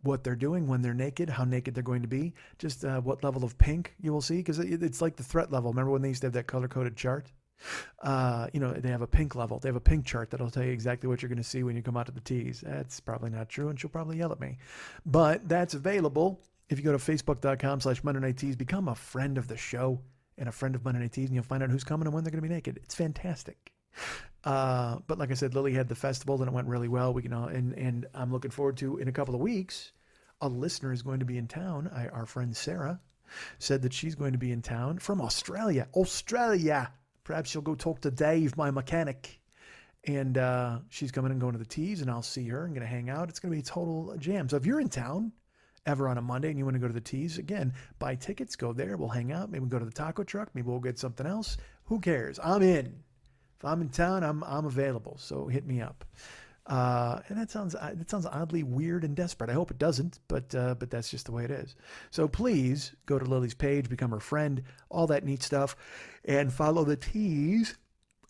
what they're doing, when they're naked, how naked they're going to be, just what level of pink you will see. Because it's like the threat level. Remember when they used to have that color-coded chart? They have a pink level. They have a pink chart that'll tell you exactly what you're going to see when you come out to the teas. That's probably not true, and she'll probably yell at me. But that's available. If you go to facebook.com/Monday Night Teas, become a friend of the show and a friend of Monday Night Teas, and you'll find out who's coming and when they're going to be naked. It's fantastic. But like I said, Lily had the festival, and it went really well. And I'm looking forward to, in a couple of weeks, a listener is going to be in town. Our friend Sarah said that she's going to be in town from Australia. Perhaps she'll go talk to Dave, my mechanic. And she's coming and going to the teas, and I'll see her and going to hang out. It's going to be a total jam. So if you're in town ever on a Monday and you want to go to the teas, again, buy tickets, go there, we'll hang out, maybe we'll go to the taco truck, maybe we'll get something else. Who cares? I'm in. If I'm in town, I'm available. So hit me up. And that sounds oddly weird and desperate. I hope it doesn't, but that's just the way it is. So please go to Lily's page, become her friend, all that neat stuff, and follow the teas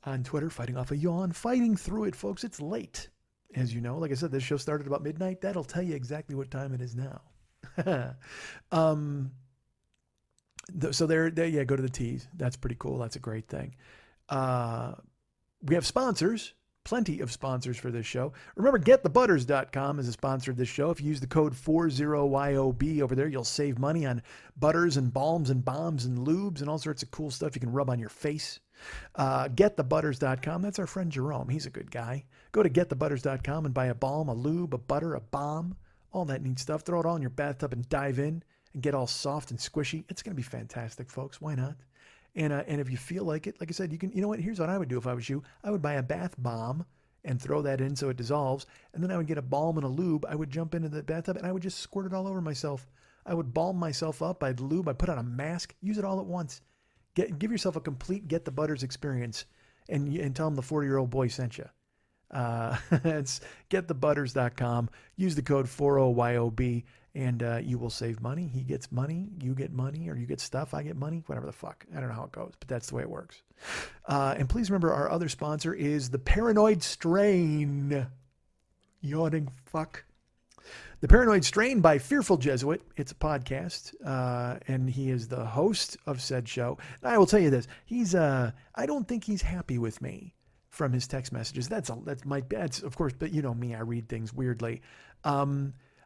on Twitter. Fighting off a yawn, fighting through it, folks. It's late, as you know. Like I said, this show started about midnight. That'll tell you exactly what time it is now. So there, yeah, go to the teas. That's pretty cool. That's a great thing. We have sponsors, plenty of sponsors for this show. Remember, getthebutters.com is a sponsor of this show. If you use the code 40YOB over there, you'll save money on butters and balms and bombs and lubes and all sorts of cool stuff you can rub on your face. Getthebutters.com. That's our friend Jerome. He's a good guy. Go to getthebutters.com and buy a balm, a lube, a butter, a balm, all that neat stuff. Throw it all in your bathtub and dive in and get all soft and squishy. It's going to be fantastic, folks. Why not? And if you feel like it, like I said, you know what? Here's what I would do if I was you. I would buy a bath bomb and throw that in so it dissolves. And then I would get a balm and a lube. I would jump into the bathtub and I would just squirt it all over myself. I would balm myself up. I'd lube. I'd put on a mask. Use it all at once. Give yourself a complete Get the Butters experience and tell them the 40-year-old boy sent you. It's getthebutters.com. Use the code 40YOB and you will save money. He gets money, you get money, or you get stuff, I get money, whatever the fuck. I don't know how it goes, but that's the way it works. And please remember, our other sponsor is The Paranoid Strain. Yawning fuck. The Paranoid Strain by Fearful Jesuit. It's a podcast, and he is the host of said show. And I will tell you this: I don't think he's happy with me from his text messages. That's of course, but you know me, I read things weirdly.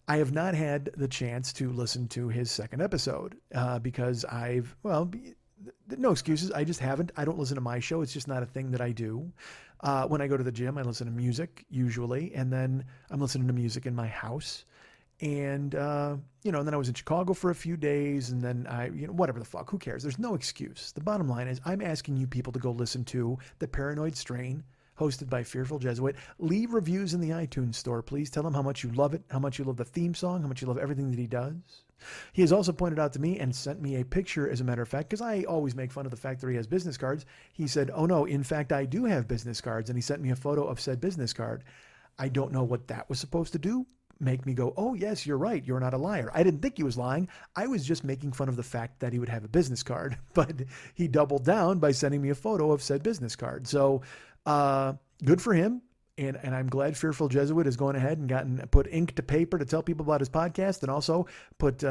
I have not had the chance to listen to his second episode because no excuses. I just haven't. I don't listen to my show. It's just not a thing that I do. When I go to the gym, I listen to music usually, and then I'm listening to music in my house. And, and then I was in Chicago for a few days, and then whatever the fuck, who cares? There's no excuse. The bottom line is I'm asking you people to go listen to The Paranoid Strain, hosted by Fearful Jesuit. Leave reviews in the iTunes store. Please tell him how much you love it, how much you love the theme song, how much you love everything that he does. He has also pointed out to me and sent me a picture, as a matter of fact, because I always make fun of the fact that he has business cards. He said, oh no, in fact, I do have business cards. And he sent me a photo of said business card. I don't know what that was supposed to do. Make me go, oh yes, you're right. You're not a liar. I didn't think he was lying. I was just making fun of the fact that he would have a business card, but he doubled down by sending me a photo of said business card. So, good for him. And I'm glad Fearful Jesuit has gone ahead and put ink to paper to tell people about his podcast, and also put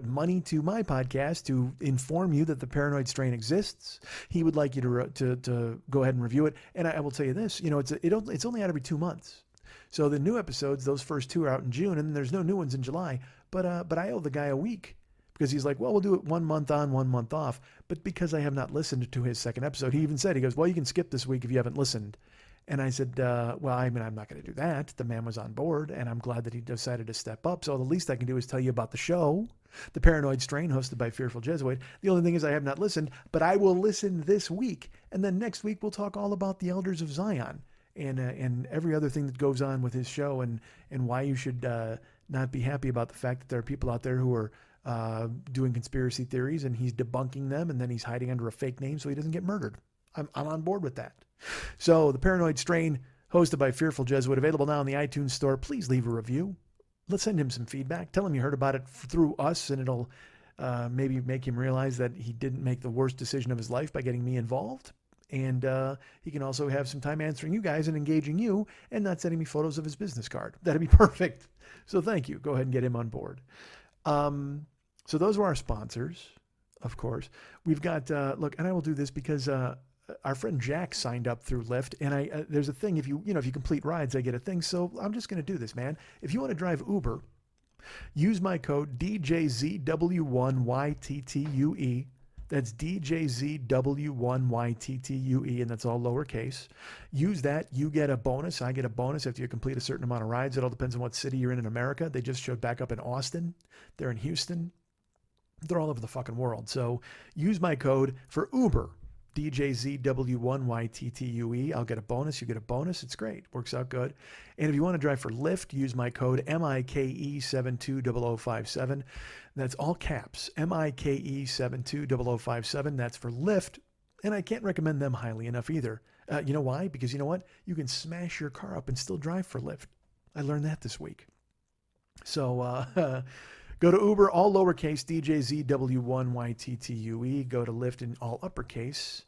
money to my podcast to inform you that The Paranoid Strain exists. He would like you to go ahead and review it. And I will tell you this, it's only out every 2 months. So the new episodes, those first 2 are out in June, and then there's no new ones in July. But I owe the guy a week because he's like, well, we'll do it 1 month on, 1 month off. But because I have not listened to his second episode, he even said, he goes, well, you can skip this week if you haven't listened. And I said, well, I mean, I'm not going to do that. The man was on board, and I'm glad that he decided to step up. So the least I can do is tell you about the show, The Paranoid Strain, hosted by Fearful Jesuit. The only thing is I have not listened, but I will listen this week. And then next week we'll talk all about the Elders of Zion and every other thing that goes on with his show and why you should not be happy about the fact that there are people out there who are doing conspiracy theories, and he's debunking them, and then he's hiding under a fake name so he doesn't get murdered. I'm on board with that. So The Paranoid Strain, hosted by Fearful Jesuit, available now in the iTunes store. Please leave a review. Let's send him some feedback. Tell him you heard about it through us, and it'll maybe make him realize that he didn't make the worst decision of his life by getting me involved. And he can also have some time answering you guys and engaging you and not sending me photos of his business card. That'd be perfect. So thank you. Go ahead and get him on board. So those were our sponsors, of course. We've got, look, and I will do this because our friend Jack signed up through Lyft, and there's a thing, if you complete rides, I get a thing. So I'm just going to do this, man. If you want to drive Uber, use my code DJZW1YTTUE. That's DJZW1YTTUE, and that's all lowercase. Use that. You get a bonus. I get a bonus after you complete a certain amount of rides. It all depends on what city you're in America. They just showed back up in Austin. They're in Houston. They're all over the fucking world. So use my code for Uber, DJZW1YTTUE. I'll get a bonus. You get a bonus. It's great. Works out good. And if you want to drive for Lyft, use my code MIKE720057. That's all caps. MIKE720057. That's for Lyft. And I can't recommend them highly enough either. You know why? Because you know what? You can smash your car up and still drive for Lyft. I learned that this week. So go to Uber, all lowercase, DJZW1YTTUE. Go to Lyft in all uppercase,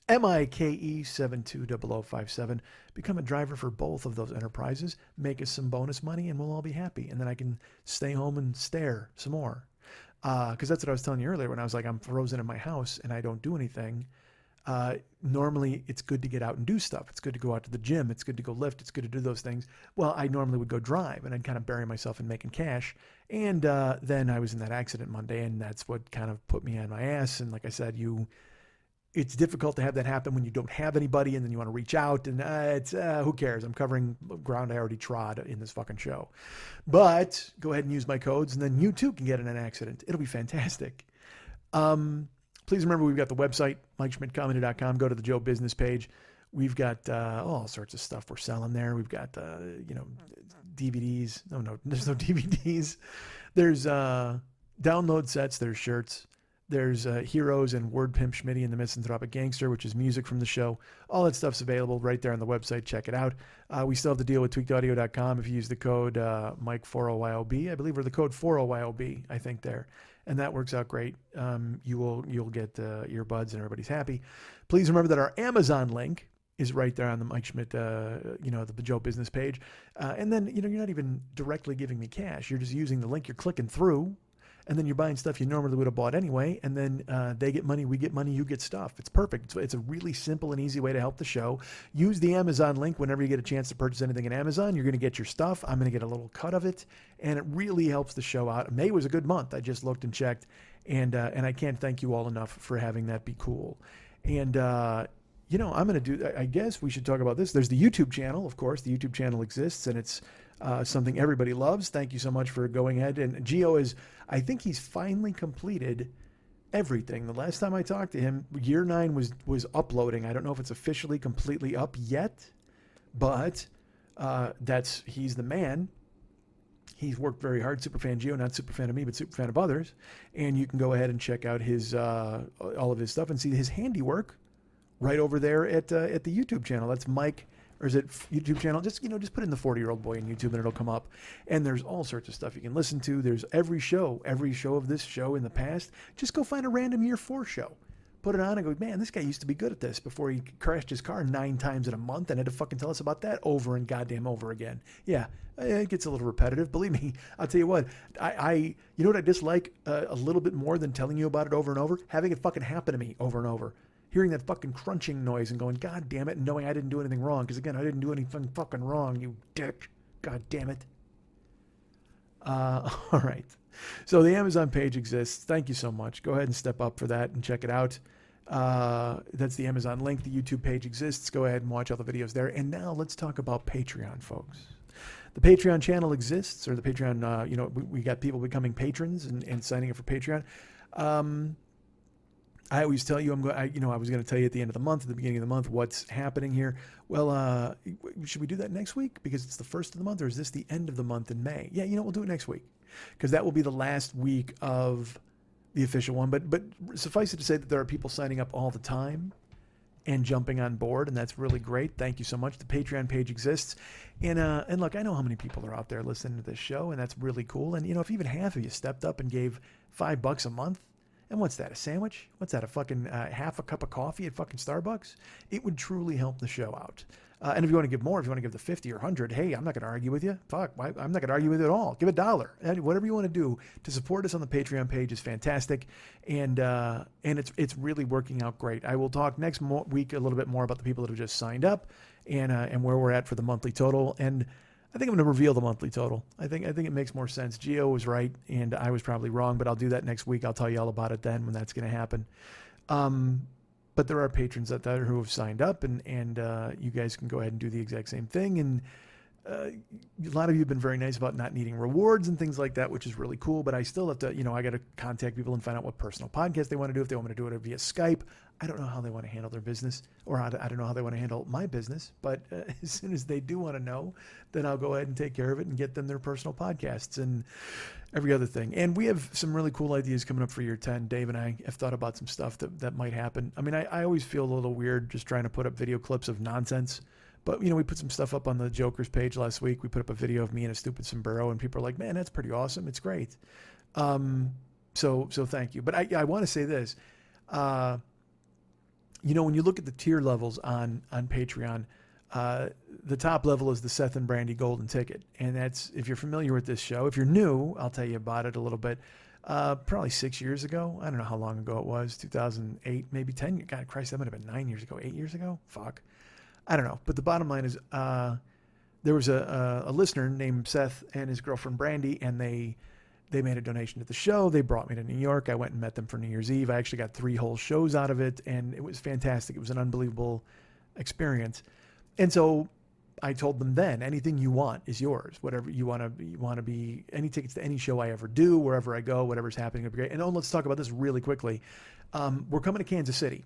MIKE720057. Become a driver for both of those enterprises. Make us some bonus money, and we'll all be happy. And then I can stay home and stare some more. Because that's what I was telling you earlier when I was like, I'm frozen in my house and I don't do anything. Normally, it's good to get out and do stuff. It's good to go out to the gym. It's good to go lift. It's good to do those things. Well, I normally would go drive, and I'd kind of bury myself in making cash. And then I was in that accident Monday, and that's what kind of put me on my ass. And like I said, it's difficult to have that happen when you don't have anybody, and then you want to reach out, and who cares? I'm covering ground I already trod in this fucking show. But go ahead and use my codes, and then you too can get in an accident. It'll be fantastic. Please remember, we've got the website, MikeSchmidtComedy.com. Go to the Joe Business page. We've got all sorts of stuff we're selling there. We've got, DVDs. No, there's no DVDs. There's download sets. There's shirts. There's Heroes and Word Pimp Schmitty and the Misanthropic Gangster, which is music from the show. All that stuff's available right there on the website. Check it out. We still have the deal with tweakedaudio.com. If you use the code Mike40YOB, I believe, or the code 40YOB, I think there. And that works out great. You'll get earbuds and everybody's happy. Please remember that our Amazon link is right there on the Mike Schmidt, the Joe Business page. And then, you're not even directly giving me cash. You're just using the link. You're clicking through. And then you're buying stuff you normally would have bought anyway. And then they get money, we get money, you get stuff. It's perfect. It's a really simple and easy way to help the show. Use the Amazon link whenever you get a chance to purchase anything in Amazon. You're going to get your stuff. I'm going to get a little cut of it. And it really helps the show out. May was a good month. I just looked and checked. And I can't thank you all enough for having that be cool. And, I'm going to do, I guess we should talk about this. There's the YouTube channel, of course. The YouTube channel exists, and it's something everybody loves. Thank you so much for going ahead. And Gio I think he's finally completed everything. The last time I talked to him, year 9 was uploading. I don't know if it's officially completely up yet, but he's the man. He's worked very hard. Superfan Gio, not superfan of me, but superfan of others. And you can go ahead and check out his all of his stuff and see his handiwork right over there at the YouTube channel. That's Mike. Or is it YouTube channel? Just put in the 40-year-old boy in YouTube and it'll come up. And there's all sorts of stuff you can listen to. There's every show of this show in the past. Just go find a random year 4 show. Put it on and go, man, this guy used to be good at this before he crashed his car 9 times in a month and had to fucking tell us about that over and goddamn over again. Yeah, it gets a little repetitive. Believe me, I'll tell you what. You know what I dislike a little bit more than telling you about it over and over? Having it fucking happen to me over and over. Hearing that fucking crunching noise and going, God damn it, and knowing I didn't do anything wrong. Because again, I didn't do anything fucking wrong, you dick. God damn it. All right. So the Amazon page exists. Thank you so much. Go ahead and step up for that and check it out. That's the Amazon link. The YouTube page exists. Go ahead and watch all the videos there. And now let's talk about Patreon, folks. The Patreon channel exists, or the Patreon, we got people becoming patrons and signing up for Patreon. I always tell you, I was going to tell you at the end of the month, at the beginning of the month, what's happening here. Well, should we do that next week because it's the first of the month, or is this the end of the month in May? Yeah, we'll do it next week because that will be the last week of the official one. But suffice it to say that there are people signing up all the time and jumping on board, and that's really great. Thank you so much. The Patreon page exists, and look, I know how many people are out there listening to this show, and that's really cool. And if even half of you stepped up and gave $5 a month. And what's that, a sandwich? What's that, a fucking half a cup of coffee at fucking Starbucks? It would truly help the show out. And if you want to give more, if you want to give the 50 or 100, hey, I'm not going to argue with you. Fuck, I'm not going to argue with you at all. Give $1. And whatever you want to do to support us on the Patreon page is fantastic. And it's really working out great. I will talk next week a little bit more about the people that have just signed up and where we're at for the monthly total. And I think I'm going to reveal the monthly total. I think it makes more sense. Gio was right, and I was probably wrong, but I'll do that next week. I'll tell you all about it then when that's going to happen. But there are patrons out there who have signed up, and you guys can go ahead and do the exact same thing. And a lot of you have been very nice about not needing rewards and things like that, which is really cool. But I still have to, I got to contact people and find out what personal podcast they want to do. If they want me to do it via Skype, I don't know how they want to handle their business, or I don't know how they want to handle my business. But as soon as they do want to know, then I'll go ahead and take care of it and get them their personal podcasts and every other thing. And we have some really cool ideas coming up for year 10. Dave and I have thought about some stuff that might happen. I mean, I always feel a little weird just trying to put up video clips of nonsense. But, we put some stuff up on the Joker's page last week. We put up a video of me in a stupid sombrero, and people are like, man, that's pretty awesome. It's great. So thank you. But I want to say this. When you look at the tier levels on Patreon, the top level is the Seth and Brandy Golden Ticket. And that's, if you're familiar with this show, if you're new, I'll tell you about it a little bit. Probably 6 years ago. I don't know how long ago it was, 2008, maybe 10. God Christ, that might have been 9 years ago, 8 years ago. Fuck. I don't know. But the bottom line is there was a listener named Seth and his girlfriend Brandy, and they made a donation to the show. They brought me to New York. I went and met them for New Year's Eve. I actually got 3 whole shows out of it, and it was fantastic. It was an unbelievable experience. And so I told them then, anything you want is yours. Whatever you want to be, any tickets to any show I ever do, wherever I go, whatever's happening, it'll be great. And let's talk about this really quickly. We're coming to Kansas City.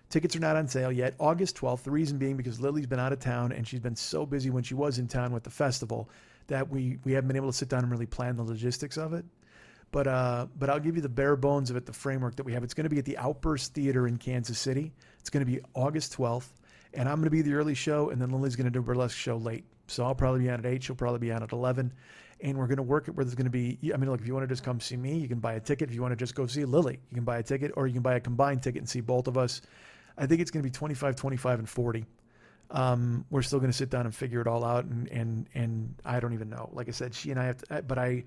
Tickets are not on sale yet. August 12th, the reason being because Lily's been out of town, and she's been so busy when she was in town with the festival that we haven't been able to sit down and really plan the logistics of it. But I'll give you the bare bones of it, the framework that we have. It's going to be at the Outburst Theater in Kansas City. It's going to be August 12th, and I'm going to be the early show, and then Lily's going to do a burlesque show late. So I'll probably be on at 8. She'll probably be on at 11. And we're going to work it where there's going to be, look, if you want to just come see me, you can buy a ticket. If you want to just go see Lily, you can buy a ticket, or you can buy a combined ticket and see both of us. I think it's going to be 25, 25, and 40. We're still going to sit down and figure it all out, and I don't even know. Like I said, she and I have to, but I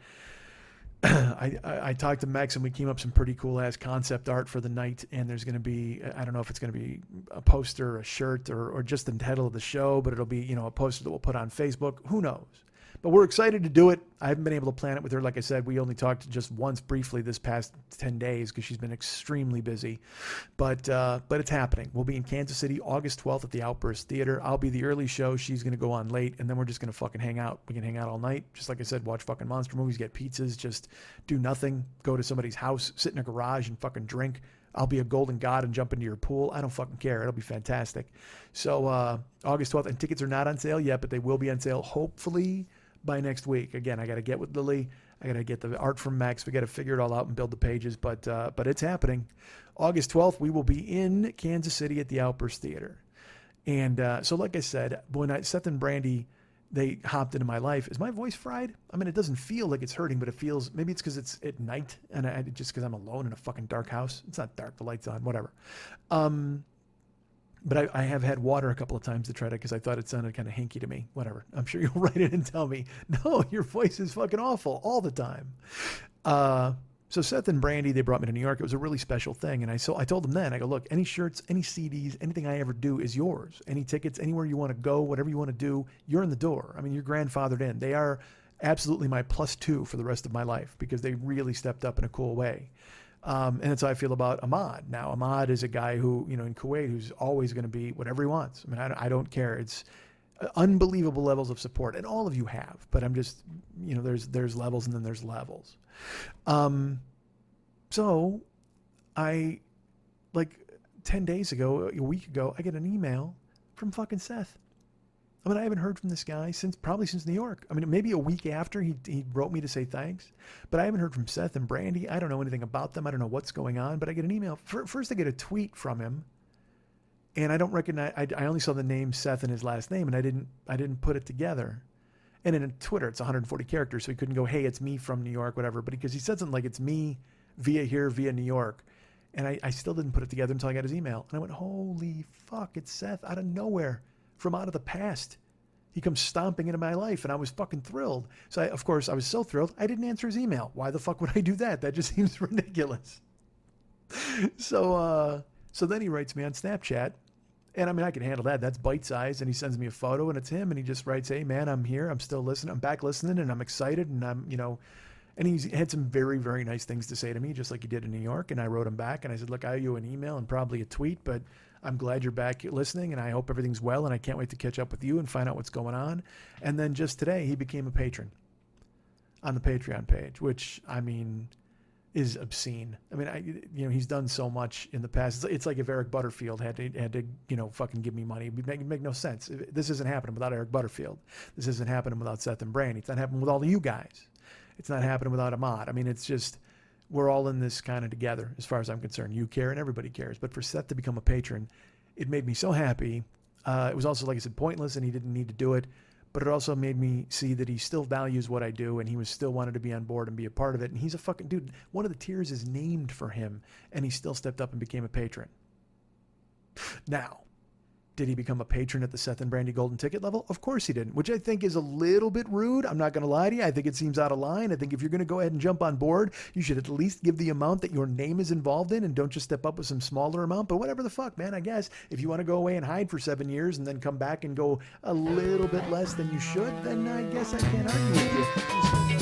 talked to Max, and we came up some pretty cool ass concept art for the night. And there's going to be, I don't know if it's going to be a poster, a shirt, or just the title of the show, but it'll be, a poster that we'll put on Facebook. Who knows? But we're excited to do it. I haven't been able to plan it with her. Like I said, we only talked just once briefly this past 10 days because she's been extremely busy. But it's happening. We'll be in Kansas City August 12th at the Outburst Theater. I'll be the early show. She's going to go on late, and then we're just going to fucking hang out. We can hang out all night. Just like I said, watch fucking monster movies, get pizzas, just do nothing, go to somebody's house, sit in a garage and fucking drink. I'll be a golden god and jump into your pool. I don't fucking care. It'll be fantastic. So August 12th, and tickets are not on sale yet, but they will be on sale hopefully by next week. Again, I got to get with Lily. I got to get the art from Max. We got to figure it all out and build the pages, but it's happening. August 12th, we will be in Kansas City at the Outburst Theater. And so like I said, when Seth and Brandy, they hopped into my life. Is my voice fried? I mean, it doesn't feel like it's hurting, but it feels, maybe it's because it's at night and just because I'm alone in a fucking dark house. It's not dark. The light's on, whatever. But I have had water a couple of times to try to, because I thought it sounded kind of hinky to me. Whatever. I'm sure you'll write it and tell me, no, your voice is fucking awful all the time. So Seth and Brandy, they brought me to New York. It was a really special thing. And I told them then, I go, look, any shirts, any CDs, anything I ever do is yours. Any tickets, anywhere you want to go, whatever you want to do, you're in the door. I mean, you're grandfathered in. absolutely my +2 for the rest of my life because they really stepped up in a cool way. And that's how I feel about Ahmad. Now, Ahmad is a guy who, in Kuwait, who's always going to be whatever he wants. I mean, I don't care. It's unbelievable levels of support, and all of you have. But I'm just, there's levels and then there's levels. So I, 10 days ago, a week ago, I get an email from fucking Seth. I mean, I haven't heard from this guy probably since New York. I mean, maybe a week after he wrote me to say thanks, but I haven't heard from Seth and Brandy. I don't know anything about them. I don't know what's going on, but I get an email. First I get a tweet from him, and I don't recognize, I only saw the name Seth and his last name, and I didn't put it together. And in Twitter, it's 140 characters, so he couldn't go, hey, it's me from New York, whatever, but because he said something like, it's me via New York. And I still didn't put it together until I got his email. And I went, holy fuck, it's Seth out of nowhere. From out of the past. He comes stomping into my life, and I was fucking thrilled. So, of course, I was so thrilled, I didn't answer his email. Why the fuck would I do that? That just seems ridiculous. So then he writes me on Snapchat, and I mean, I can handle that. That's bite-sized, and he sends me a photo, and it's him, and he just writes, hey, man, I'm here. I'm still listening. I'm back listening, and I'm excited, and I'm, and he's had some very, very nice things to say to me, just like he did in New York, and I wrote him back, and I said, look, I owe you an email and probably a tweet, but I'm glad you're back listening, and I hope everything's well, and I can't wait to catch up with you and find out what's going on. And then just today, he became a patron on the Patreon page, which, I mean, is obscene. I mean, he's done so much in the past. It's like if Eric Butterfield had to fucking give me money. It would make no sense. This isn't happening without Eric Butterfield. This isn't happening without Seth and Brandy. It's not happening with all of you guys. It's not happening without Ahmad. I mean, it's just, we're all in this kind of together as far as I'm concerned. You care and everybody cares. But for Seth to become a patron, it made me so happy. It was also, like I said, pointless, and he didn't need to do it. But it also made me see that he still values what I do, and he was still wanted to be on board and be a part of it. And he's a fucking dude. One of the tiers is named for him, and he still stepped up and became a patron. Now, did he become a patron at the Seth and Brandy Golden Ticket level? Of course he didn't, which I think is a little bit rude. I'm not going to lie to you. I think it seems out of line. I think if you're going to go ahead and jump on board, you should at least give the amount that your name is involved in, and don't just step up with some smaller amount. But whatever the fuck, man, I guess if you want to go away and hide for 7 years and then come back and go a little bit less than you should, then I guess I can't argue with you.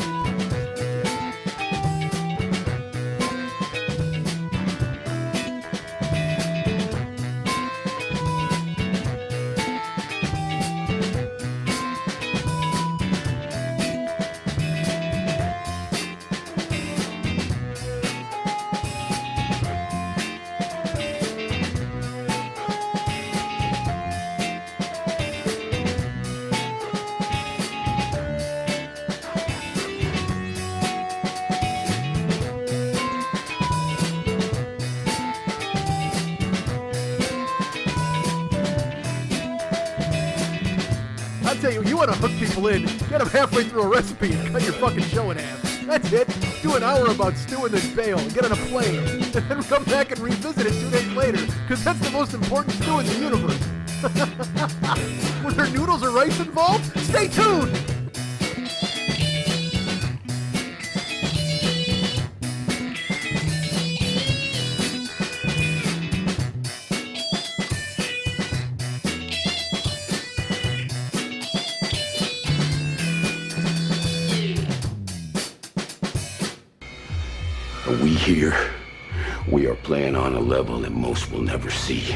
You want to hook people in, get them halfway through a recipe and cut your fucking show in half. That's it. Do an hour about stew and then bail, get on a plane, and then come back and revisit it 2 days later, because that's the most important stew in the universe. Were there noodles or rice involved? Stay tuned! We here, we are playing on a level that most will never see.